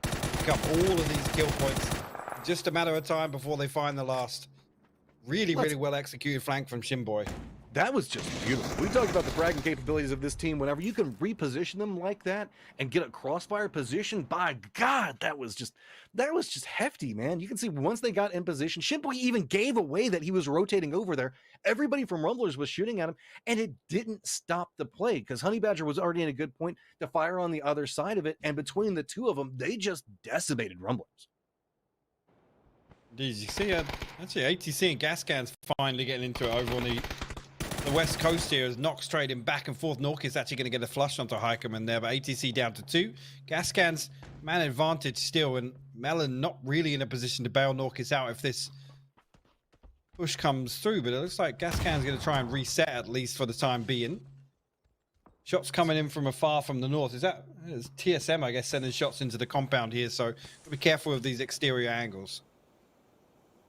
Pick up all of these kill points. Just a matter of time before they find the last. Really well executed flank from Shinboy. That was just beautiful. We talked about the fragging capabilities of this team. Whenever you can reposition them like that and get a crossfire position, by God, that was just hefty, man. You can see once they got in position, Shinboy even gave away that he was rotating over there. Everybody from Rumblers was shooting at him, and it didn't stop the play because Honey Badger was already in a good point to fire on the other side of it. And between the two of them, they just decimated Rumblers. Indeed, you see, actually ATC and Gascan's finally getting into it over on the west coast here, as Nox trading back and forth. Nork is actually going to get a flush onto Heikeman there, but ATC down to 2. Gascan's man advantage still, and Melon not really in a position to bail Norkis out if this push comes through, but it looks like Gascan's going to try and reset at least for the time being. Shots coming in from afar from the north. It's TSM, I guess, sending shots into the compound here, so be careful of these exterior angles.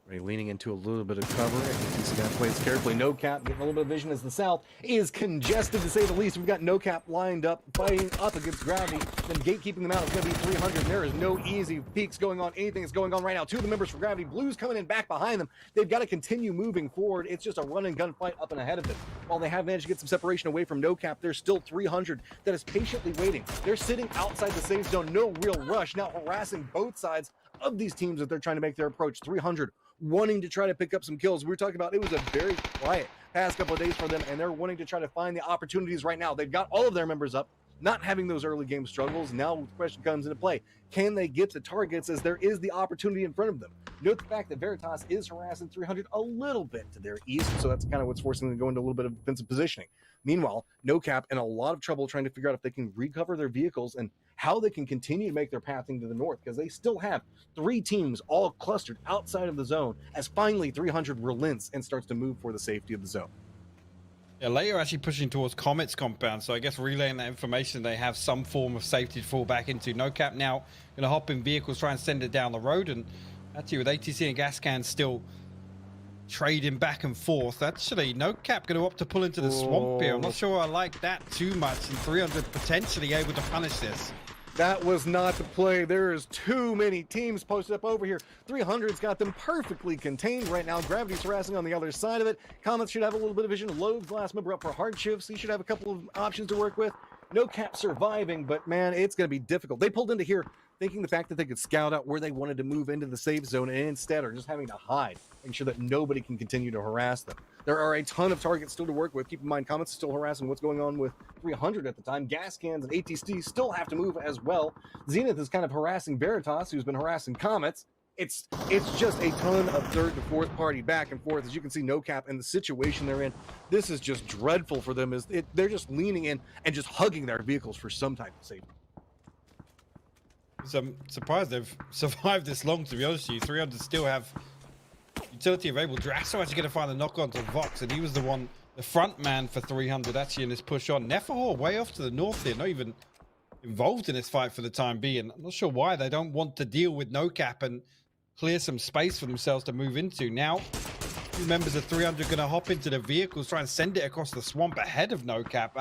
Leaning into a little bit of cover, and he's going to play this carefully. No Cap getting a little bit of vision as the south is congested, to say the least. We've got No Cap lined up, fighting up against Gravity. Then gatekeeping them out is going to be 300. There is no easy peeks going on. Anything that's going on right now. 2 of the members for Gravity. Blues coming in back behind them. They've got to continue moving forward. It's just a run and gun fight up and ahead of them. While they have managed to get some separation away from No Cap, there's still 300 that is patiently waiting. They're sitting outside the safe zone. No real rush. Now harassing both sides of these teams that they're trying to make their approach. 300 wanting to try to pick up some kills. We were talking about it was a very quiet past couple of days for them, and they're wanting to try to find the opportunities right now. They've got all of their members up, not having those early game struggles. Now the question comes into play. Can they get the targets, as there is the opportunity in front of them? Note the fact that Veritas is harassing 300 a little bit to their east, so that's kind of what's forcing them to go into a little bit of defensive positioning. Meanwhile, No Cap in a lot of trouble trying to figure out if they can recover their vehicles and how they can continue to make their pathing to the north, because they still have 3 teams all clustered outside of the zone as finally 300 relents and starts to move for the safety of the zone. Yeah, later actually pushing towards Comet's compound, so I guess relaying that information, they have some form of safety to fall back into. No Cap now going to hop in vehicles, try and send it down the road, and actually with ATC and Gas Can still trading back and forth, actually No Cap going to opt to pull into the swamp here. I'm not sure I like that too much, and 300 potentially able to punish this. That was not the play. There is too many teams posted up over here. 300's got them perfectly contained right now. Gravity's harassing on the other side of it. Comets should have a little bit of vision. Loeb's last member up for hard shifts. He should have a couple of options to work with. No Cap surviving, but man, it's going to be difficult. They pulled into here thinking the fact that they could scout out where they wanted to move into the safe zone, and instead are just having to hide, making sure that nobody can continue to harass them. There are a ton of targets still to work with. Keep in mind, Comets still harassing what's going on with 300 at the time. Gas Cans and ATC still have to move as well. Zenith is kind of harassing Veritas, who's been harassing Comets. It's just a ton of third to fourth party back and forth. As you can see, No Cap and the situation they're in, this is just dreadful for them. They're just leaning in and just hugging their vehicles for some type of safety. So I'm surprised they've survived this long, to be honest with you. 300 still have utility available. Drasso actually going to find the knock on to Vox, and he was the front man for 300 actually in this push on. Neferhor way off to the north here, not even involved in this fight for the time being. I'm not sure why they don't want to deal with No Cap and clear some space for themselves to move into. Now, 2 members of 300 going to hop into the vehicles, try and send it across the swamp ahead of No Cap.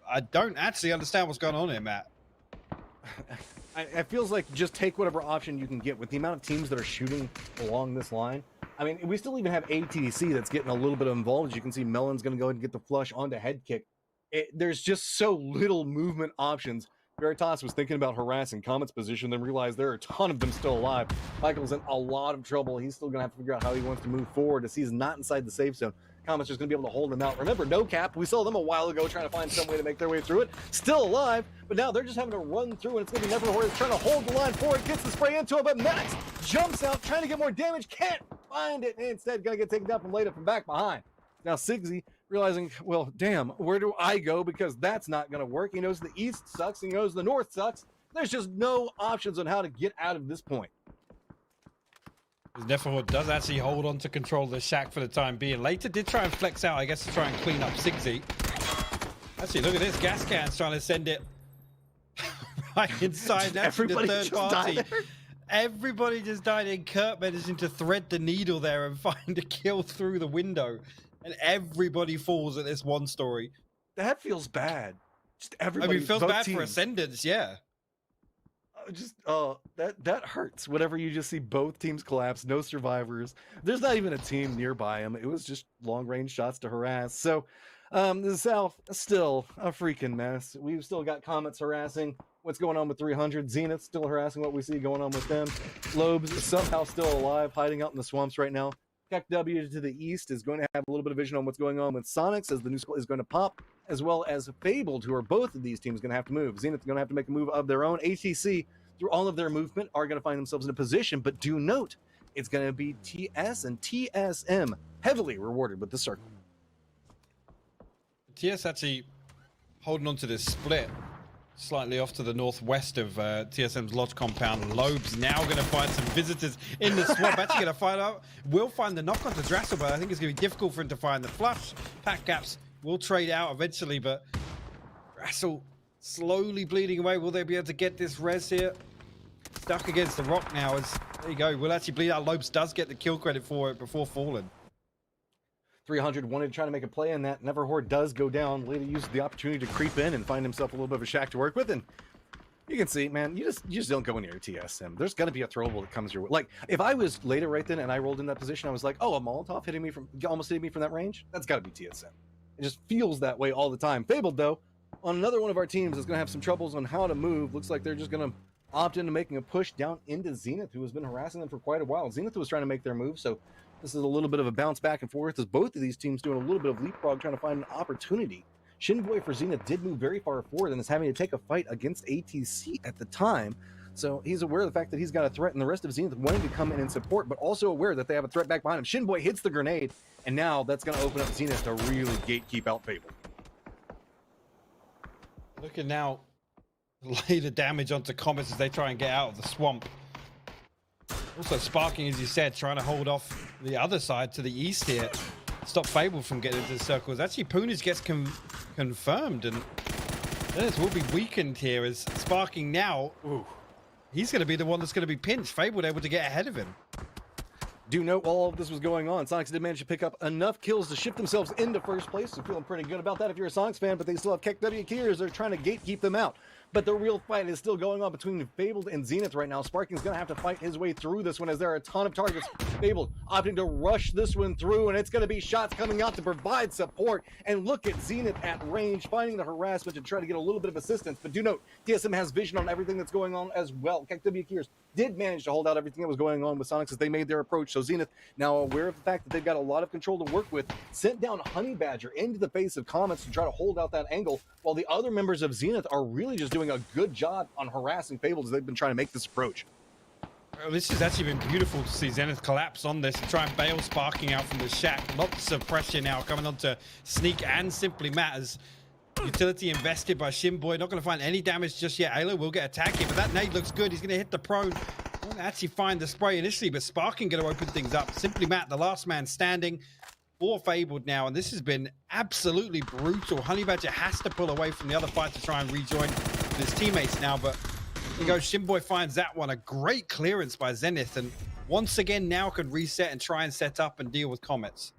I don't actually understand what's going on here, Matt. It feels like just take whatever option you can get with the amount of teams that are shooting along this line. I mean, we still even have ATC that's getting a little bit involved. As you can see, Melon's going to go ahead and get the flush onto head kick. There's just so little movement options. Veritas was thinking about harassing Comet's position, then realized there are a ton of them still alive. Michael's in a lot of trouble. He's still going to have to figure out how he wants to move forward as he's not inside the safe zone. Comet's just going to be able to hold them out. Remember, No Cap, we saw them a while ago trying to find some way to make their way through it. Still alive, but now they're just having to run through, and it's going to be Neverhorse trying to hold the line forward, gets the spray into it, but Max jumps out, trying to get more damage, can't find it, and instead going to get taken down from later from back behind. Now Sigsy realizing, well, damn, where do I go? Because that's not going to work. He knows the east sucks, he knows the north sucks. There's just no options on how to get out of this point. Neferhor does actually hold on to control of the shack for the time being. Later did try and flex out, I guess, to try and clean up Sigsy. Actually, look at this. Gas Can's trying to send it right inside. Everybody the third party. Everybody just died, and Kurt managing to thread the needle there and find a kill through the window. And everybody falls at this one story. That feels bad. Just everybody. I mean, it feels bad teams. for Ascendants, yeah. That hurts. Whenever you just see both teams collapse, no survivors. There's not even a team nearby them. It was just long range shots to harass. So the South still a freaking mess. We've still got Comets harassing what's going on with 300. Zenith still harassing what we see going on with them. Lobes somehow still alive, hiding out in the swamps right now. Keck W to the east is going to have a little bit of vision on what's going on with Sonics as the new school is going to pop, as well as Fabled, who are both of these teams going to have to move. Zenith is going to have to make a move of their own. ATC, through all of their movement, are going to find themselves in a position, but do note, it's going to be TS and TSM heavily rewarded with the circle. TS actually holding on to this split slightly off to the northwest of TSM's lodge compound. Loeb's now going to find some visitors in the swamp. Actually going to find out. Will find the knock onto Drassel, but I think it's going to be difficult for him to find the flush. Pack Caps will trade out eventually, but Drassel slowly bleeding away. Will they be able to get this res here? Stuck against the rock now. There you go. Will actually bleed out. Loeb's does get the kill credit for it before falling. 300 wanted to try to make a play on that. Neverhor does go down. Later used the opportunity to creep in and find himself a little bit of a shack to work with. And you can see, man, you just don't go near TSM. There's going to be a throwable that comes your way. Like, if I was later right then and I rolled in that position, I was like, oh, a Molotov almost hitting me from that range? That's got to be TSM. It just feels that way all the time. Fabled, though, on another one of our teams is going to have some troubles on how to move. Looks like they're just going to opt into making a push down into Zenith, who has been harassing them for quite a while. Zenith was trying to make their move, so this is a little bit of a bounce back and forth as both of these teams doing a little bit of leapfrog, trying to find an opportunity. Shinboy for Zenith did move very far forward and is having to take a fight against ATC at the time. So he's aware of the fact that he's got a threat, and the rest of Zenith wanting to come in and support, but also aware that they have a threat back behind him. Shinboy hits the grenade, and now that's going to open up Zenith to really gatekeep out Fable. Looking now lay the damage onto Comets as they try and get out of the swamp. Also Sparking, as you said, trying to hold off the other side to the east here. Stop Fable from getting into the circles. Actually, Poonage gets confirmed, and Dennis will be weakened here as Sparking now. Ooh, he's going to be the one that's going to be pinched. Fable able to get ahead of him. Do note while all of this was going on, Sonics did manage to pick up enough kills to shift themselves into first place. So feeling pretty good about that if you're a Sonics fan, but they still have KW Kiers. They're trying to gatekeep them out. But the real fight is still going on between Fabled and Zenith right now. Sparking's going to have to fight his way through this one as there are a ton of targets. Fabled opting to rush this one through, and it's going to be shots coming out to provide support. And look at Zenith at range, finding the harassment to try to get a little bit of assistance. But do note, TSM has vision on everything that's going on as well. KW Kiers did manage to hold out everything that was going on with Sonics as they made their approach. So Zenith, now aware of the fact that they've got a lot of control to work with, sent down Honey Badger into the face of Comets to try to hold out that angle, while the other members of Zenith are really just doing a good job on harassing Fabled as they've been trying to make this approach. Well, this has actually been beautiful to see Zenith collapse on this and try and bail Sparking out from the shack. Lots of pressure now coming on to Sneak and Simply Matters. Utility invested by Shimboy. Not going to find any damage just yet. Halo will get attacked here, but that nade looks good. He's going to hit the prone. Won't actually find the spray initially, but Sparking going to open things up. Simply Matt, the last man standing, for Fabled now, and this has been absolutely brutal. Honey Badger has to pull away from the other fight to try and rejoin his teammates now, but here goes Shimboy, finds that one. A great clearance by Zenith, and once again now can reset and try and set up and deal with Comets.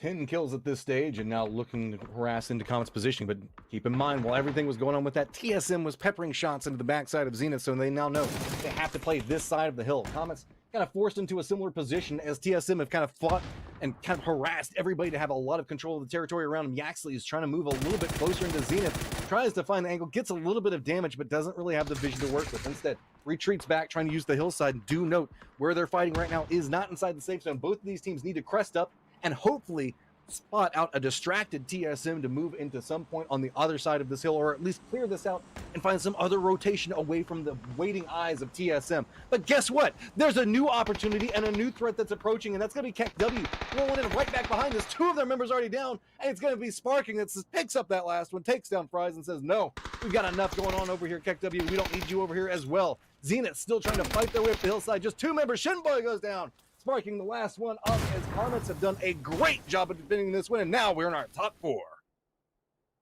10 kills at this stage and now looking to harass into Comet's positioning. But keep in mind, while everything was going on with that, TSM was peppering shots into the backside of Zenith, so they now know they have to play this side of the hill. Comets kind of forced into a similar position as TSM have kind of fought and kind of harassed everybody to have a lot of control of the territory around him. Yaxley is trying to move a little bit closer into Zenith, tries to find the angle, gets a little bit of damage, but doesn't really have the vision to work with. Instead, retreats back, trying to use the hillside. Do note, where they're fighting right now is not inside the safe zone. Both of these teams need to crest up and hopefully spot out a distracted TSM to move into some point on the other side of this hill, or at least clear this out and find some other rotation away from the waiting eyes of TSM. But guess what? There's a new opportunity and a new threat that's approaching, and that's going to be KW rolling in right back behind this. Two of their members already down, and it's going to be Sparking that picks up that last one, takes down Fries, and says, no, we've got enough going on over here, KW. We don't need you over here as well. Zenith still trying to fight their way up the hillside. Just two members. Shinboy goes down. Sparking the last one up as Comets have done a great job of defending this win, and now we're in our top four.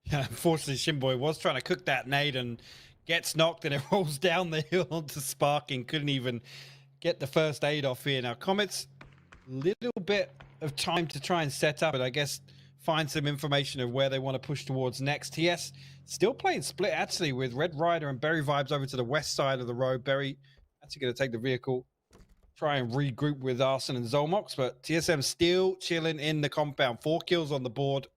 Yeah, unfortunately, Shimboy was trying to cook that nade and gets knocked, and it rolls down the hill onto Sparking. Couldn't even get the first aid off here. Now, Comets, little bit of time to try and set up, but I guess find some information of where they want to push towards next. TS still playing split, actually, with Red Rider and Berry Vibes over to the west side of the road. Berry actually going to take the vehicle, try and regroup with Arson and Zolmox, but TSM still chilling in the compound. 4 kills on the board.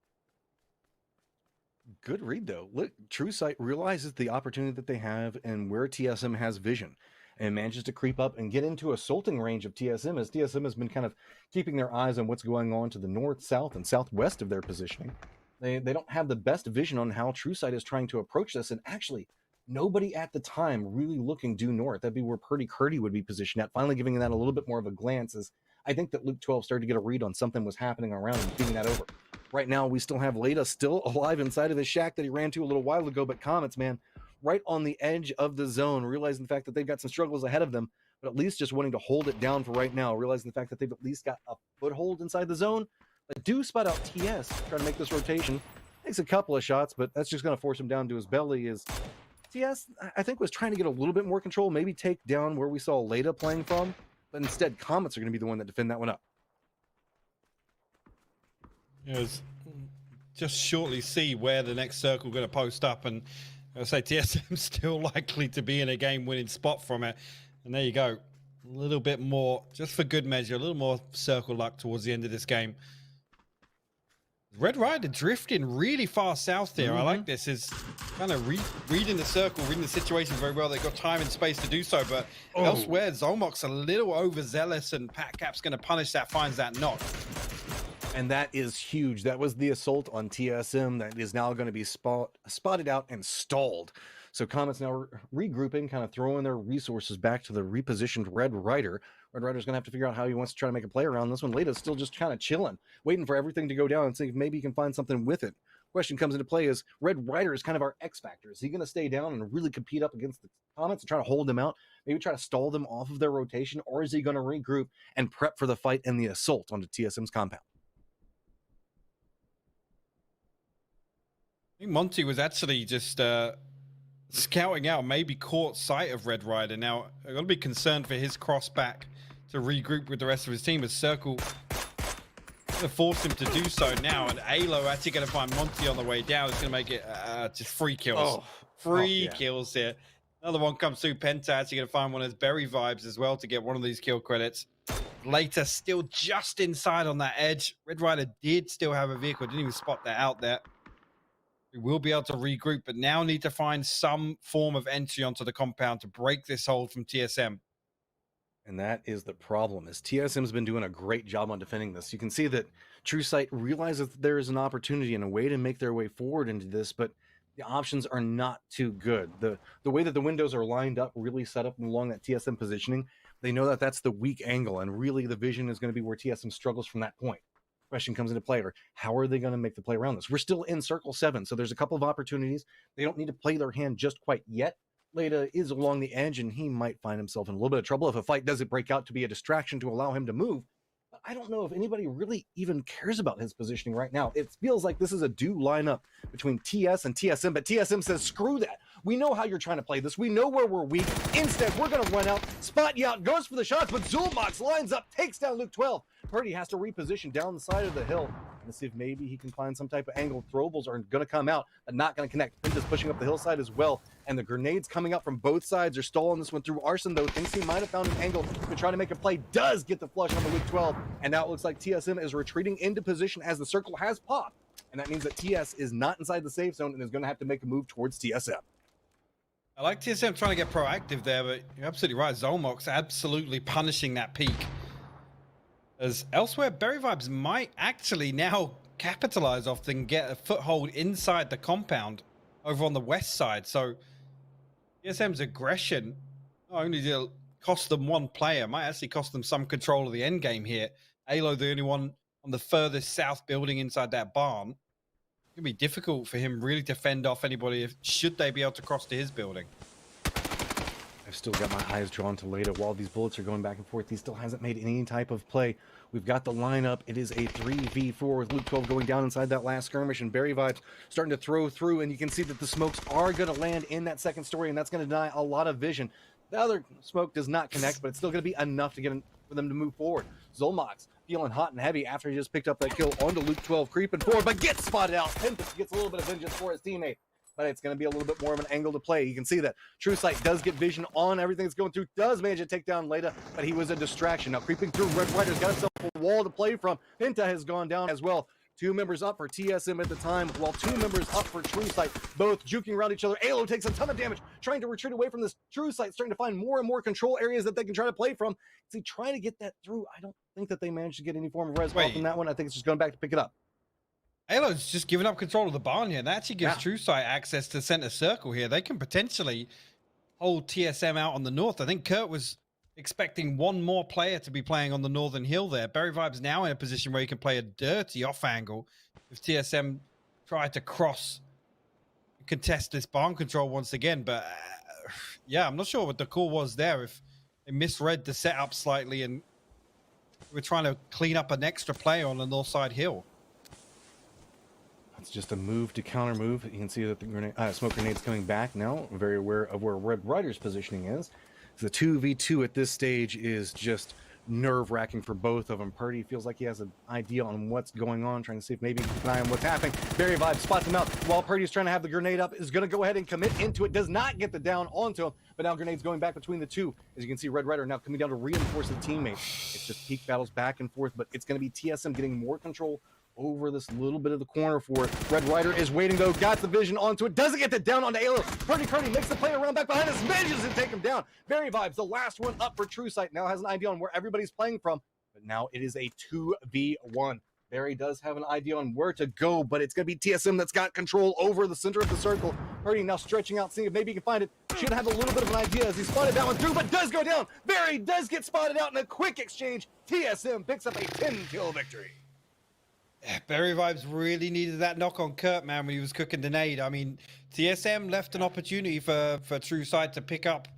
Good read, though. Look, True Sight realizes the opportunity that they have and where TSM has vision, and manages to creep up and get into assaulting range of TSM, as TSM has been kind of keeping their eyes on what's going on to the north, south, and southwest of their positioning. They don't have the best vision on how True Sight is trying to approach this, and actually, nobody at the time really looking due north. That'd be where Purdy Curdy would be positioned at, finally giving that a little bit more of a glance, as I think that Luke 12 started to get a read on something was happening around him, feeding that over. Right now, we still have Leda still alive inside of the shack that he ran to a little while ago, but Comets, man, right on the edge of the zone, realizing the fact that they've got some struggles ahead of them, but at least just wanting to hold it down for right now, realizing the fact that they've at least got a foothold inside the zone. But do spot out TS, trying to make this rotation. Takes a couple of shots, but that's just going to force him down to his belly. Is TS, I think, was trying to get a little bit more control, maybe take down where we saw Leda playing from, but instead Comets are going to be the one that defend that one up. Yes, just shortly see where the next circle going to post up, and I say TSM still likely to be in a game-winning spot from it. And there you go, a little bit more, just for good measure, a little more circle luck towards the end of this game. Red Rider drifting really far south there. I like this. Is kind of reading the circle, reading the situation very well. They've got time and space to do so, but elsewhere, Zolmox a little overzealous, and Pat Cap's going to punish that, finds that knock. And that is huge. That was the assault on TSM that is now going to be spotted out and stalled. So Comets now regrouping, kind of throwing their resources back to the repositioned Red Rider. Red Rider's going to have to figure out how he wants to try to make a play around this one. Leda's still just kind of chilling, waiting for everything to go down and see if maybe he can find something with it. Question comes into play is Red Rider is kind of our X factor. Is he going to stay down and really compete up against the Comets and try to hold them out, maybe try to stall them off of their rotation, or is he going to regroup and prep for the fight and the assault onto TSM's compound? I think Monty was actually just scouting out, maybe caught sight of Red Rider. Now, I've got to be concerned for his cross back to regroup with the rest of his team as Circle to force him to do so now. And Alo actually going to find Monty on the way down. It's going to make it just 3 kills. Kills here. Another one comes through. Penta actually going to find one as Berry Vibes as well to get one of these kill credits. Later, still just inside on that edge. Red Rider did still have a vehicle. Didn't even spot that out there. We will be able to regroup, but now need to find some form of entry onto the compound to break this hold from TSM. And that is the problem, is TSM's been doing a great job on defending this. You can see that TrueSight realizes that there is an opportunity and a way to make their way forward into this, but the options are not too good. The way that the windows are lined up, really set up along that TSM positioning, they know that that's the weak angle, and really the vision is going to be where TSM struggles from that point. Question comes into play, or how are they going to make the play around this? We're still in circle 7, so there's a couple of opportunities. They don't need to play their hand just quite yet. Leda is along the edge, and he might find himself in a little bit of trouble if a fight doesn't break out to be a distraction to allow him to move. But I don't know if anybody really even cares about his positioning right now. It feels like this is a due lineup between TS and TSM, but TSM says, screw that. We know how you're trying to play this. We know where we're weak. Instead, we're going to run out, spot you out, goes for the shots, but Zulmox lines up, takes down Luke 12. Purdy has to reposition down the side of the hill and see if maybe he can find some type of angle. Throwables are going to come out, but not going to connect. Pinta's pushing up the hillside as well, and the grenades coming up from both sides are stalling this one through. Arson, though, thinks he might have found an angle to try to make a play, does get the flush on the Luke 12, and now it looks like TSM is retreating into position as the circle has popped, and that means that TS is not inside the safe zone and is going to have to make a move towards TSM. I like TSM trying to get proactive there, but you're absolutely right. Zolmox absolutely punishing that peak. As elsewhere, Berry Vibes might actually now capitalize off and get a foothold inside the compound over on the west side. So TSM's aggression not only did it cost them one player, might actually cost them some control of the end game here. Alo, the only one on the furthest south building inside that barn. It's going to be difficult for him really to fend off anybody should they be able to cross to his building. I've still got my eyes drawn to Leda while these bullets are going back and forth. He still hasn't made any type of play. We've got the lineup. It is a 3v4 with Luke 12 going down inside that last skirmish, and Berry Vibes starting to throw through, and you can see that the smokes are going to land in that second story, and that's going to deny a lot of vision. The other smoke does not connect, but it's still going to be enough to get for them to move forward. Zolmox feeling hot and heavy after he just picked up that kill onto Luke 12, creeping forward, but gets spotted out. Pimpus gets a little bit of vengeance for his teammate, but it's going to be a little bit more of an angle to play. You can see that TrueSight does get vision on everything that's going through, does manage to take down Leda, but he was a distraction. Now creeping through, Red Rider's got himself a wall to play from. Penta has gone down as well. 2 members up for TSM at the time, while 2 members up for TrueSight, both juking around each other. Alo takes a ton of damage, trying to retreat away from this. TrueSight starting to find more and more control areas that they can try to play from. See, trying to get that through, I don't think that they managed to get any form of res from that one. I think it's just going back to pick it up. Alo's just giving up control of the barn here. That actually gives TrueSight access to center circle here. They can potentially hold TSM out on the north. I think Kurt was expecting one more player to be playing on the northern hill there. Berry Vibes now in a position where he can play a dirty off angle if TSM try to cross contest this barn control once again. But yeah, I'm not sure what the call was there. If they misread the setup slightly and we're trying to clean up an extra player on the north side hill. It's just a move to counter move. You can see that the grenade, smoke grenade's coming back now. I'm very aware of where Red Rider's positioning is. The 2v2 at this stage is just nerve-wracking for both of them. Purdy feels like he has an idea on what's going on, trying to see if maybe he can keep an eye on what's happening. Berry Vibe spots him out while Purdy's trying to have the grenade up, is going to go ahead and commit into it, does not get the down onto him, but now grenade's going back between the two. As you can see, Red Rider now coming down to reinforce the teammate. It's just peak battles back and forth, but it's going to be TSM getting more control over this little bit of the corner for it. Red Rider is waiting though, got the vision onto it, doesn't get the down onto Alo. Purdy makes the play around back behind us, manages to take him down. Berry Vibes, the last one up for TrueSight, now has an idea on where everybody's playing from, but now it is a 2v1. Berry does have an idea on where to go, but it's going to be TSM that's got control over the center of the circle. Purdy now stretching out, seeing if maybe he can find it. Should have a little bit of an idea as he spotted that one through, but does go down. Berry does get spotted out in a quick exchange. TSM picks up a 10-kill victory. Yeah, Berry Vibes really needed that knock on Kurt, man, when he was cooking the nade. I mean, TSM left an opportunity for True Sight to pick up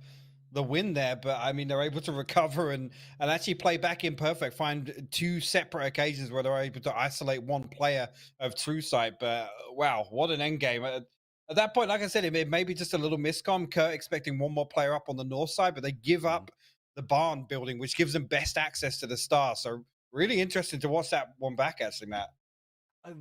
the win there, but I mean, they're able to recover and actually play back in perfect, find two separate occasions where they're able to isolate one player of True Sight. But wow, what an end game. At that point, like I said, it may be just a little miscom. Kurt expecting one more player up on the north side, but they give Mhm. up the barn building, which gives them best access to the star. So really interesting to watch that one back, actually, Matt.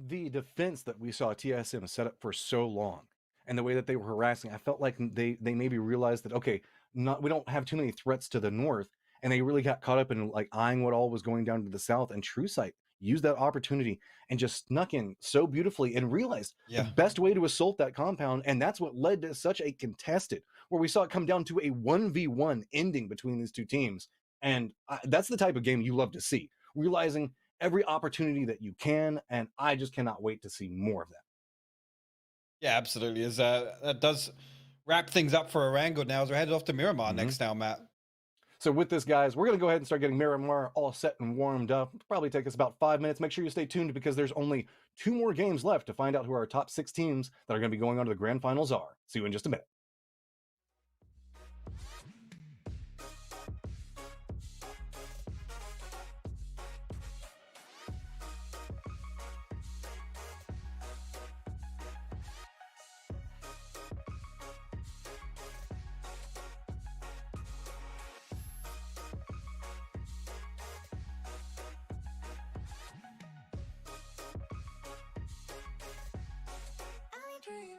The defense that we saw TSM set up for so long and the way that they were harassing, I felt like they maybe realized that okay, not we don't have too many threats to the north, and they really got caught up in like eyeing what all was going down to the south. And TrueSight used that opportunity and just snuck in so beautifully and realized the Yeah. best way to assault that compound, and that's what led to such a contested, where we saw it come down to a 1v1 ending between these two teams. And that's the type of game you love to see, realizing every opportunity that you can, and I just cannot wait to see more of that. Yeah, absolutely. As that does wrap things up for Erangel now as we're headed off to Miramar Mhm. next now, Matt. So with this, guys, we're going to go ahead and start getting Miramar all set and warmed up. It'll probably take us about 5 minutes. Make sure you stay tuned because there's only 2 more games left to find out who our top 6 teams that are going to be going on to the grand finals are. See you in just a minute. I'm dreaming.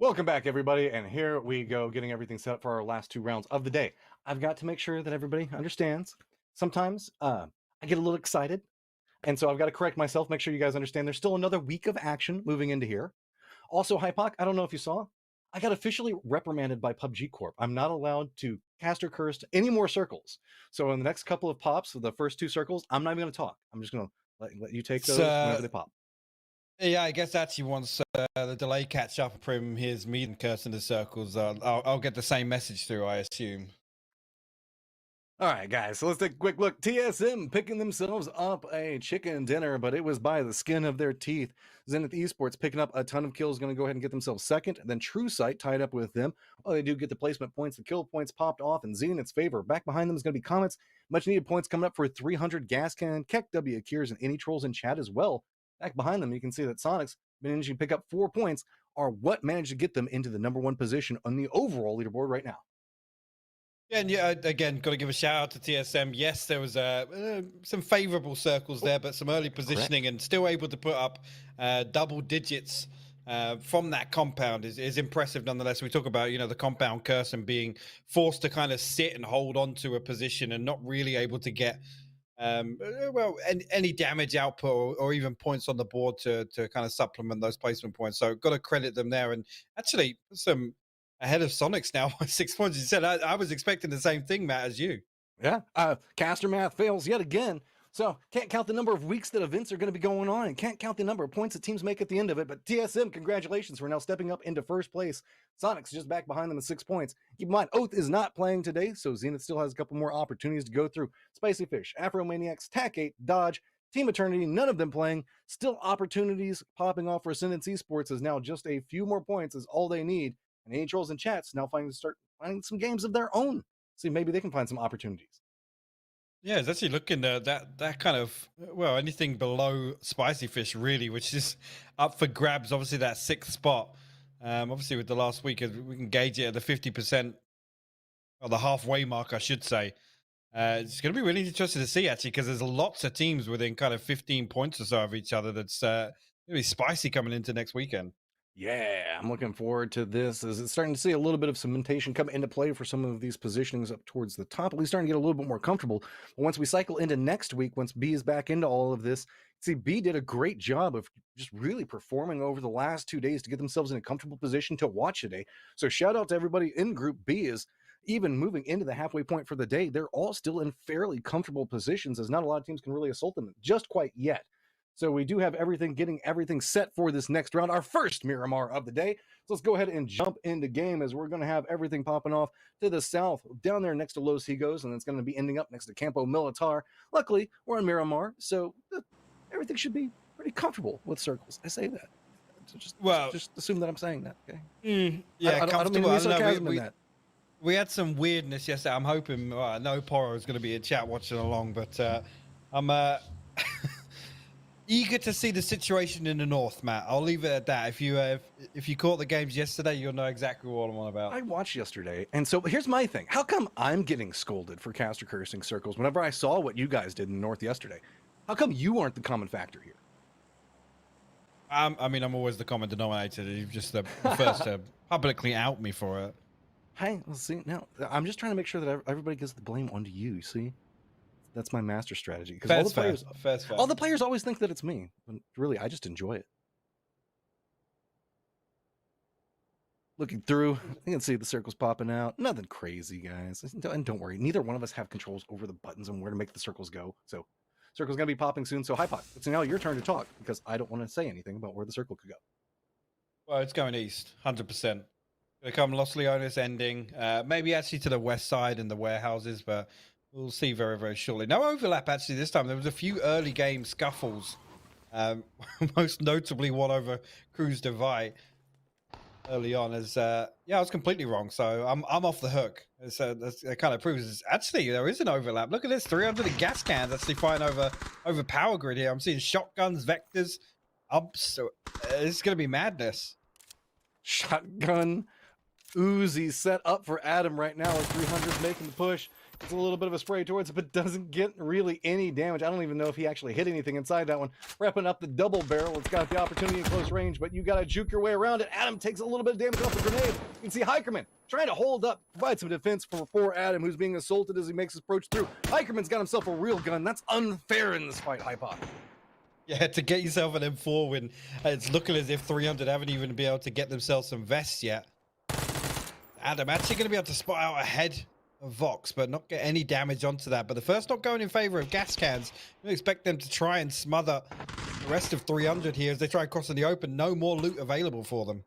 Welcome back, everybody, and here we go, getting everything set up for our last 2 rounds of the day. I've got to make sure that everybody understands. Sometimes I get a little excited, and so I've got to correct myself, make sure you guys understand there's still another week of action moving into here. Also, Hypoc, I don't know if you saw, I got officially reprimanded by PUBG Corp. I'm not allowed to cast or curse any more circles. So in the next couple of pops, the first 2 circles, I'm not even going to talk. I'm just going to let you take those whenever they pop. Yeah, I guess actually once the delay catch up from hears me and curse in the circles, I'll get the same message through, I assume. All right, guys, so let's take a quick look. TSM picking themselves up a chicken dinner, but it was by the skin of their teeth. Zenith Esports picking up a ton of kills, going to go ahead and get themselves second. Then True Sight tied up with them. Well, they do get the placement points. The kill points popped off in Zenith's favor. Back behind them is going to be Comets. Much needed points coming up for 300 gas cannon. Keck, W, Kiers, and any trolls in chat as well. Back behind them, you can see that Sonic's managing to pick up 4 points, are what managed to get them into the #1 position on the overall leaderboard right now. Yeah, and yeah, again, got to give a shout out to TSM. Yes, there was some favorable circles there, but some early positioning and still able to put up double digits from that compound is impressive nonetheless. We talk about, the compound curse and being forced to kind of sit and hold on to a position and not really able to get any damage output or even points on the board to kind of supplement those placement points. So got to credit them there. And actually some ahead of Sonics now by 6 points. You said I was expecting the same thing, Matt, as you. Yeah. Caster math fails yet again. So can't count the number of weeks that events are going to be going on, and can't count the number of points that teams make at the end of it. But TSM, congratulations for now stepping up into first place. Sonics just back behind them at 6 points. Keep in mind, Oath is not playing today, so Zenith still has a couple more opportunities to go through. Spicy Fish, Afromaniacs, TAC8, Dodge, Team Eternity, none of them playing. Still opportunities popping off for Ascendance Esports, as now just a few more points is all they need. And any trolls in chats now start finding some games of their own. See, maybe they can find some opportunities. Yeah, it's actually looking that kind of, well, anything below Spicy Fish really, which is up for grabs. Obviously, that 6th spot. Obviously, with the last week, we can gauge it at the 50%, or the halfway mark, I should say. It's going to be really interesting to see, actually, because there's lots of teams within kind of 15 points or so of each other. That's going to be spicy coming into next weekend. Yeah, I'm looking forward to this, as it's starting to see a little bit of cementation come into play for some of these positionings up towards the top. At least starting to get a little bit more comfortable. But once we cycle into next week, once B is back into all of this, see, B did a great job of just really performing over the last 2 days to get themselves in a comfortable position to watch today. So shout out to everybody in Group B, is even moving into the halfway point for the day. They're all still in fairly comfortable positions, as not a lot of teams can really assault them just quite yet. So we do have getting everything set for this next round, our first Miramar of the day. So let's go ahead and jump into game, as we're going to have everything popping off to the south, down there next to Los Higos, and it's going to be ending up next to Campo Militar. Luckily, we're on Miramar, so everything should be pretty comfortable with circles. I say that. So just assume that I'm saying that, okay? Yeah, I don't mean any sarcasm in that. We had some weirdness yesterday. I'm hoping no Poro is going to be in chat watching along, but I'm eager to see the situation in the north, Matt. I'll leave it at that. If you caught the games yesterday, you'll know exactly what I'm on about. I watched yesterday, and so here's my thing. How come I'm getting scolded for caster cursing circles whenever I saw what you guys did in the north yesterday? How come you aren't the common factor here? I mean, I'm always the common denominator. You're just the first to publicly out me for it. Hey, let's see. Now, I'm just trying to make sure that everybody gets the blame onto you, see? That's my master strategy. Because all the players always think that it's me. But really, I just enjoy it. Looking through, you can see the circles popping out. Nothing crazy, guys. And don't worry, neither one of us have controls over the buttons and where to make the circles go. So, circle's going to be popping soon. So, Hypoc, it's now your turn to talk, because I don't want to say anything about where the circle could go. Well, it's going east, 100%. Going to come Los Leones ending, maybe actually to the west side and the warehouses, but we'll see very, very shortly. No overlap, actually, this time. There was a few early game scuffles, most notably one over Cruz Divide early on. As I was completely wrong, so I'm off the hook. That kind of proves actually there is an overlap. Look at this, 300 gas cans actually fighting over power grid here. I'm seeing shotguns, vectors, ups. So it's going to be madness. Shotgun Uzi set up for Adam right now, as 300 making the push. It's a little bit of a spray towards it, but doesn't get really any damage. I don't even know if he actually hit anything inside that one. Wrapping up the double barrel. It's got the opportunity in close range, but you got to juke your way around it. Adam takes a little bit of damage off the grenade. You can see Hikerman trying to hold up, provide some defense for poor Adam, who's being assaulted as he makes his approach through. Hikerman's got himself a real gun. That's unfair in this fight, Hypok. Yeah, to get yourself an M4 when it's looking as if 300 haven't even been able to get themselves some vests yet. Adam actually going to be able to spot out ahead of Vox, but not get any damage onto that. But the first not going in favor of gas cans. You expect them to try and smother the rest of 300 here as they try and cross in the open. No more loot available for them.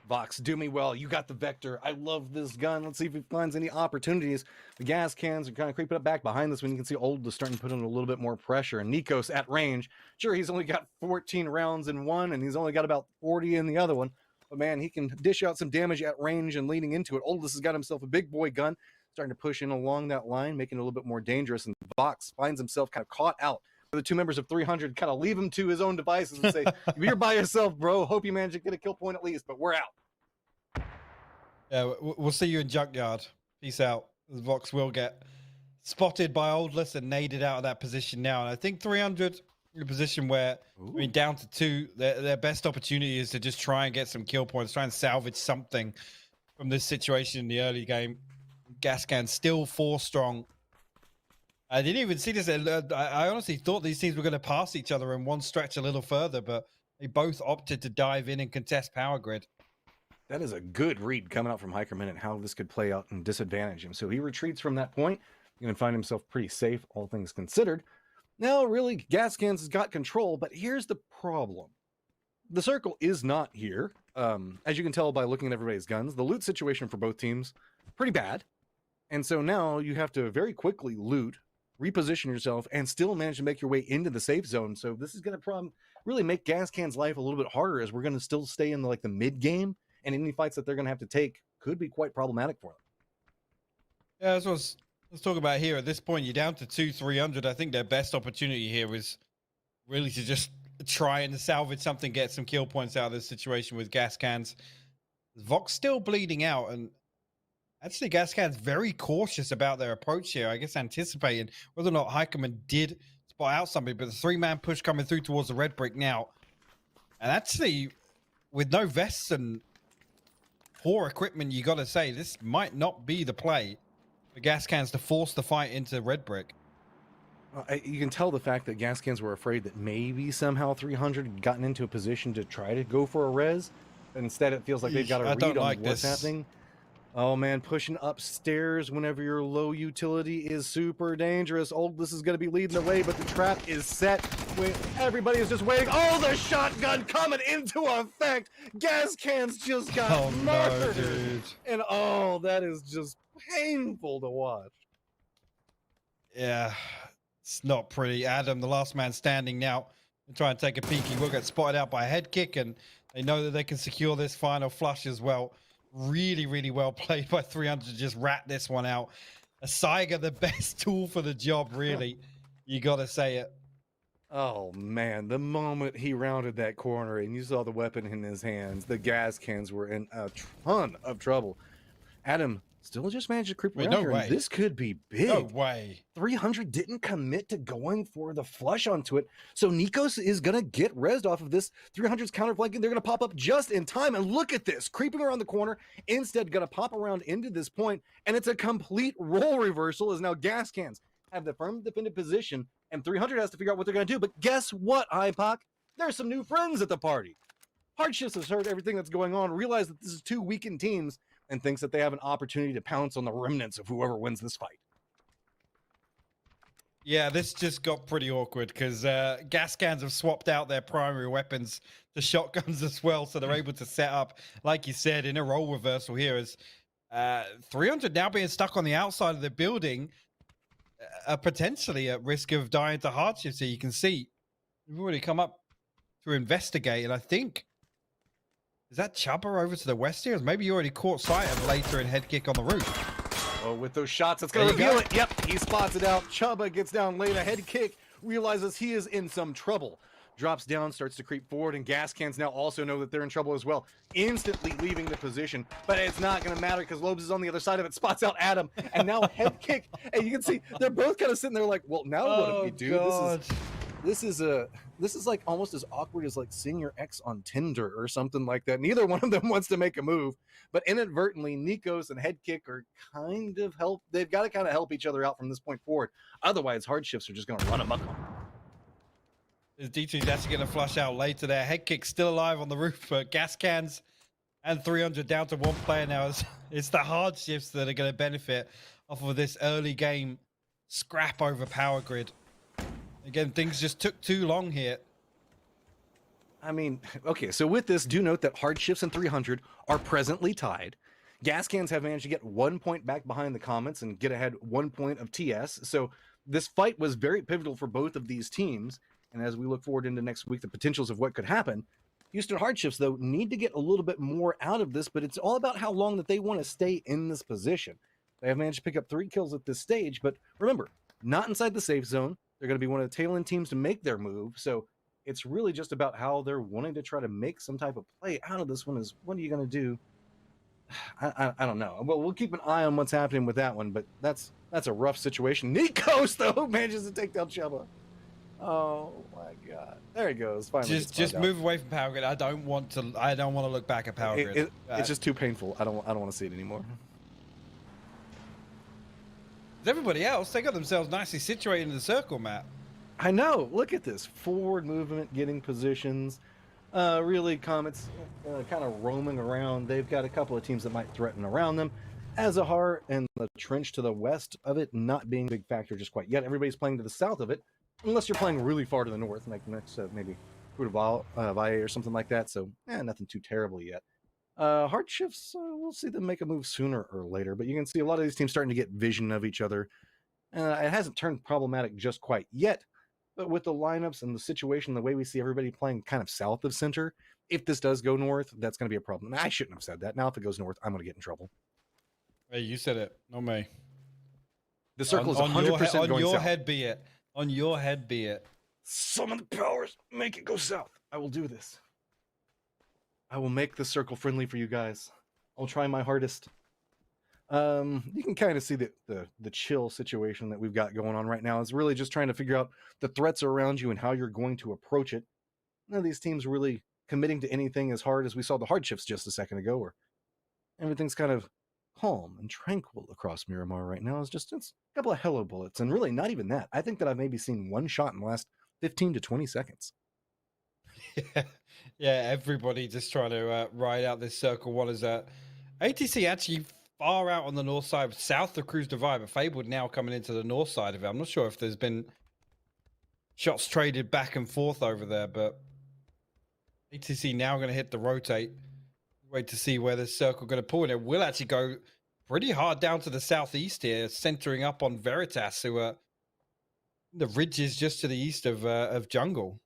Vox, do me well. You got the Vector. I love this gun. Let's see if he finds any opportunities. The gas cans are kind of creeping up back behind this one. You can see Old is starting to put in a little bit more pressure. And Nikos at range. Sure, he's only got 14 rounds in one, and he's only got about 40 in the other one. But man, he can dish out some damage at range and leading into it. Oldest has got himself a big boy gun, starting to push in along that line, making it a little bit more dangerous. And Vox finds himself kind of caught out. The two members of 300 kind of leave him to his own devices and say, "You're by yourself, bro. Hope you manage to get a kill point at least, but we're out." Yeah, we'll see you in Junkyard. Peace out. Vox will get spotted by Oldless and naded out of that position now. And I think 300 in a position where, I mean, down to 2, their best opportunity is to just try and get some kill points, try and salvage something from this situation in the early game. Gascan still 4 strong. I didn't even see this. I honestly thought these teams were going to pass each other in one stretch a little further, but they both opted to dive in and contest Power Grid. That is a good read coming out from Hikerman and how this could play out and disadvantage him. So he retreats from that point. He can find himself pretty safe, all things considered. Now, really, Gascans has got control, but here's the problem. The circle is not here. As you can tell by looking at everybody's guns, the loot situation for both teams, pretty bad. And so now you have to very quickly loot, reposition yourself, and still manage to make your way into the safe zone. So this is going to really make Gascan's life a little bit harder, as we're going to still stay in the mid game. And any fights that they're going to have to take could be quite problematic for them. Yeah, let's talk about here. At this point, you're down to 2-300. I think their best opportunity here is really to just try and salvage something, get some kill points out of this situation with gas cans. Vox still bleeding out, and actually gas cans very cautious about their approach here. I guess anticipating whether or not Hikerman did spot out somebody, but the 3-man push coming through towards the red brick now. And actually, with no vests and poor equipment, you got to say this might not be the play for gas cans to force the fight into red brick. You can tell the fact that gas cans were afraid that maybe somehow 300 had gotten into a position to try to go for a res. Instead, it feels like they've got a read on what's happening. Oh man, pushing upstairs whenever your low utility is super dangerous. This is going to be leading the way, but the trap is set. Everybody is just waiting. Oh, the shotgun coming into effect. Gas cans just got murdered. No, dude. And that is just painful to watch. Yeah, it's not pretty. Adam, the last man standing now, and try and take a peek. He will get spotted out by a head kick, and they know that they can secure this final flush as well. Really, really well played by 300 to just rat this one out. A Saiga, the best tool for the job, really. You got to say it. Oh, man. The moment he rounded that corner and you saw the weapon in his hands, the gas cans were in a ton of trouble. Adam still just managed to creep around here. And this could be big. No way. 300 didn't commit to going for the flush onto it. So Nikos is going to get rezzed off of this. 300's counterflanking. They're going to pop up just in time. And look at this. Creeping around the corner. Instead, going to pop around into this point. And it's a complete role reversal as now gas cans have the firm defended position. And 300 has to figure out what they're going to do. But guess what, IPOC? There's some new friends at the party. Hardships has heard everything that's going on, realized that this is 2 weakened teams, and thinks that they have an opportunity to pounce on the remnants of whoever wins this fight. Yeah, this just got pretty awkward because gas cans have swapped out their primary weapons to shotguns as well, so they're able to set up, like you said, in a role reversal here as 300 now being stuck on the outside of the building, potentially at risk of dying to hardships here. You can see we've already come up to investigate, and I think is that Chubba over to the west here? Maybe you already caught sight of later in head kick on the roof. Oh, with those shots, it's going to reveal it. Yep, he spots it out. Chubba gets down late. A head kick, realizes he is in some trouble. drops down, starts to creep forward, and gas cans now also know that they're in trouble as well, instantly leaving the position. But it's not going to matter because Lobes is on the other side of it, spots out Adam, and now head kick. And you can see they're both kind of sitting there like, well, now what do we do? God. This is like almost as awkward as like seeing your ex on Tinder or something like that. Neither one of them wants to make a move, but inadvertently, Nikos and Head Kick are kind of help. They've got to kind of help each other out from this point forward. Otherwise, hard shifts are just going to run amok on them. D2's actually going to flush out later there. Head Kick still alive on the roof, but gas cans and 300 down to one player now. It's the hard shifts that are going to benefit off of this early game scrap over power grid. Again, things just took too long here. I mean, okay, so with this, do note that hard shifts and 300 are presently tied. Gas cans have managed to get 1 point back behind the Comets and get ahead 1 point of TS. So this fight was very pivotal for both of these teams. And as we look forward into next week, the potentials of what could happen, Houston hard shifts, though, need to get a little bit more out of this, but it's all about how long that they want to stay in this position. They have managed to pick up 3 kills at this stage, but remember, not inside the safe zone. They're going to be one of the tail end teams to make their move. So it's really just about how they're wanting to try to make some type of play out of this one. Is what are you going to do? I don't know. Well, we'll keep an eye on what's happening with that one, but that's a rough situation. Nikos, though, manages to take down Chubba. Oh my God! There he goes. Finally, just move away from power grid. I don't want to look back at power grid. It's just too painful. I don't want to see it anymore. Everybody else, they got themselves nicely situated in the circle map. I know. Look at this forward movement, getting positions. Really, Comets kind of roaming around. They've got a couple of teams that might threaten around them. Azahar and the trench to the west of it not being a big factor just quite yet. Everybody's playing to the south of it, unless you're playing really far to the north, like next maybe Valle or something like that. So, nothing too terrible yet. Hard shifts, we'll see them make a move sooner or later, but you can see a lot of these teams starting to get vision of each other. It hasn't turned problematic just quite yet, but with the lineups and the situation, the way we see everybody playing kind of south of center, if this does go north, that's going to be a problem. I shouldn't have said that. Now, if it goes north, I'm going to get in trouble. Hey, you said it, not me. The circle is 100% going south. On your head be it. On your head be it. Summon the powers, make it go south. I will do this. I will make the circle friendly for you guys. I'll try my hardest. You can kind of see the chill situation that we've got going on right now. It's really just trying to figure out the threats around you and how you're going to approach it. None of these teams really committing to anything as hard as we saw the hard shifts just a second ago, where everything's kind of calm and tranquil across Miramar right now. It's a couple of hello bullets, and really not even that. I think that I've maybe seen one shot in the last 15 to 20 seconds. Yeah, everybody just trying to ride out this circle. What is that? ATC actually far out on the north side, south of Cruz Divide, but Fabled now coming into the north side of it. I'm not sure if there's been shots traded back and forth over there, but ATC now going to hit the rotate. Wait to see where this circle going to pull, and it will actually go pretty hard down to the southeast here, centering up on Veritas, who are the ridges just to the east of Jungle.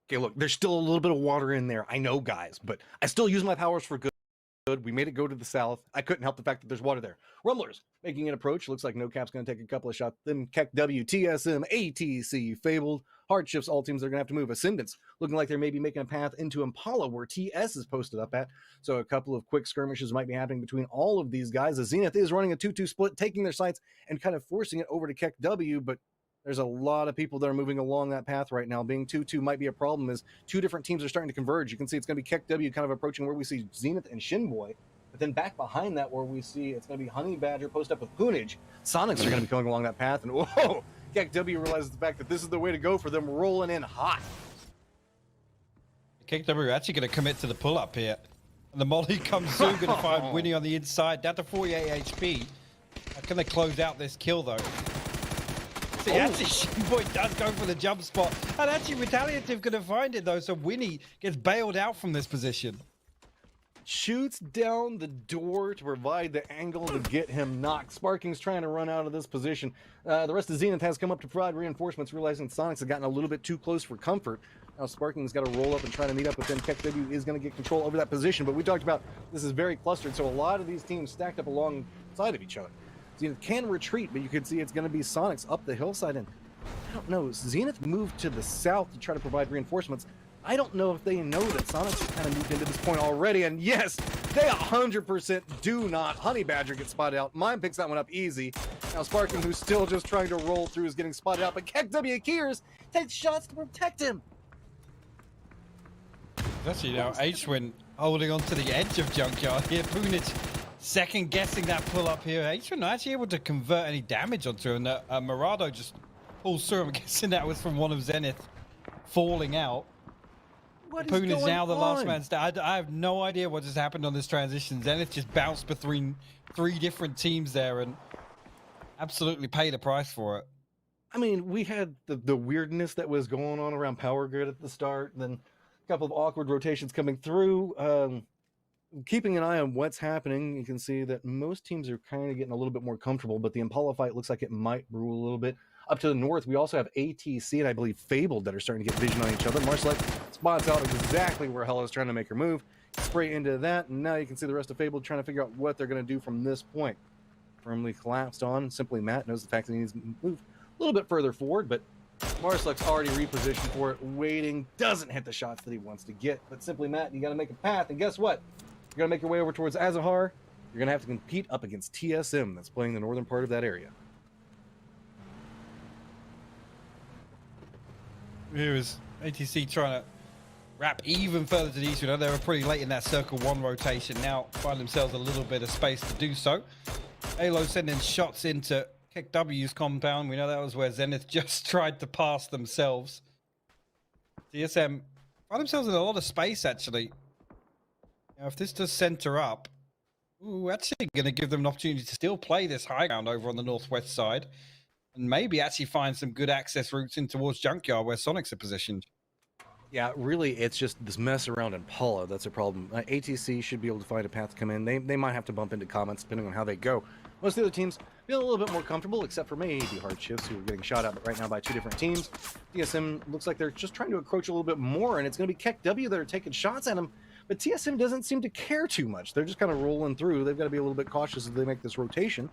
Okay, look, there's still a little bit of water in there. I know, guys, but I still use my powers for good. We made it go to the south. I couldn't help the fact that there's water there. Rumblers making an approach. Looks like No Cap's going to take a couple of shots. Then Keck W, TSM, ATC, Fabled, Hard Shifts, all teams are going to have to move. Ascendants looking like they're maybe making a path into Impala where TS is posted up at. So a couple of quick skirmishes might be happening between all of these guys. The Zenith is running a 2-2 split, taking their sights and kind of forcing it over to Keck W, but there's a lot of people that are moving along that path right now. Being 2-2 might be a problem as two different teams are starting to converge. You can see it's going to be Keck W kind of approaching where we see Zenith and Shinboy. But then back behind that where we see it's going to be Honey Badger post up with Poonage. Sonics are going to be going along that path. And whoa, Keck W realizes the fact that this is the way to go for them, rolling in hot. Keck W actually going to commit to the pull-up here. And the molly comes soon, going to find Winnie on the inside, down to 48 HP. Can they close out this kill, though? See, actually, Shinboy does go for the jump spot. And actually, Retaliative going to find it, though. So Winnie gets bailed out from this position. Shoots down the door to provide the angle to get him knocked. Sparking's trying to run out of this position. The rest of Zenith has come up to provide reinforcements, realizing Sonics have gotten a little bit too close for comfort. Now Sparking's got to roll up and try to meet up with them. Keck W is going to get control over that position, but we talked about this is very clustered, so a lot of these teams stacked up alongside of each other. Zenith can retreat, but you can see it's going to be Sonics up the hillside, and I don't know. Zenith moved to the south to try to provide reinforcements. I don't know if they know that Sonic's kind of moved into this point already. And yes, they 100% do not. Honey Badger gets spotted out. Mime picks that one up easy. Now Sparkin, who's still just trying to roll through, is getting spotted out. But KW Keers takes shots to protect him. Actually, you know, H-Win holding on to the edge of Junkyard here. Punich second guessing that pull up here. H-Win not actually able to convert any damage onto him. And Murado just pulls through. I'm guessing that was from one of Zenith falling out. Poon is now the last man standing. I have no idea what just happened on this transition. Zenith just bounced between 3 different teams there and absolutely paid a price for it. I mean, we had the weirdness that was going on around Power Grid at the start, then a couple of awkward rotations coming through. Keeping an eye on what's happening, you can see that most teams are kind of getting a little bit more comfortable, but the Impala fight looks like it might brew a little bit. Up to the north, we also have ATC and I believe Fabled that are starting to get vision on each other. Marcelek spots out exactly where Hella is trying to make her move. Spray into that, and now you can see the rest of Fabled trying to figure out what they're going to do from this point. Firmly collapsed on. Simply Matt knows the fact that he needs to move a little bit further forward, but Marcelek's already repositioned for it, waiting, doesn't hit the shots that he wants to get. But Simply Matt, you got to make a path, and guess what? You're going to make your way over towards Azahar. You're going to have to compete up against TSM that's playing the northern part of that area. Here is ATC trying to wrap even further to the east. You know, they were pretty late in that circle 1 rotation. Now find themselves a little bit of space to do so. Halo sending shots into KW's compound. We know that was where Zenith just tried to pass themselves. TSM find themselves in a lot of space, actually. Now, if this does center up, actually going to give them an opportunity to still play this high ground over on the northwest side. And maybe actually find some good access routes in towards Junkyard where Sonics are positioned. Yeah, really, it's just this mess around Impala that's a problem. ATC should be able to find a path to come in. They might have to bump into comments depending on how they go. Most of the other teams feel a little bit more comfortable, except for maybe Hardshifts, who are getting shot at right now by 2 different teams. TSM looks like they're just trying to encroach a little bit more, and it's going to be KW that are taking shots at them. But TSM doesn't seem to care too much. They're just kind of rolling through. They've got to be a little bit cautious as they make this rotation.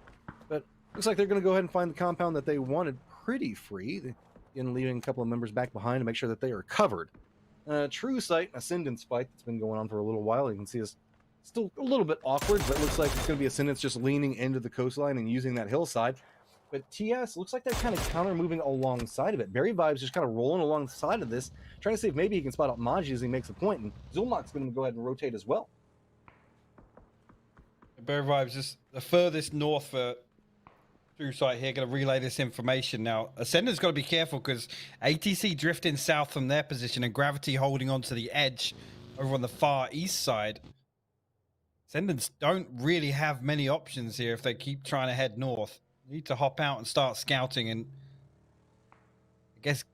But looks like they're going to go ahead and find the compound that they wanted pretty free, and leaving a couple of members back behind to make sure that they are covered. True Sight, Ascendance fight that's been going on for a little while. You can see it's still a little bit awkward, but it looks like it's going to be Ascendance just leaning into the coastline and using that hillside. But TS looks like they're kind of counter-moving alongside of it. Barry Vibes just kind of rolling alongside of this, trying to see if maybe he can spot out Maji as he makes a point, and Zulmak's going to go ahead and rotate as well. Barry Vibes just the furthest north for True Sight here, going to relay this information. Now, Ascendant's got to be careful because ATC drifting south from their position and Gravity holding on to the edge over on the far east side. Ascendants don't really have many options here if they keep trying to head north. Need to hop out and start scouting and I guess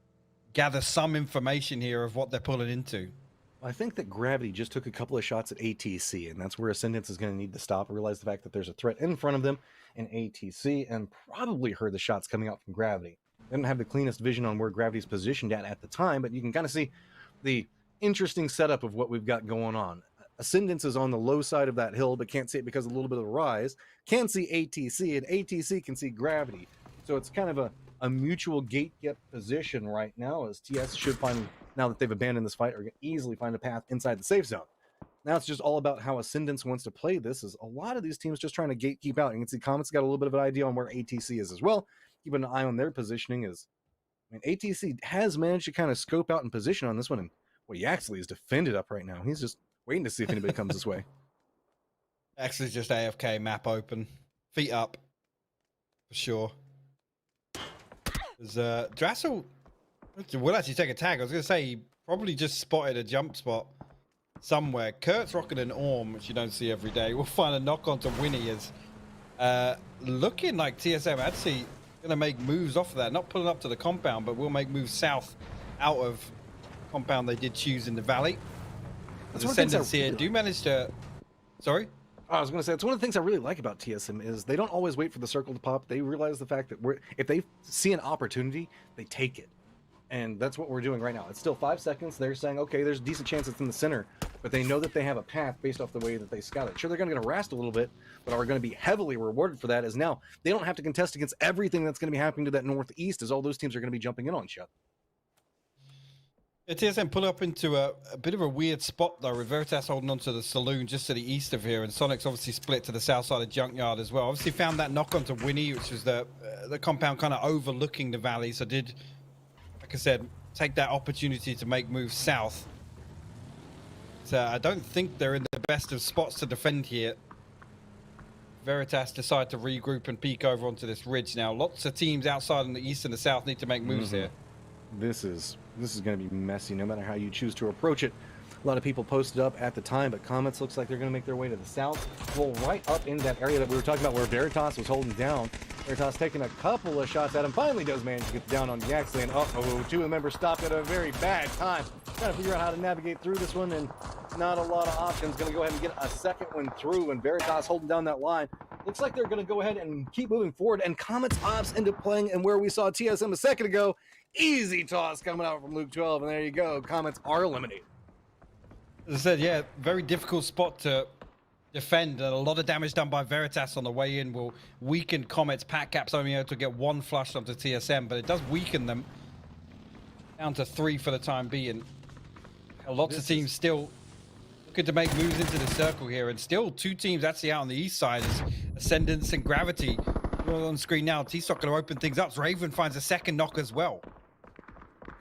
gather some information here of what they're pulling into. I think that Gravity just took a couple of shots at ATC, and that's where Ascendance is going to need to stop, realize the fact that there's a threat in front of them in ATC, and probably heard the shots coming out from Gravity. They didn't have the cleanest vision on where Gravity's positioned at the time, but you can kind of see the interesting setup of what we've got going on. Ascendance is on the low side of that hill, but can't see it because of a little bit of a rise. Can see ATC, and ATC can see Gravity. So it's kind of a mutual gate-get position right now, as TS should find, now that they've abandoned this fight, are going to easily find a path inside the safe zone. Now it's just all about how Ascendance wants to play this, is a lot of these teams just trying to gatekeep out. You can see Comet's got a little bit of an idea on where ATC is as well. Keeping an eye on their positioning is, I mean, ATC has managed to kind of scope out and position on this one, and well, Yaxley is defended up right now. He's just waiting to see if anybody comes this way. Actually, just AFK, map open, feet up, for sure. There's Drassel will actually take a tag. I was going to say he probably just spotted a jump spot somewhere. Kurt's rocking an Orm, which you don't see every day. We'll find a knock onto Winnie as looking like TSM actually going to make moves off of that. Not pulling up to the compound, but we'll make moves south out of compound they did choose in the valley. That's The one of the things I Ascendants here really do manage to... Sorry? I was going to say, it's one of the things I really like about TSM is they don't always wait for the circle to pop. They realize the fact that if they see an opportunity, they take it. And that's what we're doing right now. It's still 5 seconds. They're saying, okay, there's a decent chance it's in the center. but they know that they have a path based off the way that they scout it. Sure, they're going to get harassed a little bit, but are going to be heavily rewarded for that, as now they don't have to contest against everything that's going to be happening to that northeast, as all those teams are going to be jumping in on each other. TSM pull up into a bit of a weird spot, though, with Veritas holding onto the saloon just to the east of here, and Sonic's obviously split to the south side of Junkyard as well. Obviously found that knock onto Winnie, which is the compound kind of overlooking the valley, so did, like I said, take that opportunity to make moves south. So I don't think they're in the best of spots to defend here. Veritas decide to regroup and peek over onto this ridge now. Lots of teams outside in the east and the south need to make moves here. This is going to be messy no matter how you choose to approach it. A lot of people posted up at the time, but Comets looks like they're going to make their way to the south. Roll right up into that area that we were talking about where Veritas was holding down. Veritas taking a couple of shots at him. Finally does manage to get down on Yaxley, and uh-oh, two of the members stopped at a very bad time. Trying to figure out how to navigate through this one, and not a lot of options. Going to go ahead and get a second one through, and Veritas holding down that line. Looks like they're going to go ahead and keep moving forward, and Comets opts into playing, and where we saw TSM a second ago, easy toss coming out from Luke 12, and there you go. Comets are eliminated. As I said, yeah, very difficult spot to defend, and a lot of damage done by Veritas on the way in will weaken Comets. Pack Cap's only able to get one flush onto TSM, but it does weaken them down to 3 for the time being. Lots of teams still looking to make moves into the circle here, and still 2 teams actually out on the east side is Ascendance and Gravity. All on screen now. T-Stock going to open things up. Raven finds a second knock as well.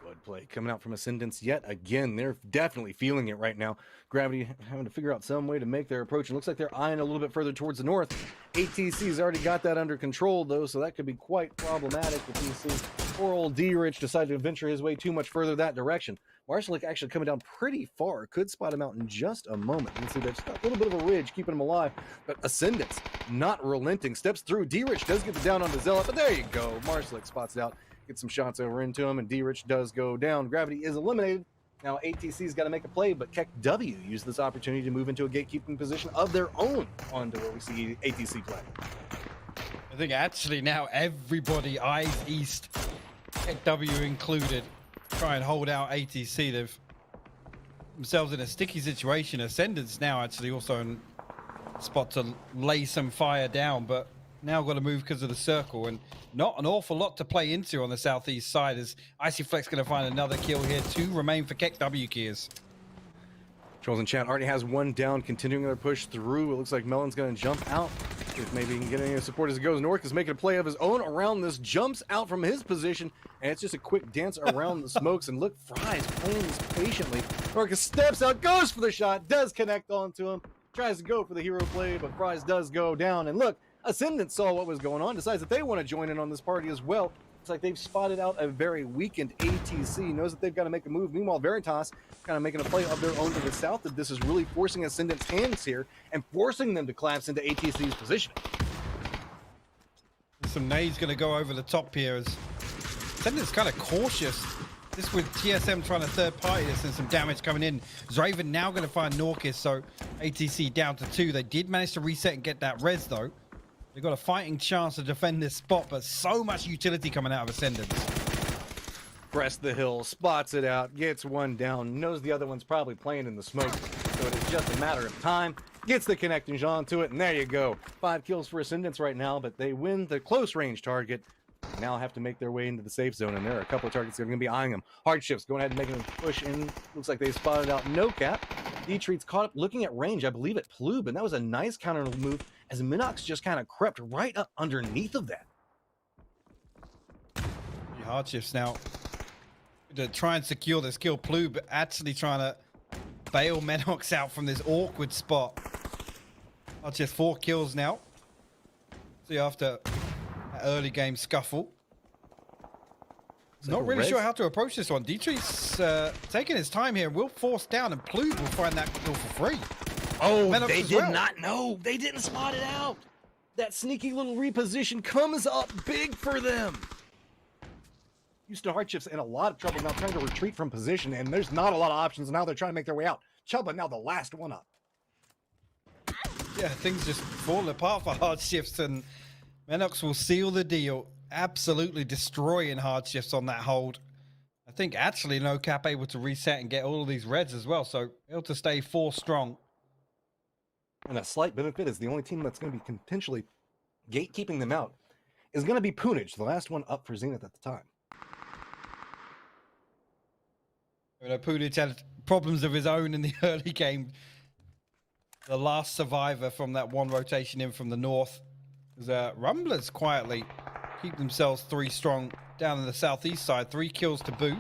Good play coming out from Ascendance yet again. They're definitely feeling it right now. Gravity having to figure out some way to make their approach. It looks like they're eyeing a little bit further towards the north. ATC's already got that under control, though, so that could be quite problematic if TC. Poor old D-Rich decided to venture his way too much further that direction. Marshall actually coming down pretty far. Could spot him out in just a moment. You can see there's a little bit of a ridge keeping him alive, but Ascendance not relenting. Steps through. D-Rich does get the down on the Zealot, but there you go. Marshall spots it out. Gets some shots over into him, and D-Rich does go down. Gravity is eliminated. Now ATC's got to make a play, but Keck W used this opportunity to move into a gatekeeping position of their own onto where we see ATC play. I think actually now everybody eyes east, Keck W included, try and hold out ATC. They've themselves in a sticky situation. Ascendance now actually also in a spot to lay some fire down, but now got to move because of the circle, and not an awful lot to play into on the southeast side, as Icy Flex going to find another kill here. 2 remain for Keck W, Kears. Trolls in chat already has one down, continuing their push through. It looks like Melon's going to jump out. If maybe he can get any support as he goes. Nork is making a play of his own around this, jumps out from his position, and it's just a quick dance around the smokes. And look, Fry's playing this patiently. Nork steps out, goes for the shot, does connect onto him, tries to go for the hero play, but Fry's does go down. And look, Ascendant saw what was going on, decides that they want to join in on this party as well. It's like they've spotted out a very weakened ATC, knows that they've got to make a move. Meanwhile, Veritas kind of making a play of their own to the south, that this is really forcing Ascendant's hands here and forcing them to collapse into ATC's position. Some nades going to go over the top here as Ascendant's kind of cautious. This with TSM trying to third party this and some damage coming in. Zraven now going to find Norkis, so ATC down to 2. They did manage to reset and get that res though. They've got a fighting chance to defend this spot, but so much utility coming out of Ascendance. Press the hill, spots it out, gets one down, knows the other one's probably playing in the smoke, so it is just a matter of time. Gets the connecting Jean to it, and there you go. 5 kills for Ascendance right now, but they win the close range target. They now have to make their way into the safe zone, and there are a couple of targets that are going to be eyeing them. Hardships going ahead and making a push in. Looks like they spotted out No Cap. D-Treat's caught up looking at range, I believe, at Plube, and that was a nice counter move as Minox just kind of crept right up underneath of that. Hardships now to try and secure this kill. Plube actually trying to bail Minox out from this awkward spot. Hardships 4 kills now. See, after that early game scuffle. Not really sure how to approach this one. Dietrich's taking his time here. Will force down, and Plube will find that kill for free. Oh, Minox they as did well. not know. They didn't spot it out. That sneaky little reposition comes up big for them. Houston Hardships in a lot of trouble now, trying to retreat from position, and there's not a lot of options. Now they're trying to make their way out. Chuba now the last one up. Yeah, things just fall apart for Hardships, and Minox will seal the deal. Absolutely destroying Hardships on that hold. think actually No Cap able to reset and get all of these reds as well, so able to stay 4 strong. And a slight benefit is the only team that's going to be potentially gatekeeping them out is going to be Punij, the last one up for Zenith at the time. You know, Pudic had problems of his own in the early game. The last survivor from that one rotation in from the north. Rumblers quietly keep themselves 3 strong down in the southeast side. 3 kills to boot.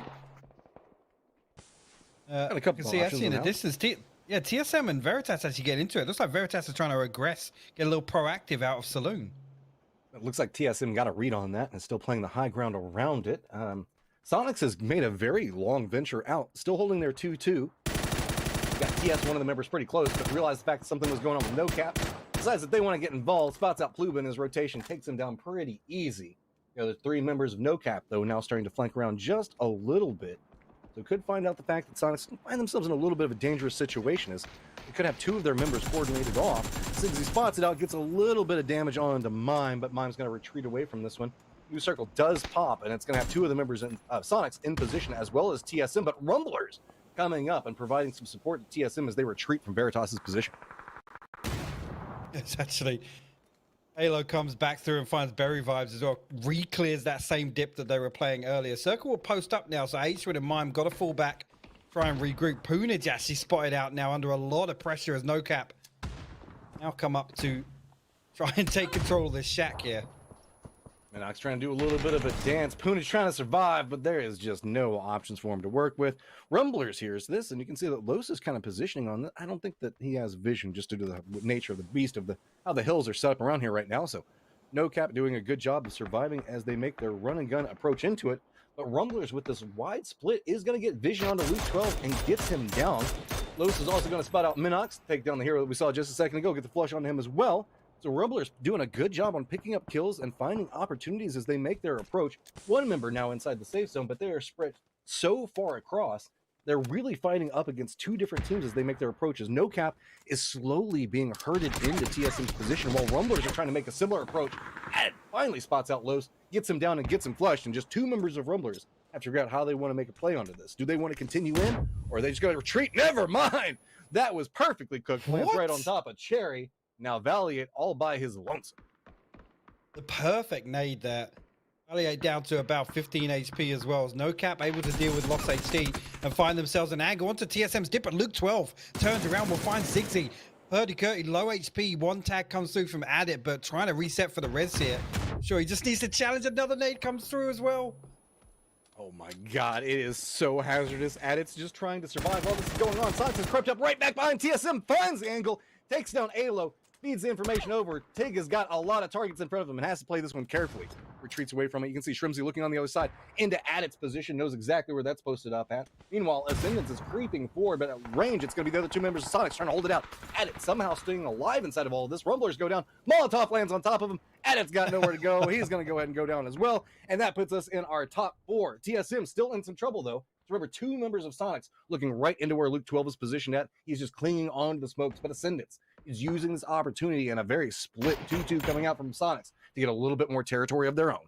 A couple you can see of actually in the distance. TSM and Veritas actually get into it. Looks like Veritas is trying to regress, get a little proactive out of Saloon. It looks like TSM got a read on that and is still playing the high ground around it. Sonics has made a very long venture out, still holding their 2-2. Got TS, one of the members, pretty close, but realized the fact that something was going on with No Cap. Decides that they want to get involved, spots out Pluba in his rotation, takes him down pretty easy. The other 3 members of No Cap, though, now starting to flank around just a little bit. So could find out the fact that Sonics find themselves in a little bit of a dangerous situation, as they could have 2 of their members coordinated off. Siggsy spots it out, gets a little bit of damage onto Mime, but Mime's going to retreat away from this one. New circle does pop, and it's going to have 2 of the members in Sonics in position, as well as TSM, but Rumblers coming up and providing some support to TSM as they retreat from Veritas's position. It's actually Halo comes back through and finds Berry Vibes as well. Re-clears that same dip that they were playing earlier. Circle will post up now, so H-Win and Mime got to fall back, try and regroup. Punij actually spotted out now under a lot of pressure as No Cap now come up to try and take control of this shack here. Minox trying to do a little bit of a dance. Punij trying to survive, but there is just no options for him to work with. Rumblers hears this, and you can see that Los is kind of positioning on that. I don't think that he has vision just due to the nature of the beast of how the hills are set up around here right now. So No Cap doing a good job of surviving as they make their run and gun approach into it. But Rumblers with this wide split is going to get vision onto Luke 12 and gets him down. Los is also going to spot out Minox, take down the hero that we saw just a second ago, get the flush onto him as well. So Rumblers doing a good job on picking up kills and finding opportunities as they make their approach. 1 member now inside the safe zone, but they are spread so far across. They're really fighting up against 2 different teams as they make their approaches. No Cap is slowly being herded into TSM's position while Rumblers are trying to make a similar approach. And finally spots out Los, gets him down and gets him flushed. And just 2 members of Rumblers have to figure out how they want to make a play onto this. Do they want to continue in, or are they just going to retreat? Never mind! That was perfectly cooked. Lands right on top of Cherry. Now Valiant all by his lonesome. The perfect nade there. Valiant down to about 15 HP as well. As No Cap able to deal with lost HD and find themselves an angle onto TSM's dip. But Luke 12 turns around, will find Ziggsy. Hurdy-Curdy, low HP. 1 tag comes through from Adit, but trying to reset for the res here. Sure, he just needs to challenge. Another nade comes through as well. Oh my god, it is so hazardous. Adit's just trying to survive while this is going on. Sonics has crept up right back behind TSM, finds the angle, takes down Alo, feeds the information over. Tig has got a lot of targets in front of him and has to play this one carefully. Retreats away from it. You can see Shrimsy looking on the other side into Adit's position, knows exactly where that's posted up at. Meanwhile, Ascendance is creeping forward, but at range, it's going to be the other 2 members of Sonics trying to hold it out. Adit somehow staying alive inside of all of this. Rumblers go down. Molotov lands on top of him. Adit's got nowhere to go. He's going to go ahead and go down as well. And that puts us in our top 4. TSM still in some trouble, though. Remember, 2 members of Sonics looking right into where Luke 12 is positioned at. He's just clinging on to the smokes, but Ascendance is using this opportunity and a very split 2-2 coming out from Sonics to get a little bit more territory of their own.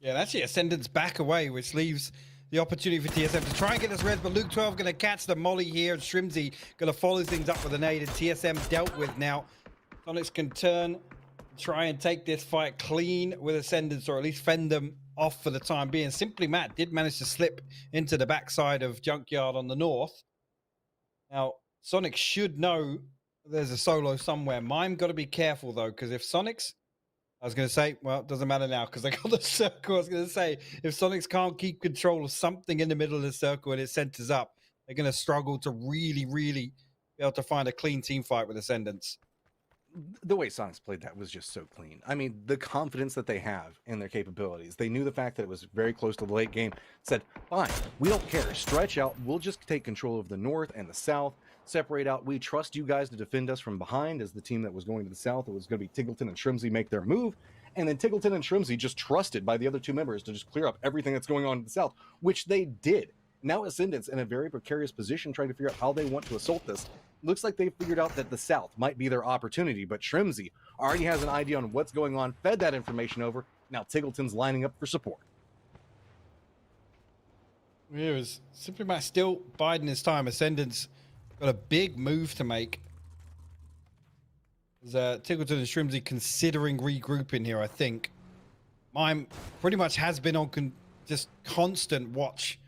Yeah, and actually Ascendant's back away, which leaves the opportunity for TSM to try and get this res, but Luke 12 going to catch the molly here, and Shrimsy going to follow things up with an nade, and TSM dealt with now. Sonics can turn, try and take this fight clean with Ascendance, or at least fend them off for the time being. Simply Matt did manage to slip into the backside of Junkyard on the north. Now, Sonic should know there's a solo somewhere. Mime got to be careful, though, because if Sonics... I was going to say, well, it doesn't matter now because they got the circle. I was going to say, if Sonics can't keep control of something in the middle of the circle and it centers up, they're going to struggle to really, really be able to find a clean team fight with Ascendants. The way Sonics played that was just so clean. I mean, the confidence that they have in their capabilities. They knew the fact that it was very close to the late game. Said, fine, we don't care. Stretch out. We'll just take control of the north and the south. Separate out. We trust you guys to defend us from behind as the team that was going to the south. It was going to be Tiggleton and Shrimsy make their move. And then Tiggleton and Shrimsy just trusted by the other 2 members to just clear up everything that's going on in the south, which they did. Now Ascendants in a very precarious position trying to figure out how they want to assault this. Looks like they figured out that the south might be their opportunity, but Shrimsy already has an idea on what's going on, fed that information over. Now Tiggleton's lining up for support. Here is Simply Matt still biding his time. Ascendant's got a big move to make. There's Tiggleton and Shrimsy considering regrouping here, I think. Mime pretty much has been on just constant watch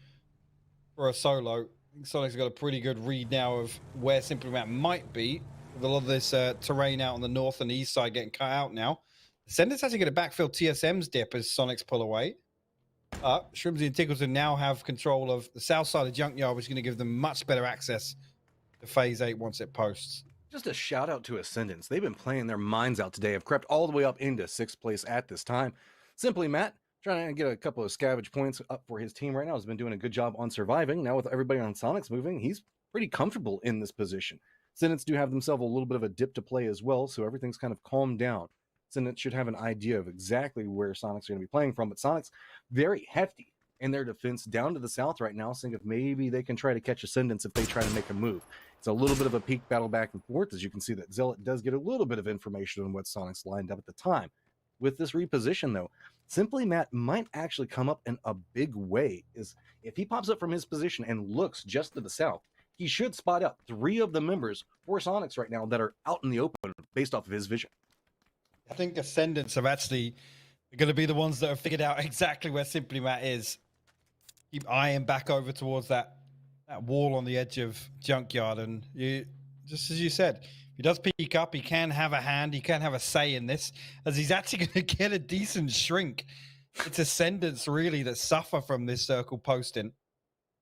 for a solo. I think Sonic's got a pretty good read now of where Simply Matt might be, with a lot of this terrain out on the north and east side getting cut out now. Ascendant's actually going to backfill TSM's dip as Sonic's pull away. Shrimsy and Tiggleton now have control of the south side of Junkyard, which is going to give them much better access to Phase 8 once it posts. Just a shout out to Ascendants. They've been playing their minds out today, have crept all the way up into 6th place at this time. Simply Matt, trying to get a couple of scavenge points up for his team right now, has been doing a good job on surviving. Now with everybody on Sonic's moving, he's pretty comfortable in this position. Ascendants do have themselves a little bit of a dip to play as well, so everything's kind of calmed down. Ascendants should have an idea of exactly where Sonic's going to be playing from, but Sonic's very hefty in their defense down to the south right now, seeing if maybe they can try to catch Ascendants if they try to make a move. It's a little bit of a peak battle back and forth, as you can see that Zealot does get a little bit of information on what Sonic's lined up at the time. With this reposition, though, Simply Matt might actually come up in a big way. Is if he pops up from his position and looks just to the south, he should spot out 3 of the members for Sonic's right now that are out in the open based off of his vision. I think Ascendants are actually going to be the ones that have figured out exactly where Simply Matt is. Keep eyeing back over towards that wall on the edge of Junkyard, and you, just as you said, if he does peek up, he can have a hand, he can have a say in this, as he's actually going to get a decent shrink. It's Ascendants really that suffer from this circle posting.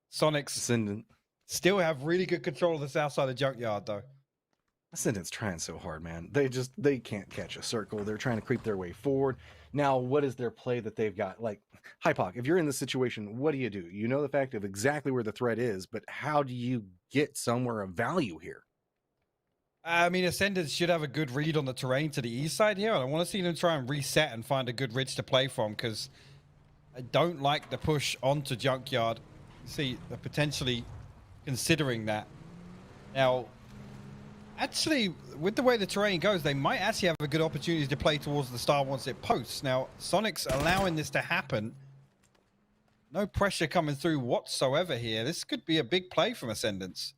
Sonic's Ascendant still have really good control of the south side of Junkyard, though. Ascendant's trying so hard, man. They can't catch a circle. They're trying to creep their way forward. Now, what is their play that they've got? Like, Hypoc, if you're in this situation, what do? You know the fact of exactly where the threat is, but how do you get somewhere of value here? I mean, Ascendants should have a good read on the terrain to the east side here, and I want to see them try and reset and find a good ridge to play from, because I don't like the push onto Junkyard. You see, they're potentially considering that. Now, actually, with the way the terrain goes, they might actually have a good opportunity to play towards the star once it posts. Now, Sonic's allowing this to happen. No pressure coming through whatsoever here. This could be a big play from Ascendants.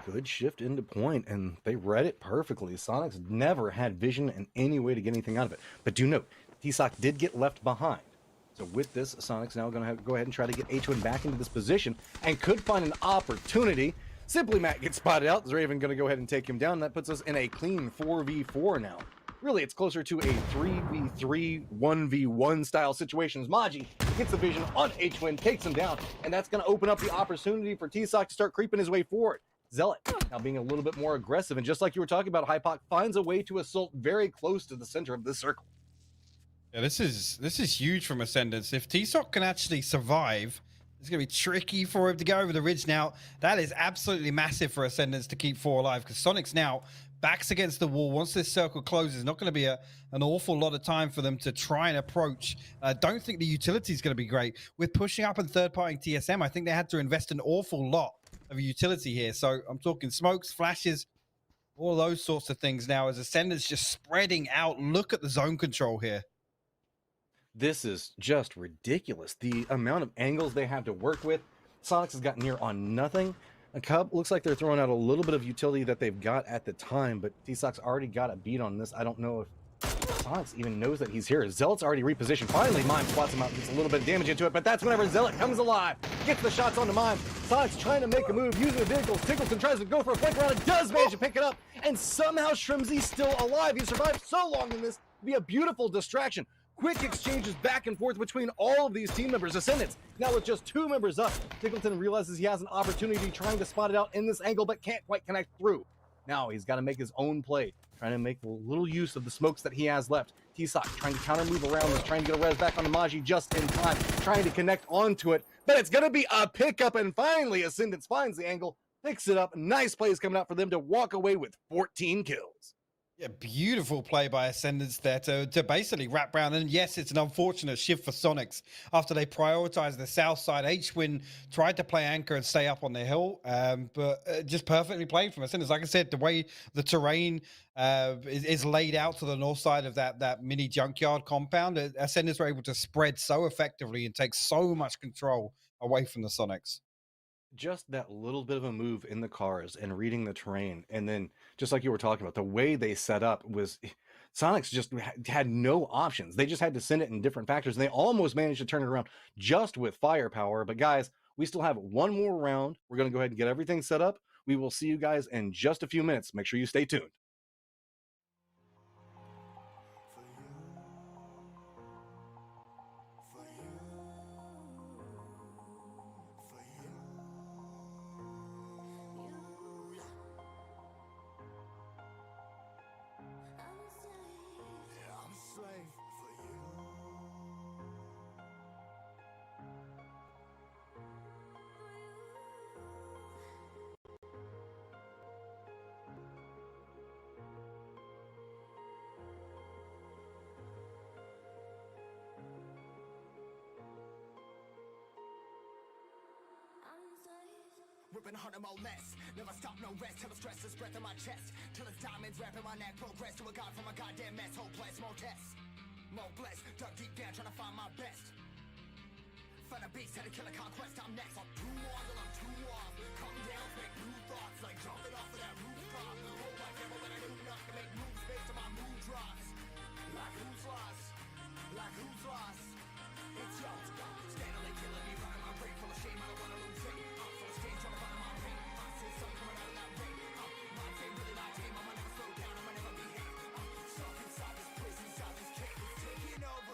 Good shift into point, and they read it perfectly. Sonic's never had vision in any way to get anything out of it. But do note, T-Sock did get left behind. So with this, Sonic's now going to go ahead and try to get H1 back into this position and could find an opportunity. Simply Matt gets spotted out. Is Raven going to go ahead and take him down? That puts us in a clean 4v4 now. Really, it's closer to a 3v3, 1v1 style situation as Maji gets the vision on H1, takes him down, and that's going to open up the opportunity for T-Sock to start creeping his way forward. Zealot now being a little bit more aggressive, and just like you were talking about, Hypoc finds a way to assault very close to the center of this circle. Yeah, this is huge from Ascendants. If T-Sock can actually survive, it's going to be tricky for him to go over the ridge. Now, that is absolutely massive for Ascendants to keep 4 alive, because Sonic's now backs against the wall. Once this circle closes, not going to be an awful lot of time for them to try and approach. I don't think the utility is going to be great. With pushing up and third-partying TSM, I think they had to invest an awful lot of utility here. So I'm talking smokes, flashes, all those sorts of things now as Ascendants just spreading out. Look at the zone control here. This is just ridiculous. The amount of angles they have to work with. Sonics has got near on nothing. A Cub looks like they're throwing out a little bit of utility that they've got at the time, but T-Sock's already got a beat on this. I don't know if Sonics even knows that he's here. Zealot's already repositioned. Finally, Mime spots him out and gets a little bit of damage into it, but that's whenever Zealot comes alive. Gets the shots onto Mime. Sonic's trying to make a move using the vehicles. Tiggleton tries to go for a flank around and does manage to pick it up, and somehow Shrimsy's still alive. He survived so long in this to be a beautiful distraction. Quick exchanges back and forth between all of these team members. Ascendants now with just 2 members up. Tiggleton realizes he has an opportunity trying to spot it out in this angle, but can't quite connect through. Now he's got to make his own play, trying to make a little use of the smokes that he has left. T-Sock trying to counter move around this, trying to get a res back on Maji just in time, trying to connect onto it, but it's going to be a pickup, and finally Ascendants finds the angle, picks it up. Nice plays coming out for them to walk away with 14 kills. Yeah, beautiful play by Ascendants there to basically wrap around. And yes, it's an unfortunate shift for Sonics after they prioritized the south side. H-Win tried to play anchor and stay up on the hill, but just perfectly played from Ascendants. Like I said, the way the terrain is laid out to the north side of that mini junkyard compound, Ascendants were able to spread so effectively and take so much control away from the Sonics. Just that little bit of a move in the cars and reading the terrain, and then just like you were talking about, the way they set up was Sonics just had no options. They just had to send it in different factors, and they almost managed to turn it around just with firepower. But guys, we still have one more round. We're going to go ahead and get everything set up. We will see you guys in just a few minutes. Make sure you stay tuned. I'm a slave for you. Ripping harder, more less. Never stop, no rest. Till the stress is breath in my chest. Till it's diamonds wrapping my neck. Progress to a god from a goddamn mess. Hopeless, more tests. More blessed. Dug deep down, trying to find my best. Find a beast, had to kill a conquest. I'm next. I'm too on till I'm too off. Come down, make new thoughts. Like jumping off of that rooftop. Hold my camera when I do not to make moves based on my mood drops. Like who's lost? Like who's lost? It's yours. Steadily killing me, running my brain full of shame. I don't wanna lose it. Full of stage, trying to find my pain. I see something coming out of that rain. My game really not tame. I'ma never slow down. I'ma never behave. Stuck inside this prison, inside this cave. It's taking over.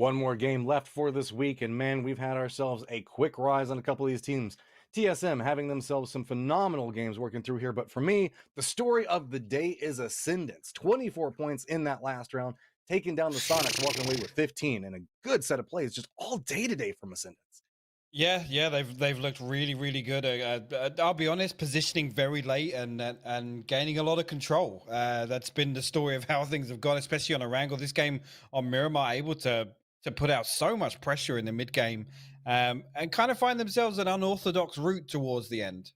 One more game left for this week, and man, we've had ourselves a quick rise on a couple of these teams. TSM having themselves some phenomenal games working through here, but for me, the story of the day is Ascendance. 24 points in that last round, taking down the Sonics, walking away with 15, and a good set of plays just all day today from Ascendance. Yeah, they've looked really good. I'll be honest, positioning very late and gaining a lot of control. That's been the story of how things have gone, especially on Erangel. This game on Miramar, able to put out so much pressure in the mid game, and kind of find themselves an unorthodox route towards the end.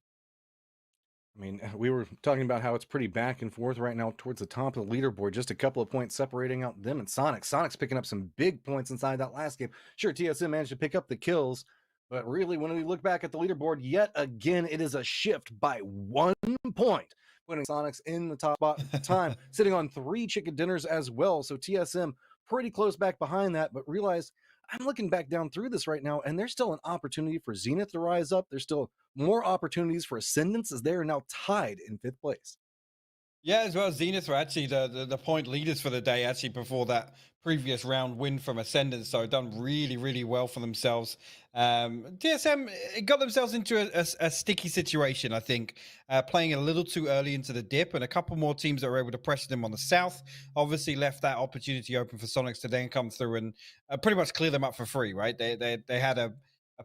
I mean, we were talking about how it's pretty back and forth right now towards the top of the leaderboard, just a couple of points separating out them and Sonic. Sonic's picking up some big points inside that last game. Sure, TSM managed to pick up the kills, but really, when we look back at the leaderboard, yet again, it is a shift by 1 point, putting Sonics in the top spot at the time, sitting on 3 chicken dinners as well. So TSM pretty close back behind that, but realize I'm looking back down through this right now, and there's still an opportunity for Zenith to rise up. There's still more opportunities for Ascendance as they are now tied in 5th place. Yeah, as well. Zenith were actually the point leaders for the day, actually, before that previous round win from Ascendant. So done really well for themselves. TSM got themselves into a sticky situation, I think, playing a little too early into the dip, and a couple more teams that were able to pressure them on the south obviously left that opportunity open for Sonics to then come through and pretty much clear them up for free, right? They had a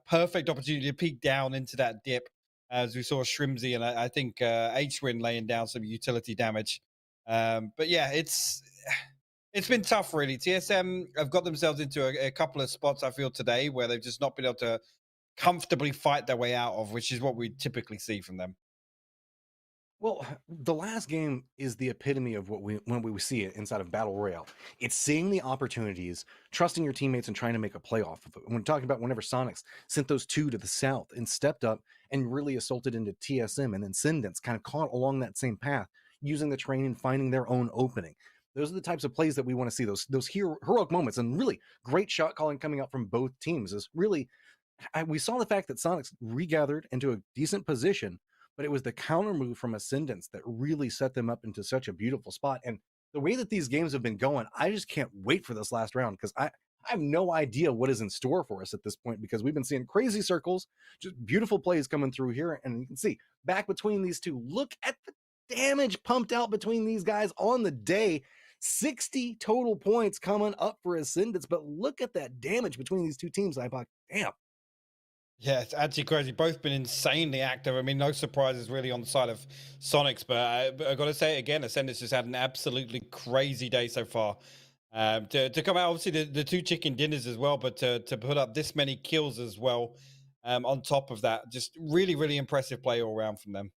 perfect opportunity to peek down into that dip, as we saw Shrimsy and I think H-Win laying down some utility damage. But yeah, it's been tough, really. TSM have got themselves into a couple of spots, I feel, today where they've just not been able to comfortably fight their way out of, which is what we typically see from them. Well, the last game is the epitome of when we see it inside of Battle Royale. It's seeing the opportunities, trusting your teammates, and trying to make a playoff of it. When we're talking about whenever Sonics sent those 2 to the south and stepped up and really assaulted into TSM, and then Sindance kind of caught along that same path, using the train and finding their own opening. Those are the types of plays that we want to see, those heroic moments, and really great shot calling coming out from both teams. Is really, we saw the fact that Sonics regathered into a decent position, but it was the counter move from Ascendance that really set them up into such a beautiful spot. And the way that these games have been going, I just can't wait for this last round, because I have no idea what is in store for us at this point, because we've been seeing crazy circles, just beautiful plays coming through here. And you can see back between these two, look at the damage pumped out between these guys on the day. 60 total points coming up for Ascendance, but look at that damage between these two teams. I thought, damn. Yeah, it's actually crazy. Both been insanely active. I mean, no surprises really on the side of Sonics, but I got to say it again, Ascendance just had an absolutely crazy day so far. To come out, obviously, the 2 chicken dinners as well, but to put up this many kills as well on top of that, just really impressive play all around from them.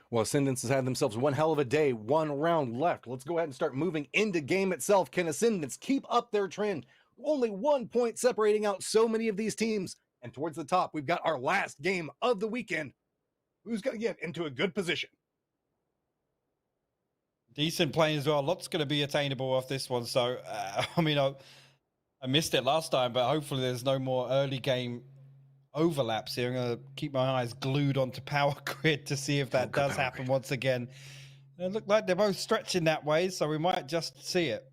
Well, Ascendance has had themselves one hell of a day, 1 round left. Let's go ahead and start moving into game itself. Can Ascendance keep up their trend? Only 1 point separating out so many of these teams. And towards the top, we've got our last game of the weekend. Who's going to get into a good position? Decent play as well. Lots going to be attainable off this one. So, I mean, I missed it last time, but hopefully there's no more early game overlaps here. I'm going to keep my eyes glued onto Power Grid to see if that does happen once again. It look like they're both stretching that way, so we might just see it.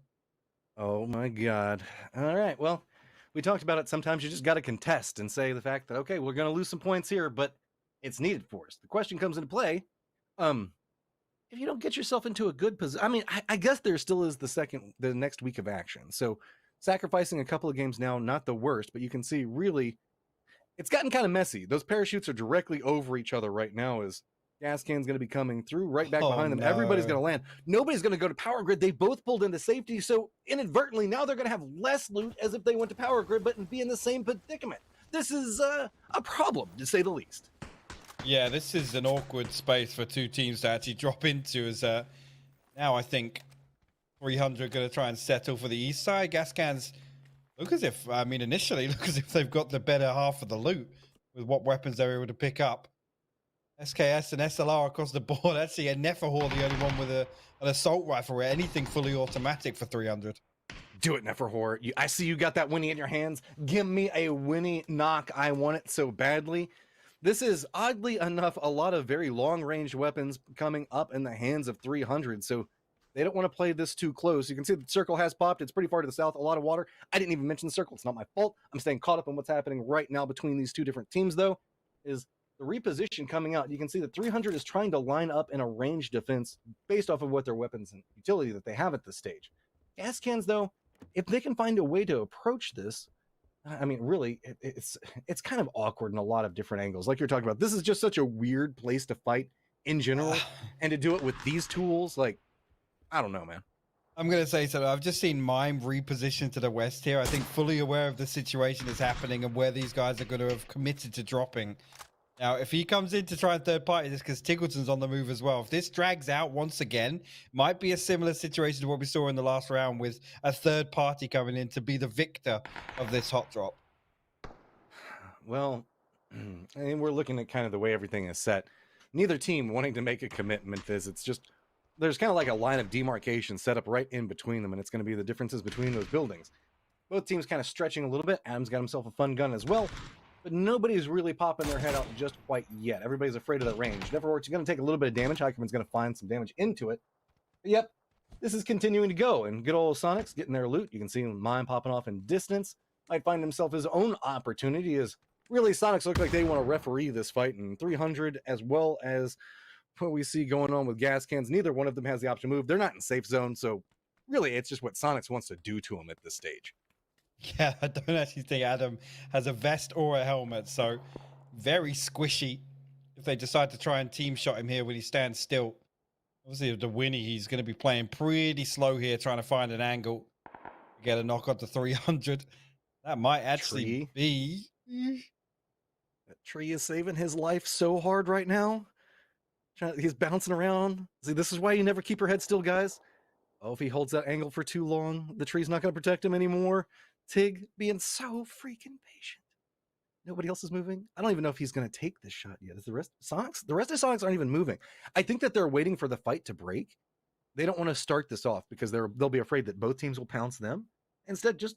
Oh my God. All right. Well, we talked about it. Sometimes you just got to contest and say the fact that, okay, we're going to lose some points here, but it's needed for us. The question comes into play. If you don't get yourself into a good position, I mean, I guess there still is the next week of action. So sacrificing a couple of games now, not the worst, but you can see really it's gotten kind of messy. Those parachutes are directly over each other right now as gas can's going to be coming through right back behind them. No. Everybody's going to land. Nobody's going to go to Power Grid. They both pulled into safety. So inadvertently, now they're going to have less loot as if they went to Power Grid, but be in the same predicament. This is a problem, to say the least. Yeah, this is an awkward space for 2 teams to actually drop into. As now I think 300 going to try and settle for the east side. Gas cans look as if, I mean, initially look as if they've got the better half of the loot with what weapons they're able to pick up. SKS and SLR across the board. Actually, a Neferhor, the only one with an assault rifle or anything fully automatic for 300. Do it, Neferhor. I see you got that Winnie in your hands. Give me a Winnie knock. I want it so badly. This is, oddly enough, a lot of very long-range weapons coming up in the hands of 300. So They don't want to play this too close. You can see the circle has popped. It's pretty far to the south, a lot of water. I didn't even mention the circle. It's not my fault. I'm staying caught up on what's happening right now between these two different teams, though, is the reposition coming out. You can see that 300 is trying to line up in a ranged defense based off of what their weapons and utility that they have at this stage. Gas cans, though, if they can find a way to approach this, I mean, really, it's kind of awkward in a lot of different angles. Like you're talking about, this is just such a weird place to fight in general, and to do it with these tools, like, I don't know, man. I'm going to say so. I've just seen Mime reposition to the west here. I think fully aware of the situation that's happening and where these guys are going to have committed to dropping. Now, if he comes in to try and third party this, because Tiggleton's on the move as well, if this drags out once again, might be a similar situation to what we saw in the last round with a third party coming in to be the victor of this hot drop. Well, I mean, we're looking at kind of the way everything is set. Neither team wanting to make a commitment is, it's just, there's kind of like a line of demarcation set up right in between them, and it's going to be the differences between those buildings. Both teams kind of stretching a little bit. Adam's got himself a fun gun as well, but nobody's really popping their head out just quite yet. Everybody's afraid of the range. Never works. You're going to take a little bit of damage. Heikeman's going to find some damage into it. But yep, this is continuing to go, and good old Sonic's getting their loot. You can see him mine popping off in distance. Might find himself his own opportunity, as really Sonics look like they want to referee this fight, in 300 as well as what we see going on with gas cans. Neither one of them has the option to move. They're not in safe zone, so really it's just what Sonics wants to do to them at this stage. Yeah, I don't actually think Adam has a vest or a helmet, so very squishy if they decide to try and team shot him here when he stands still. Obviously, with the Winnie, he's going to be playing pretty slow here, trying to find an angle to get a knock on to 300. That might actually be... That tree is saving his life so hard right now. He's bouncing around. See, this is why you never keep your head still, guys. Oh, if he holds that angle for too long, the tree's not going to protect him anymore. Tig being so freaking patient. Nobody else is moving. I don't even know if he's going to take this shot yet. Is the rest of Sonics aren't even moving. I think that they're waiting for the fight to break. They don't want to start this off because they'll be afraid that both teams will pounce them. Instead, just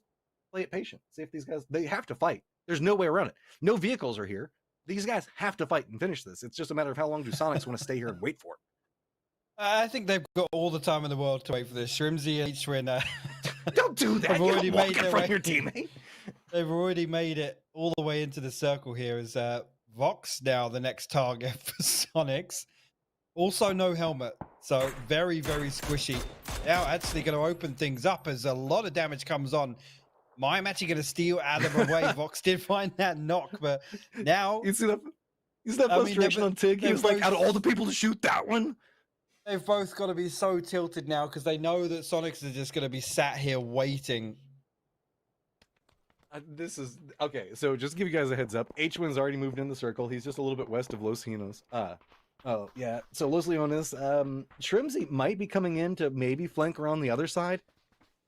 play it patient. See if these guys, they have to fight. There's no way around it. No vehicles are here. These guys have to fight and finish this. It's just a matter of how long do Sonics want to stay here and wait for it. I think they've got all the time in the world to wait for this. Shrimsy and H-Win. Don't do that. You don't walk in front of your teammate. They've already made it all the way into the circle here. Is Vox now the next target for Sonics? Also no helmet, so very, very squishy. Now actually going to open things up as a lot of damage comes on. I'm actually going to steal Adam away. Vox did find that knock, but now... You see that frustration on Tig? He was like, out of all the people to shoot that one? They've both got to be so tilted now because they know that Sonics is just going to be sat here waiting. This is... Okay, so just to give you guys a heads up, H-Win's already moved in the circle. He's just a little bit west of Los Hinos. Oh, yeah. So Los Leones, Shrimsy might be coming in to maybe flank around the other side.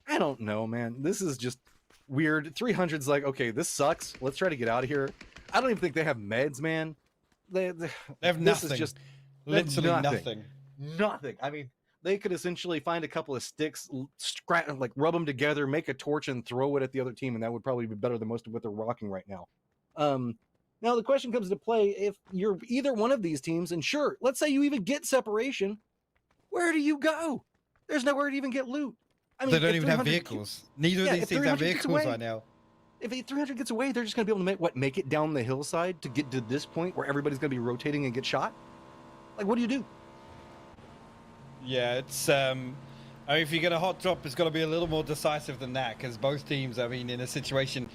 I don't know, man. This is just weird. 300's like, okay, this sucks. Let's try to get out of here. I don't even think they have meds, man. They have nothing. This is just literally nothing. Nothing. I mean, they could essentially find a couple of sticks, rub them together, make a torch, and throw it at the other team, and that would probably be better than most of what they're rocking right now. Now the question comes to play: if you're either one of these teams, and sure, let's say you even get separation, where do you go? There's nowhere to even get loot. I mean, they don't even have vehicles. Neither of these teams have vehicles right now. If 300 gets away, they're just going to be able to make it down the hillside to get to this point where everybody's going to be rotating and get shot. Like, what do you do? Yeah, it's I mean, if you get a hot drop, it's got to be a little more decisive than that because both teams, I mean, in a situation,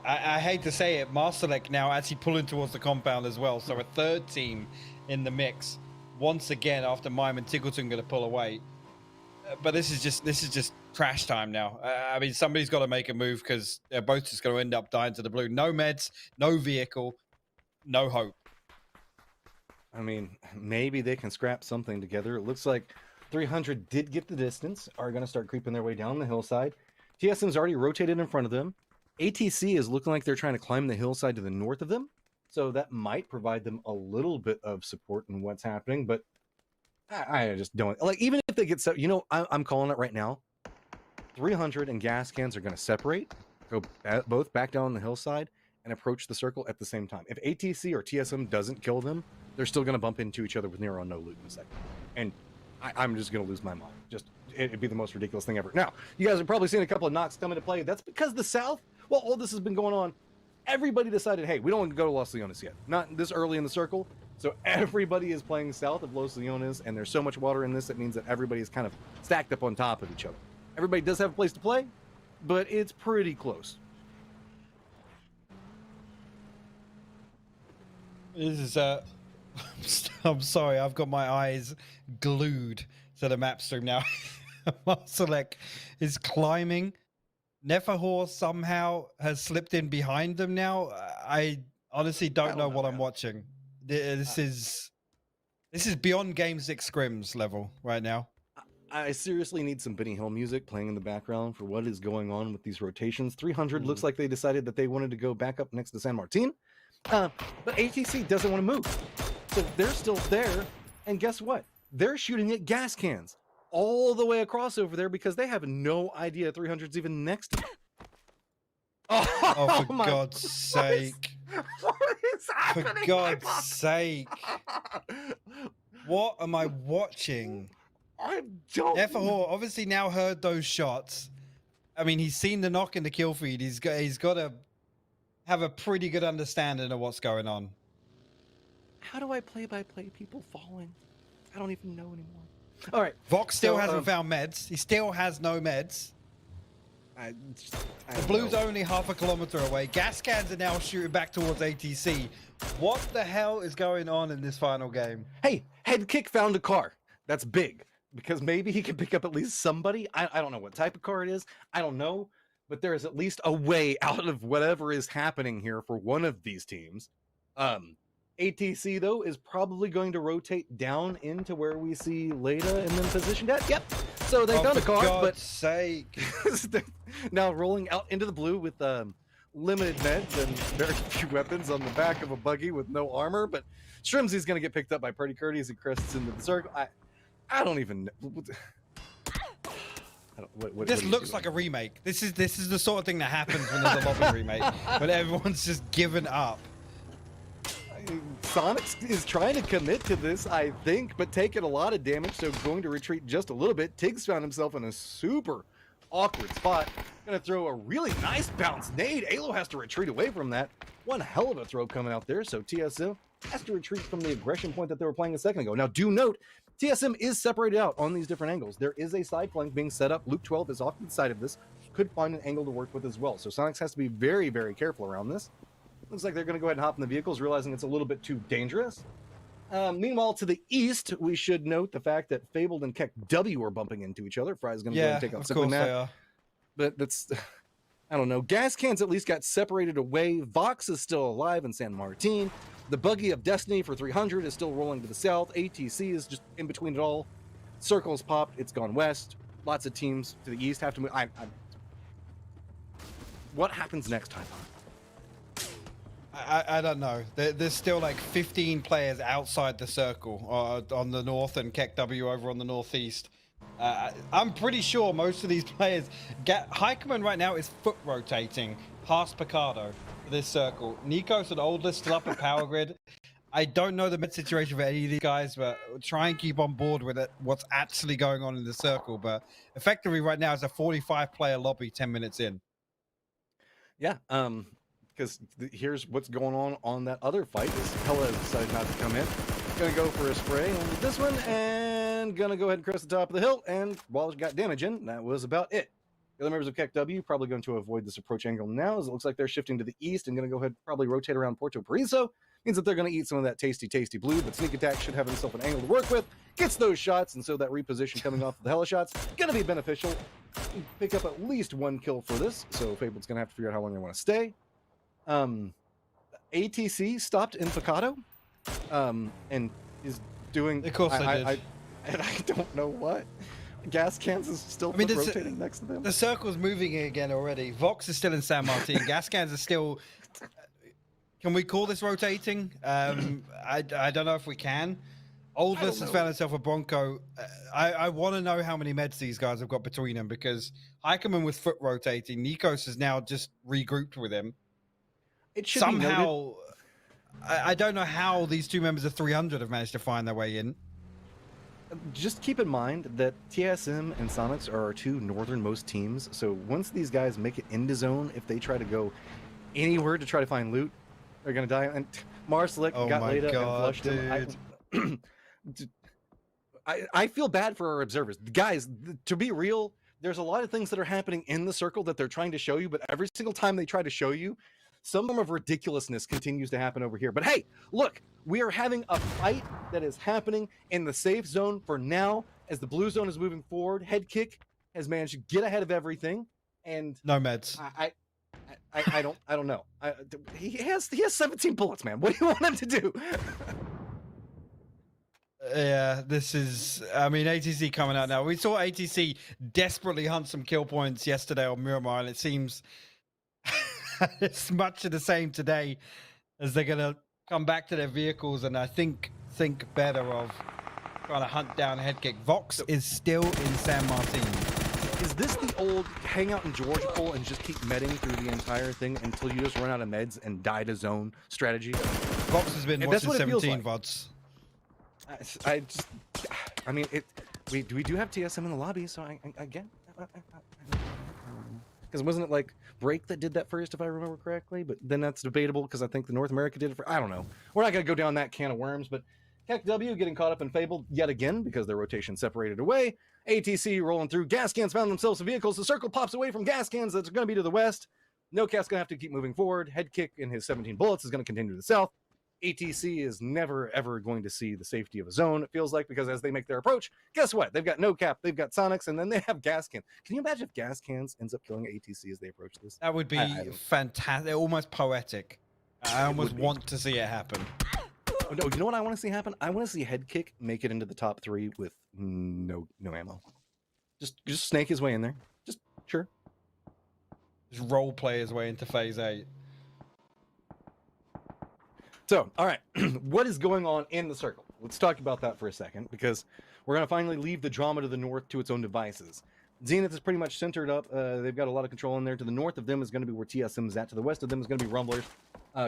I hate to say it, Marselek now actually pulling towards the compound as well. So a third team in the mix once again after Mime and Tiggleton going to pull away. But this is just trash time now. I mean, somebody's got to make a move because they're both just going to end up dying to the blue. No meds, no vehicle, no hope. I mean, maybe they can scrap something together. It looks like 300 did get the distance, are going to start creeping their way down the hillside. TSM's already rotated in front of them. ATC is looking like they're trying to climb the hillside to the north of them. So that might provide them a little bit of support in what's happening. But I just don't... Like, even if they get... I'm calling it right now. 300 and gas cans are going to separate, go both back down the hillside, and approach the circle at the same time. If ATC or TSM doesn't kill them, they're still going to bump into each other with near or no loot in a second. And I'm just going to lose my mind. It'd be the most ridiculous thing ever. Now, you guys have probably seen a couple of knocks come into play. That's because the South, while all this has been going on, everybody decided, hey, we don't want to go to Los Leones yet. Not this early in the circle. So everybody is playing south of Los Leones, and there's so much water in this, it means that everybody is kind of stacked up on top of each other. Everybody does have a place to play, but it's pretty close. This is I'm sorry, I've got my eyes glued to the map stream now. Marsalek is climbing. Nefahor somehow has slipped in behind them now. I honestly don't know what I'm watching. This is beyond Game 6 scrims level right now. I seriously need some Benny Hill music playing in the background for what is going on with these rotations. 300 looks like they decided that they wanted to go back up next to San Martin. But ATC doesn't want to move. So they're still there. And guess what? They're shooting at gas cans all the way across over there because they have no idea 300's even next to them. Oh, for God's sake. What is happening? For God's sake. What am I watching? I don't Nefahor obviously now heard those shots. I mean, he's seen the knock in the kill feed. He's got to have a pretty good understanding of what's going on. How do I play by people falling? I don't even know anymore. All right. Vox still hasn't found meds. He still has no meds. The blue's only half a kilometer away. Gas cans are now shooting back towards ATC. What the hell is going on in this final game? Hey, Head Kick found a car. That's big because maybe he can pick up at least somebody. I don't know what type of car it is. I don't know, but there is at least a way out of whatever is happening here for one of these teams. ATC though is probably going to rotate down into where we see Leda and then positioned at. Yep. So they found a car, God's sake. Now rolling out into the blue with limited meds and very few weapons on the back of a buggy with no armor. But Shrimsy's going to get picked up by Pretty Curdy as he crests into the circle. I don't even know. This looks like a remake. This is the sort of thing that happens when there's a lobby remake, when everyone's just given up. Sonic is trying to commit to this, I think, but taking a lot of damage, so going to retreat just a little bit. Tiggs found himself in a super awkward spot. Gonna throw a really nice bounce nade. Alo has to retreat away from that. One hell of a throw coming out there, so TSM has to retreat from the aggression point that they were playing a second ago. Now, do note, TSM is separated out on these different angles. There is a side flank being set up. Luke 12 is off to the side of this. Could find an angle to work with as well. So Sonics has to be very, very careful around this. Looks like they're going to go ahead and hop in the vehicles, realizing it's a little bit too dangerous. Meanwhile, to the east, we should note the fact that Fabled and Keck W are bumping into each other. Fry's going to go and take out Simply Matt. But that's, I don't know. Gas cans at least got separated away. Vox is still alive in San Martin. The buggy of Destiny for 300 is still rolling to the south. ATC is just in between it all. Circles popped. It's gone west. Lots of teams to the east have to move. What happens next time? I don't know. There's still like 15 players outside the circle on the north and Keck W over on the northeast. I'm pretty sure most of these players Heikeman right now is foot rotating past Picardo for this circle. Nikos and Oldless still up at Power Grid. I don't know the mid situation for any of these guys, but try and keep on board with it, what's actually going on in the circle. But effectively right now it's a 45 player lobby 10 minutes in. Yeah, because here's what's going on that other fight. Is Hella decided not to come in. Gonna go for a spray on this one, and gonna go ahead and cross the top of the hill, and Wallace got damage in. That was about it. The other members of Keck W probably going to avoid this approach angle now, as it looks like they're shifting to the east and gonna go ahead and probably rotate around Porto Paraiso. Means that they're gonna eat some of that tasty blue, but Sneak Attack should have himself an angle to work with. Gets those shots, and so that reposition coming off of the Hella shots gonna be beneficial. Pick up at least one kill for this, so Fabled's gonna have to figure out how long they want to stay. ATC stopped in Picado, and is doing. Of course they did. And I don't know what. Gas cans is still rotating next to them. The circle's moving again already. Vox is still in San Martin. Gas cans are still. Can we call this rotating? I don't know if we can. Oldless has found himself a Bronco. I want to know how many meds these guys have got between them, because Heikeman was foot rotating. Nikos has now just regrouped with him. It should somehow. I don't know how these two members of 300 have managed to find their way in. just keep in mind that TSM and Sonics are our two northernmost teams. So once these guys make it into zone, if they try to go anywhere to try to find loot, they're gonna die. And Marslick got laid up and flushed him. I feel bad for our observers, guys. To be real, there's a lot of things that are happening in the circle that they're trying to show you, but every single time they try to show you, some form of ridiculousness continues to happen over here. But hey, look, we are having a fight that is happening in the safe zone for now. As the blue zone is moving forward, Head Kick has managed to get ahead of everything, and no meds. I don't know. He has 17 bullets, man. What do you want him to do? Yeah, this is. I mean, ATC coming out now. We saw ATC desperately hunt some kill points yesterday on Miramar, and it seems it's much of the same today, as they're gonna come back to their vehicles and I think better of trying to hunt down Head Kick. Vox is still in San Martin. Is this the old hang out in Georgia Pole and just keep medding through the entire thing until you just run out of meds and die to zone strategy? Vox has been watching 17 VODs. I mean, we do have TSM in the lobby, so I get. Because wasn't it like Break that did that first, if I remember correctly? But then that's debatable because I think the North America did it for. I don't know. We're not gonna go down that can of worms, but KEKW getting caught up in Fable yet again because their rotation separated away. ATC rolling through. Gas cans found themselves in vehicles. The circle pops away from gas cans that's going to be to the west. No Cap's going to have to keep moving forward. Head Kick in his 17 bullets is going to continue to the south. ATC is never, ever going to see the safety of a zone, it feels like, because as they make their approach, guess what? They've got No Cap, they've got Sonics, and then they have Gas Can. Can you imagine if Gas Cans ends up killing ATC as they approach this? That would be fantastic. Almost poetic. I almost want to see it happen. No, you know what I want to see happen? I want to see Head Kick make it into the top 3 with no ammo. Just snake his way in there. Just sure. Just role play his way into phase 8. So, all right, what is going on in the circle? Let's talk about that for a second, because we're going to finally leave the drama to the north to its own devices. Zenith is pretty much centered up. They've got a lot of control in there. To the north of them is going to be where TSM is at. To the west of them is going to be Rumblers.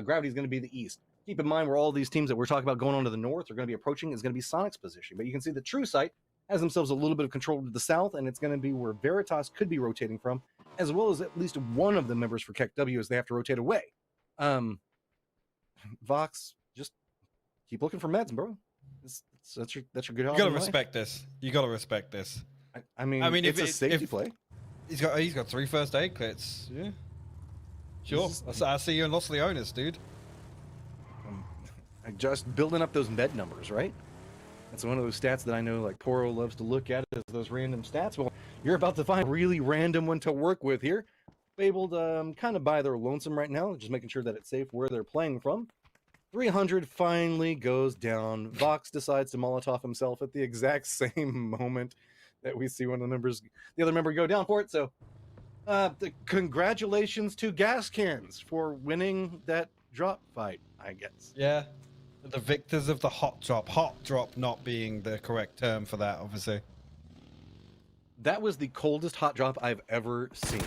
Gravity is going to be the east. Keep in mind where all these teams that we're talking about going on to the north are going to be approaching is going to be Sonic's position. But you can see the True Sight has themselves a little bit of control to the south, and it's going to be where Veritas could be rotating from, as well as at least one of the members for KEKW as they have to rotate away. Vox, just keep looking for meds, bro. That's your good. You gotta respect this. You gotta respect this. I mean, it's a safety play. He's got 3 first aid kits. Yeah, sure. I see you in Los Leones, dude. Just building up those med numbers, right? That's one of those stats that I know like Poro loves to look at, is those random stats. Well, you're about to find a really random one to work with here. Fabled kind of by their lonesome right now, just making sure that it's safe where they're playing from. 300 finally goes down. Vox decides to Molotov himself at the exact same moment that we see one of the other member go down for it. So congratulations to Gas Cans for winning that drop fight, I guess. Yeah, the victors of the hot drop not being the correct term for that, obviously. That was the coldest hot drop I've ever seen.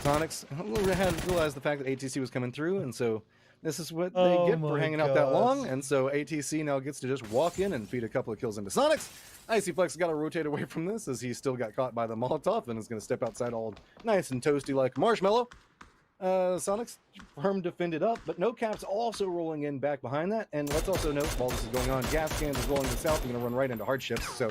Sonics had realized the fact that ATC was coming through, and so this is what they get for hanging out that long. And so ATC now gets to just walk in and feed a couple of kills into Sonics. Icy Flex got to rotate away from this as he still got caught by the Molotov and is going to step outside all nice and toasty like marshmallow. Sonics firm defended up, but No Cap's also rolling in back behind that. And let's also note, while this is going on, Gas Cans is rolling to the south. They're going to run right into hardships. So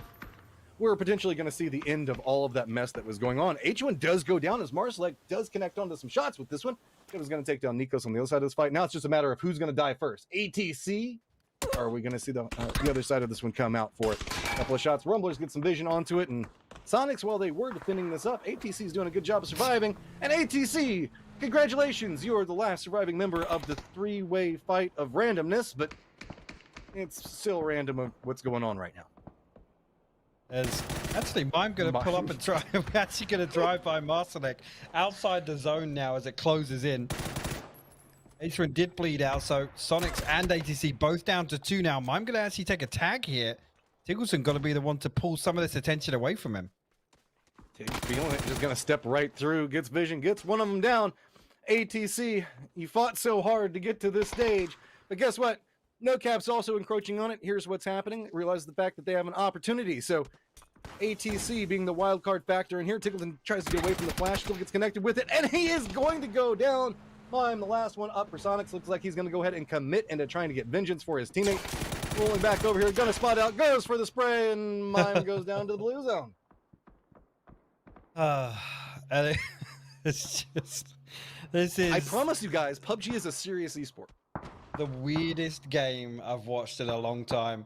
we're potentially going to see the end of all of that mess that was going on. H1 does go down as Marsalek does connect onto some shots with this one. It was going to take down Nikos on the other side of this fight. Now it's just a matter of who's going to die first. ATC? Or are we going to see the other side of this one come out for it? A couple of shots. Rumblers get some vision onto it. And Sonics, while they were defending this up, ATC is doing a good job of surviving. And ATC, congratulations. You are the last surviving member of the 3-way fight of randomness. But it's still random of what's going on right now. Actually, I'm going to pull up and try. I'm actually going to drive by Marsalek outside the zone now as it closes in. H1 did bleed out, so Sonics and ATC both down to 2 now. I'm going to actually take a tag here. Tiggleson got to be the one to pull some of this attention away from him. Feeling it, just going to step right through, gets vision, gets one of them down. ATC, you fought so hard to get to this stage, but guess what? No Cap's also encroaching on it. Here's what's happening. Realize the fact that they have an opportunity. So ATC being the wild card factor in here. Tickleton tries to get away from the flash, still gets connected with it, and he is going to go down. Mime, the last one up for Sonics. Looks like he's going to go ahead and commit into trying to get vengeance for his teammate. Rolling back over here, gonna spot out, goes for the spray, and Mime goes down to the blue zone. And it's just, this is. I promise you guys, PUBG is a serious esport. The weirdest game I've watched in a long time.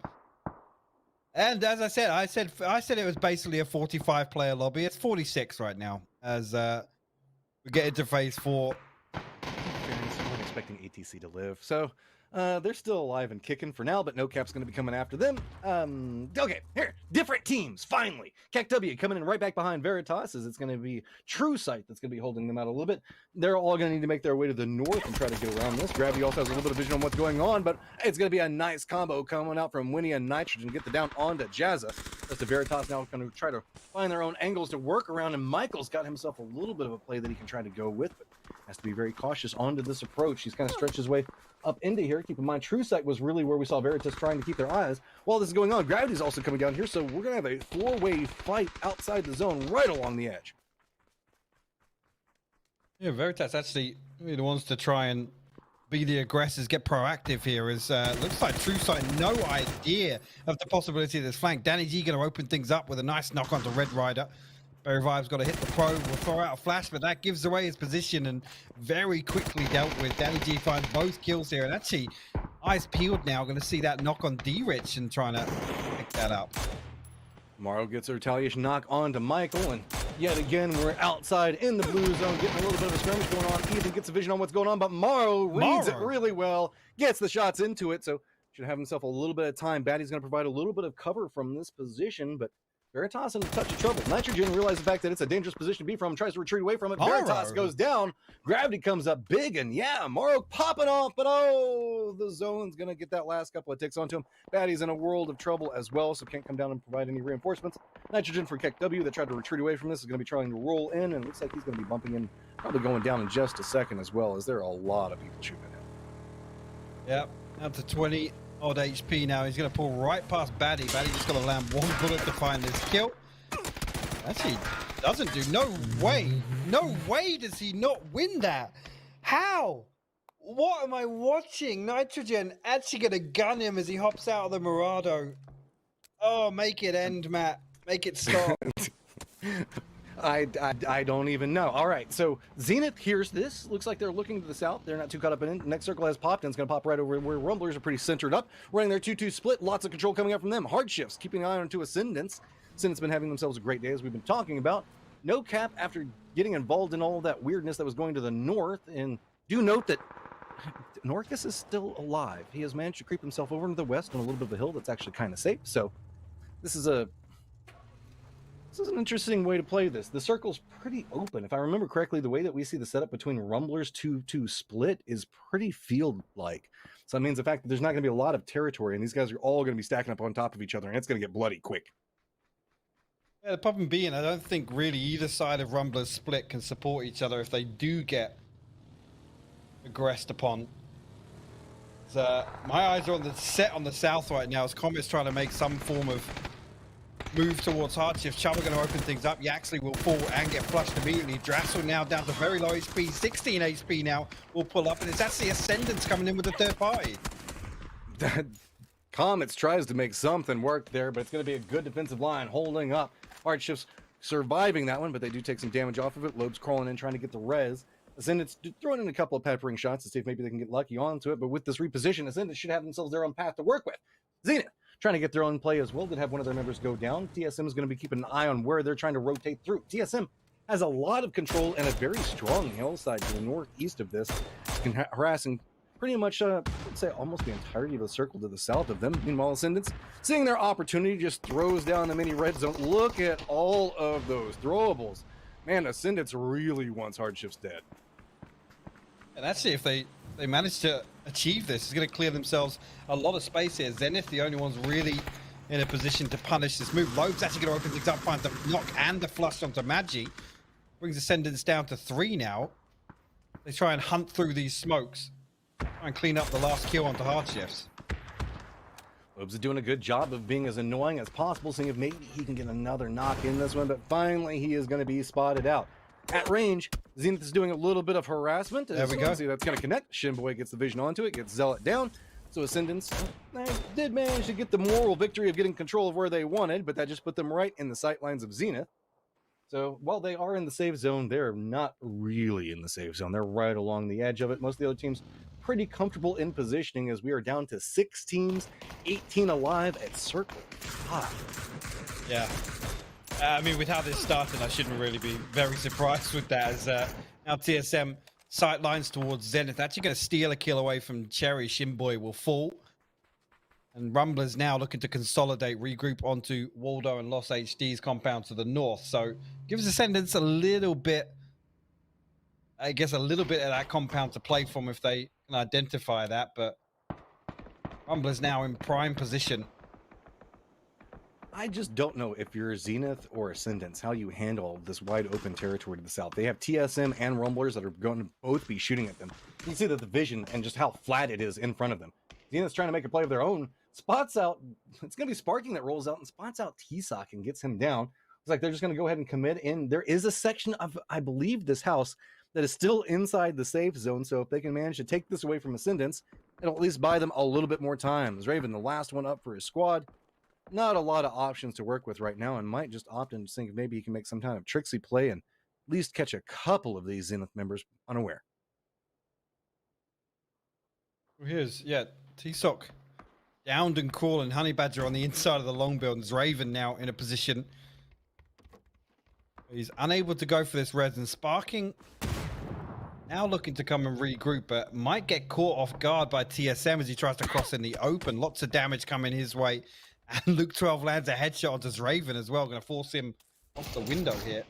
And as I said it was basically a 45-player lobby. It's 46 right now as we get into phase 4. Fairness, I wasn't expecting ATC to live, so they're still alive and kicking for now, but No Cap's going to be coming after them. Okay, here, different teams, finally. KEKW coming in right back behind Veritas, as it's going to be True Sight that's going to be holding them out a little bit. They're all going to need to make their way to the north and try to get around this. Gravity also has a little bit of vision on what's going on, but it's going to be a nice combo coming out from Winnie and Nitrogen, get the down onto Jazza. That's the Veritas now going to try to find their own angles to work around, and Michael's got himself a little bit of a play that he can try to go with, but has to be very cautious onto this approach. He's kind of stretched his way up into here. Keep in mind, True Sight was really where we saw Veritas trying to keep their eyes while this is going on. Gravity's also coming down here, so we're going to have a 4-way fight outside the zone right along the edge. Yeah, Veritas actually the ones to try and be the aggressors, get proactive here. As looks like True Sight, no idea of the possibility of this flank. Danny G going to open things up with a nice knock onto Red Rider. Barry Vibe's got to hit the probe, will throw out a flash, but that gives away his position and very quickly dealt with. Danny G finds both kills here, and actually, eyes peeled now, going to see that knock on D-Rich and trying to pick that up. Morrow gets a retaliation knock onto Michael, and yet again, we're outside in the blue zone, getting a little bit of a skirmish going on. Ethan gets a vision on what's going on, but Morrow reads it really well, gets the shots into it, so should have himself a little bit of time. Batty's going to provide a little bit of cover from this position, but Veritas in a touch of trouble. Nitrogen realizes the fact that it's a dangerous position to be from, tries to retreat away from it. Veritas goes down. Gravity comes up big, and yeah, Morrow popping off, but oh, the zone's going to get that last couple of ticks onto him. Batty's in a world of trouble as well, so can't come down and provide any reinforcements. Nitrogen for KEKW that tried to retreat away from this is going to be trying to roll in, and it looks like he's going to be bumping in, probably going down in just a second as well, as there are a lot of people shooting at him. Yep, up to 20 odd HP now. He's going to pull right past Batty. Batty just got to land one bullet to find this kill. Actually, doesn't do. No way does he not win that. How? What am I watching? Nitrogen actually going to gun him as he hops out of the Murado. Oh, make it end, Matt. Make it stop. I don't even know. All right, so Zenith hears this. Looks like they're looking to the south. They're not too caught up in it. Next circle has popped, and it's going to pop right over where Rumblers are pretty centered up. Running their 2-2 split. Lots of control coming up from them. Hard shifts, keeping an eye on to Ascendance. Ascendance been having themselves a great day, as we've been talking about. No Cap, after getting involved in all of that weirdness that was going to the north, and do note that Norcus is still alive. He has managed to creep himself over into the west on a little bit of a hill that's actually kind of safe. So this is an interesting way to play this. The circle's pretty open. If I remember correctly, the way that we see the setup between Rumblers 2-2 split is pretty field-like. So that means the fact that there's not going to be a lot of territory, and these guys are all going to be stacking up on top of each other, and it's going to get bloody quick. Yeah, the problem being, I don't think really either side of Rumblers split can support each other if they do get aggressed upon. So, my eyes are on the set on the south right now as Comet's trying to make some form of move towards Hardshift. Chubb are going to open things up. Yaxley will fall and get flushed immediately. Drassel now down to very low HP. 16 HP now will pull up, and it's actually Ascendance coming in with the third party. Comets tries to make something work there, but it's going to be a good defensive line holding up. Hardshift's surviving that one, but they do take some damage off of it. Loeb's crawling in trying to get the res. Ascendance throwing in a couple of peppering shots to see if maybe they can get lucky onto it, but with this reposition, Ascendance should have themselves their own path to work with. Zenith trying to get their own play as well. Did have one of their members go down. TSM is going to be keeping an eye on where they're trying to rotate through. TSM has a lot of control and a very strong hillside to the northeast of this, harassing pretty much, I'd say almost the entirety of the circle to the south of them. Meanwhile, Ascendance, seeing their opportunity, just throws down the mini red zone. Look at all of those throwables. Man, Ascendance really wants Hardshift's dead. And actually, if they manage to achieve this, it's going to clear themselves a lot of space here. Zenith, the only ones really in a position to punish this move. Loeb's actually going to open things up, find the knock and the flush onto Magi. Brings Ascendance down to 3 now. They try and hunt through these smokes. Try and clean up the last kill onto Hardshifts. Obes is doing a good job of being as annoying as possible, seeing if maybe he can get another knock in this one, but finally he is going to be spotted out. At range, Zenith is doing a little bit of harassment. There we go. See, that's going to connect. Shinboy gets the vision onto it, gets Zealot down. So Ascendants did manage to get the moral victory of getting control of where they wanted, but that just put them right in the sight lines of Zenith. So while they are in the safe zone, they're not really in the safe zone. They're right along the edge of it. Most of the other teams pretty comfortable in positioning as we are down to 6 teams, 18 alive at Circle 5. Yeah. I mean, with how this started, I shouldn't really be very surprised with that, as now TSM sight lines towards Zenith. Actually going to steal a kill away from Cherry. Shinboy will fall. And Rumblers now looking to consolidate, regroup onto Waldo and Lost HD's compound to the north. So gives Ascendants a little bit, I guess, a little bit of that compound to play from if they can identify that. But Rumblers now in prime position. I just don't know if you're Zenith or Ascendants, how you handle this wide open territory to the south. They have TSM and Rumblers that are going to both be shooting at them. You can see that the vision and just how flat it is in front of them. Zenith's trying to make a play of their own. Spots out, it's going to be Sparking that rolls out and spots out T-Sock and gets him down. It's like they're just going to go ahead and commit in. There is a section of, I believe, this house that is still inside the safe zone. So if they can manage to take this away from Ascendants, it'll at least buy them a little bit more time. As Raven, the last one up for his squad, not a lot of options to work with right now, and might just opt in to think maybe he can make some kind of tricksy play and at least catch a couple of these Zenith members unaware. Here's, yeah, T-Sock downed and crawling. Honey Badger on the inside of the long buildings. Raven now in a position. He's unable to go for this res, and Sparking now looking to come and regroup, but might get caught off guard by TSM as he tries to cross in the open. Lots of damage coming his way. And Luke 12 lands a headshot onto Raven as well. Going to force him off the window here.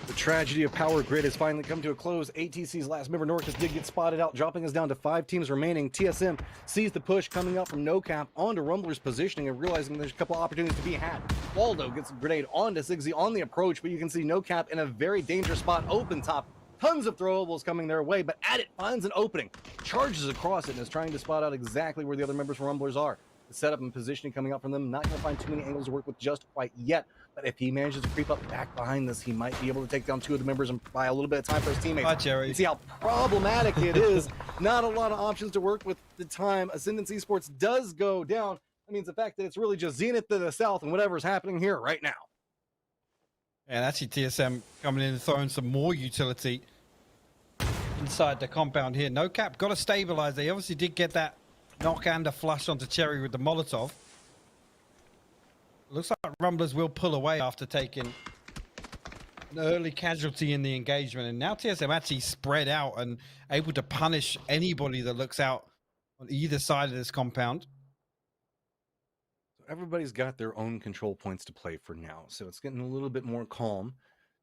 The tragedy of Power Grid has finally come to a close. ATC's last member, Norcus, did get spotted out, dropping us down to 5 teams remaining. TSM sees the push coming up from No Cap onto Rumbler's positioning and realizing there's a couple opportunities to be had. Waldo gets a grenade onto Ziggsy on the approach, but you can see No Cap in a very dangerous spot, open top. Tons of throwables coming their way, but at it finds an opening. Charges across it and is trying to spot out exactly where the other members from Rumblers are. The setup and positioning coming up from them, not going to find too many angles to work with just quite yet. But if he manages to creep up back behind this, he might be able to take down 2 of the members and buy a little bit of time for his teammates. Hi, Jerry. You see how problematic it is. Not a lot of options to work with the time Ascendance Esports does go down. That means the fact that it's really just Zenith to the south and whatever's happening here right now. And actually TSM coming in and throwing some more utility inside the compound here. No Cap got to stabilize. They obviously did get that knock and a flush onto Cherry with the Molotov. Looks like Rumblers will pull away after taking an early casualty in the engagement. And now TSM actually spread out and able to punish anybody that looks out on either side of this compound. Everybody's got their own control points to play for now, so it's getting a little bit more calm.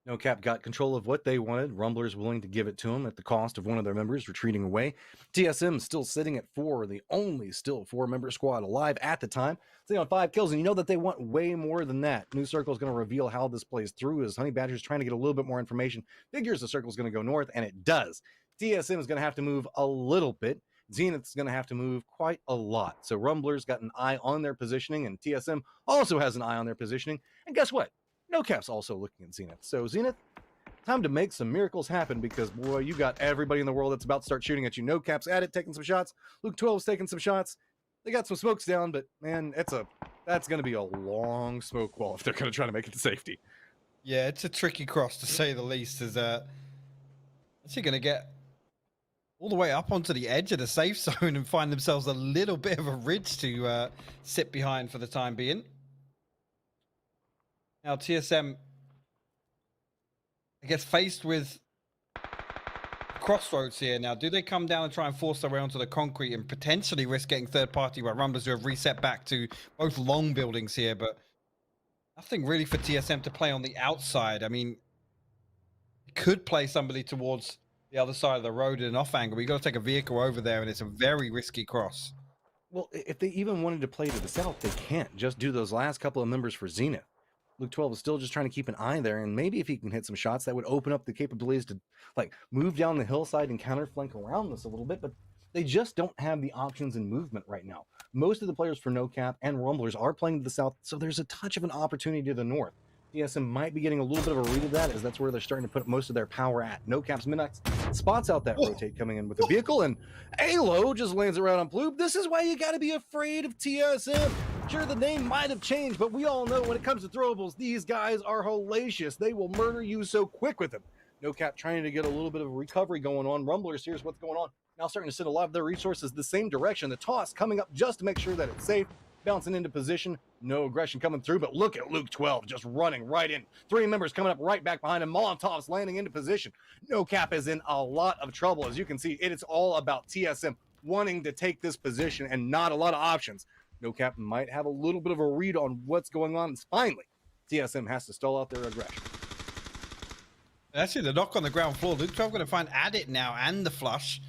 No Cap got control of what they wanted. Rumblers willing to give it to him at the cost of one of their members retreating away. TSM still sitting at 4, the only still 4-member squad alive at the time. Sitting on 5 kills, and you know that they want way more than that. New Circle is going to reveal how this plays through as Honey Badger is trying to get a little bit more information. Figures the Circle is going to go north, and it does. TSM is going to have to move a little bit. Zenith's going to have to move quite a lot. So Rumblers got an eye on their positioning, and TSM also has an eye on their positioning. And guess what? No Cap's also looking at Zenith. So Zenith, time to make some miracles happen, because boy, you got everybody in the world that's about to start shooting at you. No Cap's at it, taking some shots. Luke 12's taking some shots. They got some smokes down, but man, that's going to be a long smoke wall if they're going to try to make it to safety. Yeah, it's a tricky cross to say the least. Is actually going to get all the way up onto the edge of the safe zone and find themselves a little bit of a ridge to sit behind for the time being. Now TSM, I guess, faced with crossroads here. Now, do they come down and try and force their way onto the concrete and potentially risk getting third party by Rumblers, who have reset back to both long buildings here? But nothing really for TSM to play on the outside. I mean, you could play somebody towards the other side of the road in an off angle, but you got to take a vehicle over there, and it's a very risky cross. Well, if they even wanted to play to the south, they can't just do those last couple of members for Zenith. Luke 12 is still just trying to keep an eye there, and maybe if he can hit some shots, that would open up the capabilities to like move down the hillside and counterflank around this a little bit. But They just don't have the options and movement right now. Most of the players for No Cap and Rumblers are playing to the south, so there's a touch of an opportunity to the north. TSM might be getting a little bit of a read of that, as that's where they're starting to put most of their power at. No Cap's Minox spots out that rotate coming in with the vehicle, and Alo just lands around on Ploob. This is why you got to be afraid of TSM. Sure, the name might have changed, but we all know when it comes to throwables, these guys are hellacious. They will murder you so quick with them. No Cap trying to get a little bit of a recovery going on. Rumblers, here's what's going on. Now starting to send a lot of their resources the same direction. The toss coming up just to make sure that it's safe. Bouncing into position. No aggression coming through, but look at Luke 12 just running right in. 3 members coming up right back behind him. Molotovs landing into position. No Cap is in a lot of trouble. As you can see, it is all about TSM wanting to take this position and not a lot of options. No Cap might have a little bit of a read on what's going on. And finally, TSM has to stall out their aggression. Actually, the knock on the ground floor. Luke 12 going to find Adit now and the flush.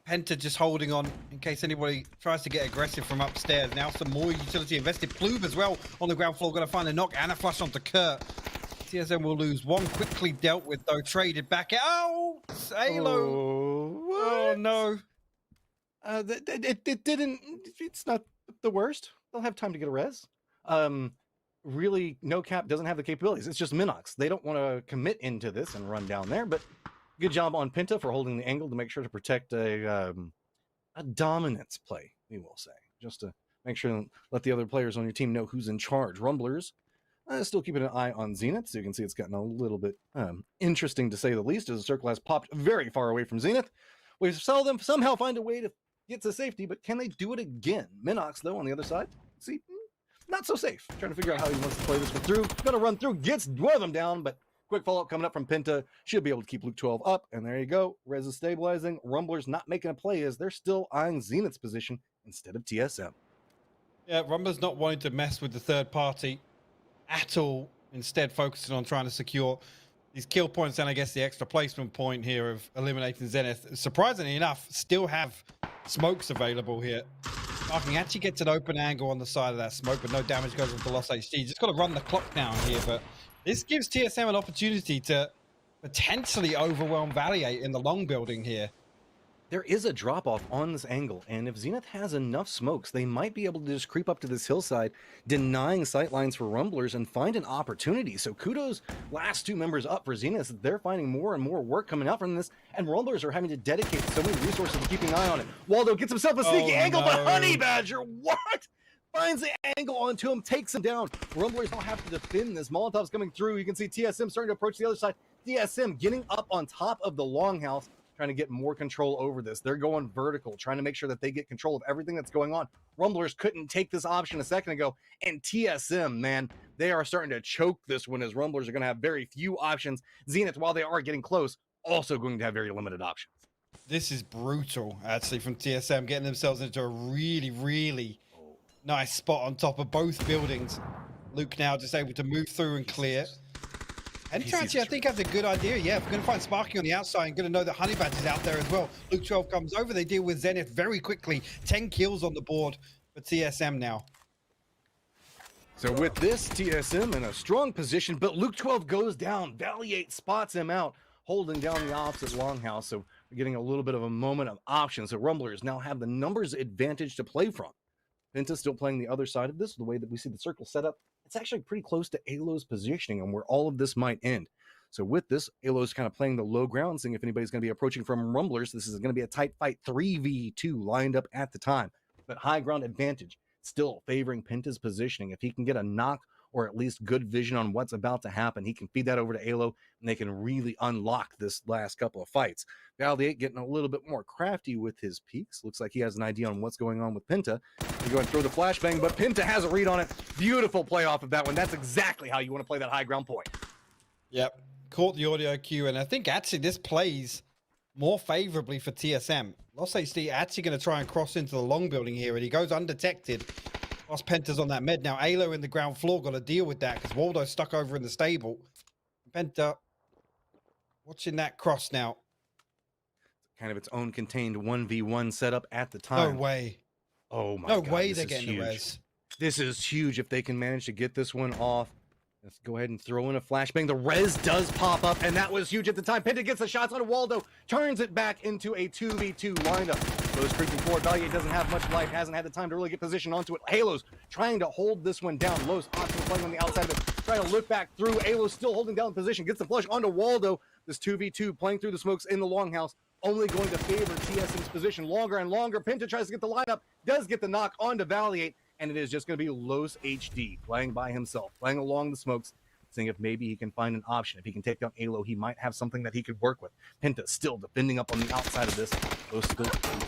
Penta just holding on in case anybody tries to get aggressive from upstairs. Now some more utility invested. Ploob as well on the ground floor. Going to find a knock and a flush onto Kurt. TSM will lose one. Quickly dealt with though. Traded back out. Halo. Oh no. It didn't. It's not the worst. They'll have time to get a res. Really, No Cap doesn't have the capabilities. It's just Minox. They don't want to commit into this and run down there, but good job on Penta for holding the angle to make sure to protect a dominance play, we will say, just to make sure and let the other players on your team know who's in charge. Rumblers still keeping an eye on Zenith, so you can see it's gotten a little bit interesting to say the least, as the circle has popped very far away from Zenith. We seldom somehow find a way to get to safety, but can they do it again? Minox, though, on the other side, see, not so safe. Trying to figure out how he wants to play this one through. Gonna run through, gets one of them down, but quick follow-up coming up from Penta. Should be able to keep Luke 12 up, and there you go. Rez is stabilizing. Rumblers not making a play as they're still eyeing Zenith's position instead of TSM. Yeah, Rumblers not wanting to mess with the third party at all. Instead, focusing on trying to secure these kill points and I guess the extra placement point here of eliminating Zenith. Surprisingly enough, still have smokes available here. Barking actually gets an open angle on the side of that smoke, but no damage goes onto Lost HD. Just got to run the clock down here, but this gives TSM an opportunity to potentially overwhelm Valley 8 in the long building here. There is a drop-off on this angle, and if Zenith has enough smokes, they might be able to just creep up to this hillside, denying sightlines for Rumblers and find an opportunity. So kudos, last 2 members up for Zenith. They're finding more and more work coming out from this, and Rumblers are having to dedicate so many resources to keeping an eye on it. Waldo gets himself a sneaky angle, but Honey Badger, what? Finds the angle onto him, takes him down. Rumblers don't have to defend this. Molotov's coming through. You can see TSM starting to approach the other side. TSM getting up on top of the longhouse, trying to get more control over this. They're going vertical, trying to make sure that they get control of everything that's going on. Rumblers couldn't take this option a second ago, and TSM, man, they are starting to choke this one as Rumblers are going to have very few options. Zenith, while they are getting close, also going to have very limited options. This is brutal, actually, from TSM, getting themselves into a really, really nice spot on top of both buildings. Luke now just able to move through and clear. And actually, I think has a good idea. Yeah, we're going to find Sparky on the outside and going to know that Honey Badge is out there as well. Luke 12 comes over. They deal with Zenith very quickly. 10 kills on the board for TSM now. So with this, TSM in a strong position, but Luke 12 goes down. Valley 8 spots him out, holding down the opposite longhouse. So we're getting a little bit of a moment of options. So Rumblers now have the numbers advantage to play from. Penta still playing the other side of this, the way that we see the circle set up. It's actually pretty close to Alo's positioning and where all of this might end. So with this, Alo's kind of playing the low ground, seeing if anybody's going to be approaching from Rumblers. This is going to be a tight fight, 3v2 lined up at the time. But high ground advantage still favoring Penta's positioning. If he can get a knock or at least good vision on what's about to happen, he can feed that over to Alo, and they can really unlock this last couple of fights. Valley 8 getting a little bit more crafty with his peaks. Looks like he has an idea on what's going on with Penta. They go and throw the flashbang, but Penta has a read on it. Beautiful play off of that one. That's exactly how you want to play that high ground point. Yep. Caught the audio cue, and I think actually this plays more favorably for TSM. Lost HD actually going to try and cross into the long building here, and he goes undetected. Lost Penta's on that med. Now Alo in the ground floor got to deal with that because Waldo's stuck over in the stable. Penta watching that cross now. Kind of its own contained 1v1 setup at the time. No way. Oh my no God, way this they're is getting huge. the res. This is huge if they can manage to get this one off. Let's go ahead and throw in a flashbang. The res does pop up, and that was huge at the time. Pinta gets the shots on Waldo, turns it back into a 2v2 lineup. Goes creeping forward. Valiant doesn't have much life, hasn't had the time to really get positioned onto it. Halo's trying to hold this one down. Los option playing on the outside of it, trying to look back through. Halo's still holding down the position, gets the flush onto Waldo. This 2v2 playing through the smokes in the longhouse, only going to favor TSM's position longer and longer. Pinta tries to get the lineup, does get the knock onto Valiant, and it is just going to be Los HD playing by himself, playing along the smokes, seeing if maybe he can find an option. If he can take down Alo, he might have something that he could work with. Pinta still defending up on the outside of this. Los still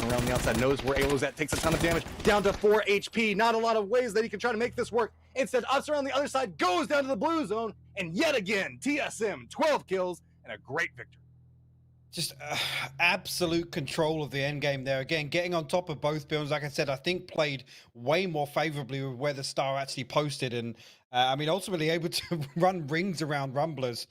around the outside, knows where Alo's at, takes a ton of damage, down to 4 HP. Not a lot of ways that he can try to make this work. Instead, ups around the other side, goes down to the blue zone, and yet again, TSM, 12 kills and a great victory. Just absolute control of the end game there. Again, getting on top of both builds, like I said, I think played way more favorably with where the star actually posted. And I mean, ultimately able to run rings around Rumblers,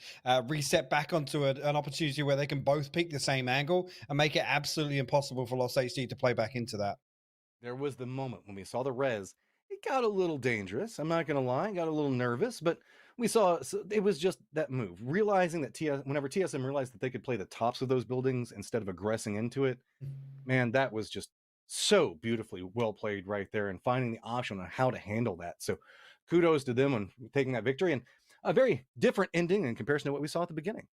reset back onto an opportunity where they can both peak the same angle and make it absolutely impossible for Los HD to play back into that. There was the moment when we saw the res. It got a little dangerous. I'm not going to lie. Got a little nervous, but we saw it was just that move. Realizing that whenever TSM realized that they could play the tops of those buildings instead of aggressing into it, man, that was just so beautifully well played right there, and finding the option on how to handle that. So kudos to them on taking that victory, and a very different ending in comparison to what we saw at the beginning.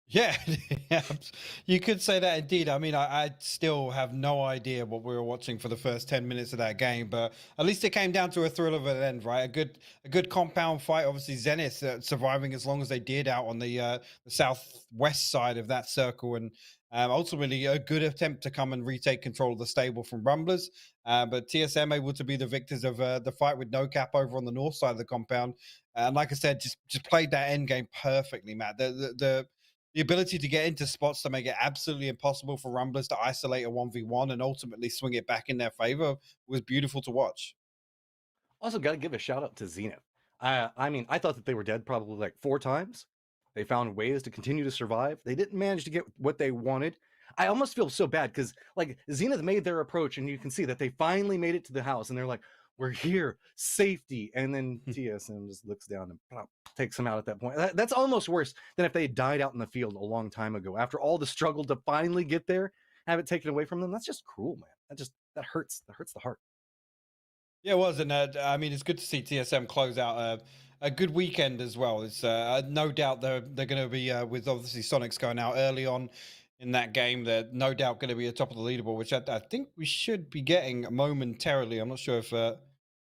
Yeah, yeah, you could say that indeed. I mean, I still have no idea what we were watching for the first 10 minutes of that game, but at least it came down to a thrill of an end, right? A good compound fight. Obviously, Zenith surviving as long as they did out on the southwest side of that circle, and ultimately a good attempt to come and retake control of the stable from Rumblers. But TSM able to be the victors of the fight with No Cap over on the north side of the compound. And like I said, just played that end game perfectly, Matt. The ability to get into spots to make it absolutely impossible for Rumblers to isolate a 1v1 and ultimately swing it back in their favor was beautiful to watch. Also, got to give a shout out to Zenith. I mean, I thought that they were dead probably like 4 times. They found ways to continue to survive. They didn't manage to get what they wanted. I almost feel so bad because like Zenith made their approach, and you can see that they finally made it to the house, and they're like, "We're here, safety." And then TSM just looks down and plop, takes them out at that point. That's almost worse than if they had died out in the field a long time ago. After all the struggle to finally get there, have it taken away from them. That's just cruel, man. That hurts. That hurts the heart. Yeah, it was, and I mean, it's good to see TSM close out a good weekend as well. It's no doubt they're going to be with obviously Sonics going out early on in that game. They're no doubt going to be at top of the leaderboard, which I think we should be getting momentarily. I'm not sure if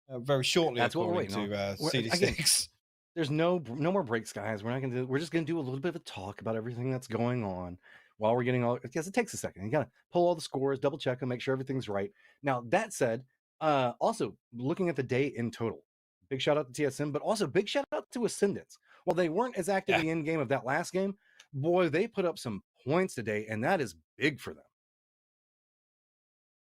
very shortly, That's what we're according waiting to on. CD6. There's no more breaks, guys. We're not gonna do. We're just gonna do a little bit of a talk about everything that's going on while we're getting all. Because it takes a second. You gotta pull all the scores, double check them, make sure everything's right. Now that said, also looking at the day in total, big shout out to TSM, but also big shout out to Ascendants. While they weren't as active in game of that last game, boy, they put up some points today, and that is big for them.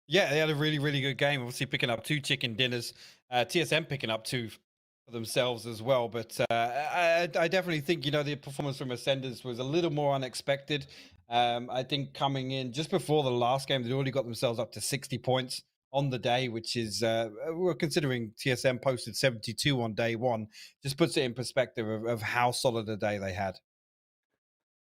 Yeah, they had a really, really good game. Obviously, picking up 2 chicken dinners. TSM picking up 2 for themselves as well. But I definitely think, the performance from Ascenders was a little more unexpected. I think coming in just before the last game, they'd already got themselves up to 60 points on the day, which is, we're considering TSM posted 72 on day 1. Just puts it in perspective of how solid a day they had.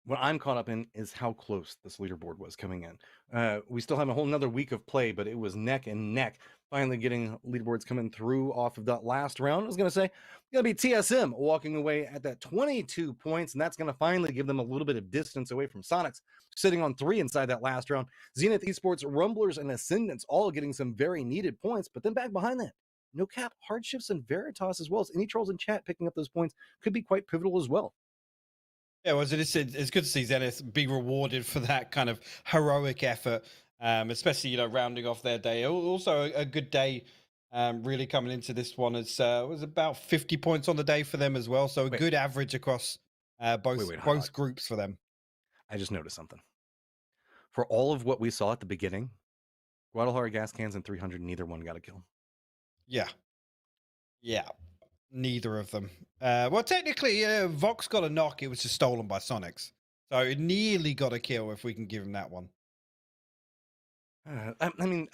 What I'm caught up in is how close this leaderboard was coming in. We still have a whole another week of play, but it was neck and neck. Finally getting leaderboards coming through off of that last round. I was going to say, going to be TSM walking away at that 22 points, and that's going to finally give them a little bit of distance away from Sonics, sitting on 3 inside that last round. Zenith Esports, Rumblers, and Ascendants all getting some very needed points, but then back behind that, No Cap, Hardships, and Veritas as well as any trolls in chat picking up those points could be quite pivotal as well. Yeah, well, it's good to see Zenith be rewarded for that kind of heroic effort, especially rounding off their day. Also, a good day, really coming into this one. It was about 50 points on the day for them as well, so a good average across both groups for them. I just noticed something. For all of what we saw at the beginning, Guadalajara gas cans and 300, neither one got a kill. Yeah. Neither of them. Well, technically, Vox got a knock. It was just stolen by Sonics. So it nearly got a kill if we can give him that one. I mean,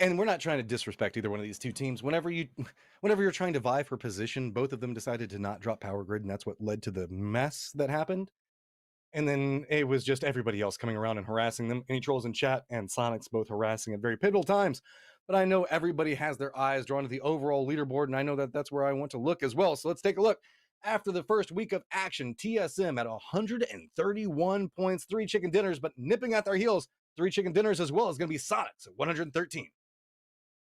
and we're not trying to disrespect either one of these two teams. Whenever you're trying to vie for position, both of them decided to not drop Power Grid, and that's what led to the mess that happened. And then it was just everybody else coming around and harassing them. Any trolls in chat and Sonic's both harassing at very pivotal times. But I know everybody has their eyes drawn to the overall leaderboard, and I know that that's where I want to look as well. So let's take a look. After the first week of action, TSM at 131 points, 3 chicken dinners, but nipping at their heels, 3 chicken dinners as well is going to be Sonic's at 113.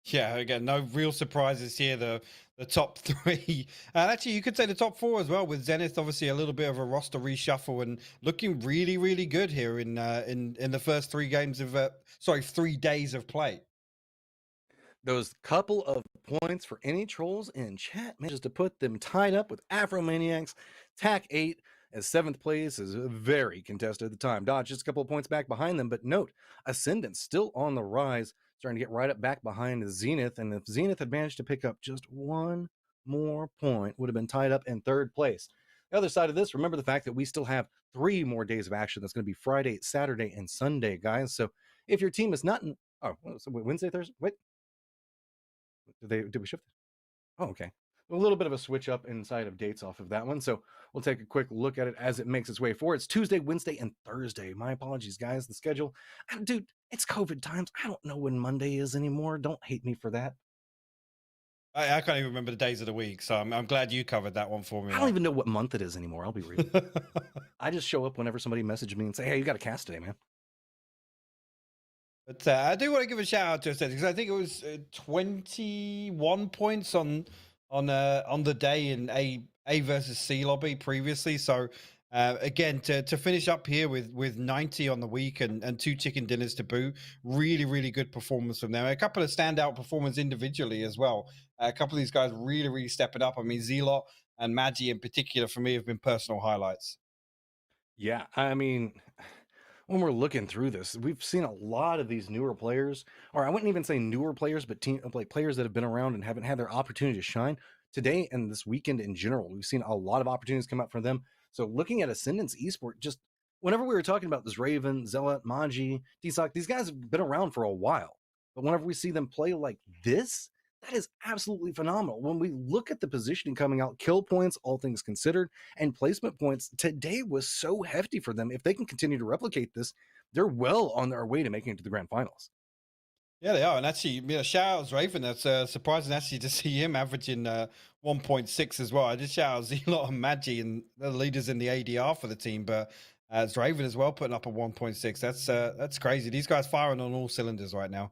Yeah, again, no real surprises here. The top three, and actually, you could say the top four as well. With Zenith, obviously, a little bit of a roster reshuffle and looking really, really good here in the first 3 games of 3 days of play. Those couple of points for any trolls in chat manages to put them tied up with Afromaniacs. TAC 8 as 7th place is very contested at the time. Dodge just a couple of points back behind them, but note, Ascendant still on the rise, starting to get right up back behind Zenith, and if Zenith had managed to pick up just one more point, would have been tied up in 3rd place. The other side of this, remember the fact that we still have 3 more days of action. That's going to be Friday, Saturday, and Sunday, guys. So if your team is not in, Wednesday, Thursday, wait, did we shift? Oh, okay. A little bit of a switch up inside of dates off of that one. So we'll take a quick look at it as it makes its way forward. It's Tuesday, Wednesday, and Thursday. My apologies, guys. The schedule. Dude, it's COVID times. I don't know when Monday is anymore. Don't hate me for that. I can't even remember the days of the week, so I'm glad you covered that one for me. I don't even know what month it is anymore. I'll be real. I just show up whenever somebody messages me and say, hey, you got a cast today, man. But I do want to give a shout out to Ascendant because I think it was 21 points on the day in A versus C lobby previously. So again, to finish up here with 90 on the week and 2 chicken dinners to boot, really, really good performance from them. A couple of standout performances individually as well. A couple of these guys really, really stepping up. I mean, Zelot and Maggi in particular for me have been personal highlights. Yeah, I mean, when we're looking through this, we've seen a lot of these newer players, or I wouldn't even say newer players, but like players that have been around and haven't had their opportunity to shine. Today and this weekend in general, we've seen a lot of opportunities come up for them. So looking at Ascendance Esport, just whenever we were talking about this Raven, Zealot, Maji, T-Sock, these guys have been around for a while. But whenever we see them play like this, that is absolutely phenomenal. When we look at the positioning coming out, kill points, all things considered, and placement points, today was so hefty for them. If they can continue to replicate this, they're well on their way to making it to the grand finals. Yeah, they are. And actually, shout out Raven. That's surprising actually to see him averaging 1.6 as well. I just shout out Zelot and Maggi and the leaders in the ADR for the team, but it's Raven as well putting up a 1.6. That's crazy. These guys firing on all cylinders right now.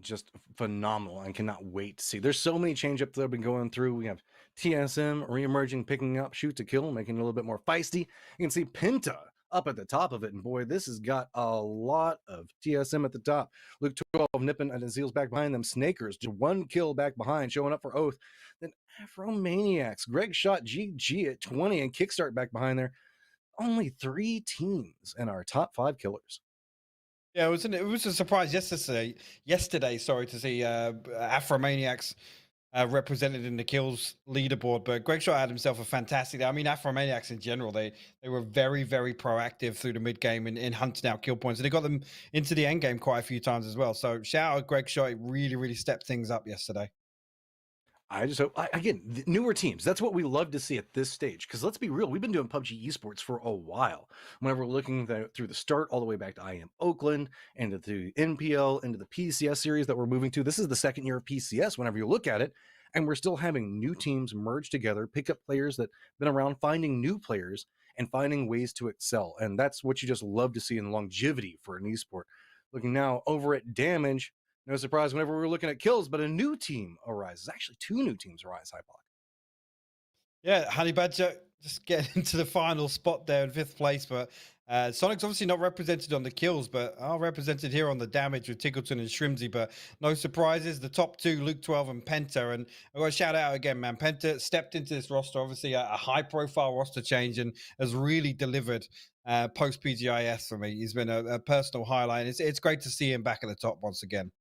Just phenomenal and cannot wait to see. There's so many change-ups that have been going through. We have TSM re-emerging, picking up shoot to kill, making it a little bit more feisty. You can see Penta up at the top of it, and boy, this has got a lot of TSM at the top. Luke 12 nipping and Azil's back behind them. Snakers just 1 kill back behind, showing up for Oath. Then Afromaniacs, Greg shot GG at 20 and Kickstart back behind there. Only 3 teams in our top 5 killers. Yeah, it was a surprise yesterday, sorry, to see Afromaniacs represented in the kills leaderboard. But Greg Shaw had himself a fantastic day. I mean, Afromaniacs in general, they were very, very proactive through the mid game in hunting out kill points, and they got them into the end game quite a few times as well. So shout out Greg Shaw, really, really stepped things up yesterday. I just hope, again, newer teams. That's what we love to see at this stage. Because let's be real, we've been doing PUBG Esports for a while. Whenever we're looking through the start, all the way back to IM Oakland, into the NPL, into the PCS series that we're moving to. This is the 2nd year of PCS, whenever you look at it. And we're still having new teams merge together, pick up players that have been around, finding new players, and finding ways to excel. And that's what you just love to see in longevity for an esport. Looking now over at Damage. No surprise whenever we're looking at kills, but a new team arises. Actually, 2 new teams arise, Hypoc. Yeah, Honey Badger just getting into the final spot there in 5th place. But Sonic's obviously not represented on the kills, but are represented here on the damage with Tiggleton and Shrimsy. But no surprises. The top 2, Luke 12 and Penta. And I got to shout out again, man. Penta stepped into this roster, obviously a high-profile roster change, and has really delivered post PGIS for me. He's been a personal highlight. It's great to see him back at the top once again.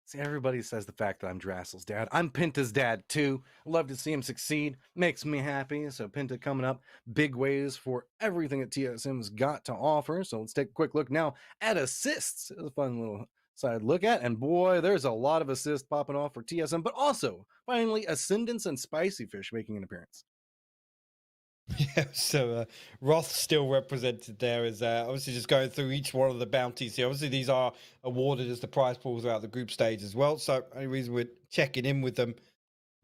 See, everybody says the fact that I'm Drassel's dad. I'm Penta's dad, too. Love to see him succeed. Makes me happy. So Penta coming up big ways for everything that TSM's got to offer. So let's take a quick look now at assists. It was a fun little side look at. And boy, there's a lot of assists popping off for TSM, but also finally Ascendance and Spicy Fish making an appearance. Yeah, so Roth still represented there as obviously just going through each one of the bounties here. Obviously, these are awarded as the prize pools throughout the group stage as well. So, only reason we're checking in with them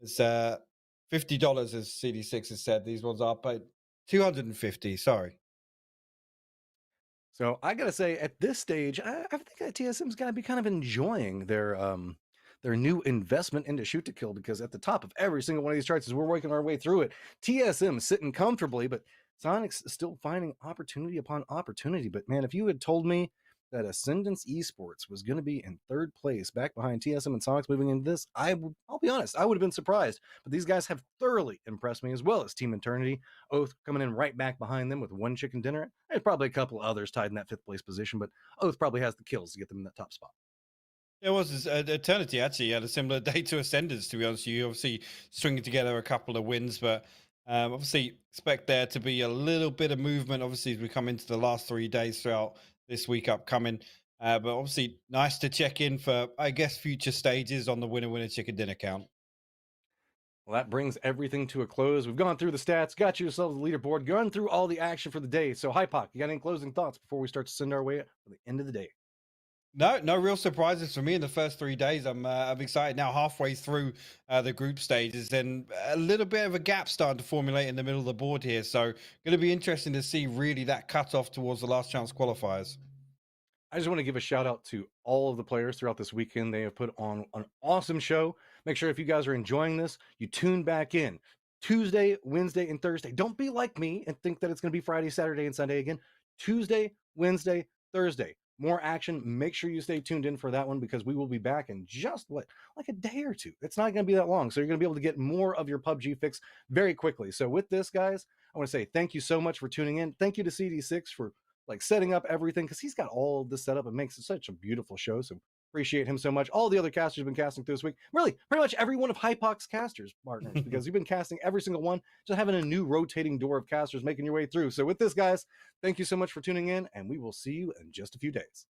is $50, as CD6 has said. These ones are, but 250. Sorry. So I gotta say, at this stage, I think that TSM's gotta be kind of enjoying their new investment into shoot to kill, because at the top of every single one of these charts, as we're working our way through it, TSM sitting comfortably, but Sonic's still finding opportunity upon opportunity. But man, if you had told me that Ascendance Esports was going to be in third place, back behind TSM and Sonic's moving into this, I'll be honest, I would have been surprised. But these guys have thoroughly impressed me, as well as Team Eternity, Oath coming in right back behind them with one chicken dinner. There's probably a couple others tied in that fifth place position, but Oath probably has the kills to get them in that top spot. It was Eternity actually had a similar day to Ascenders, to be honest. You obviously stringing together a couple of wins, but obviously expect there to be a little bit of movement, obviously, as we come into the last 3 days throughout this week upcoming. But obviously, nice to check in for, I guess, future stages on the winner chicken dinner count. Well, that brings everything to a close. We've gone through the stats, got yourselves the leaderboard, gone through all the action for the day. So, Hypoc, you got any closing thoughts before we start to send our way for the end of the day? No real surprises for me in the first 3 days. I'm excited now, halfway through the group stages, and a little bit of a gap starting to formulate in the middle of the board here. So, going to be interesting to see really that cutoff towards the last chance qualifiers. I just want to give a shout out to all of the players throughout this weekend. They have put on an awesome show. Make sure if you guys are enjoying this, you tune back in Tuesday, Wednesday, and Thursday. Don't be like me and think that it's going to be Friday, Saturday, and Sunday again. Tuesday, Wednesday, Thursday. More action. Make sure you stay tuned in for that one, because we will be back in just like a day or two. It's not going to be that long. So you're going to be able to get more of your PUBG fix very quickly. So with this, guys, I want to say thank you so much for tuning in. Thank you to CD6 for setting up everything, because he's got all of this set up and makes it such a beautiful show. So appreciate him so much. All the other casters have been casting through this week. Really, pretty much every one of Hypoc's casters partners, because you've been casting every single one, just having a new rotating door of casters making your way through. So with this, guys, thank you so much for tuning in, and we will see you in just a few days.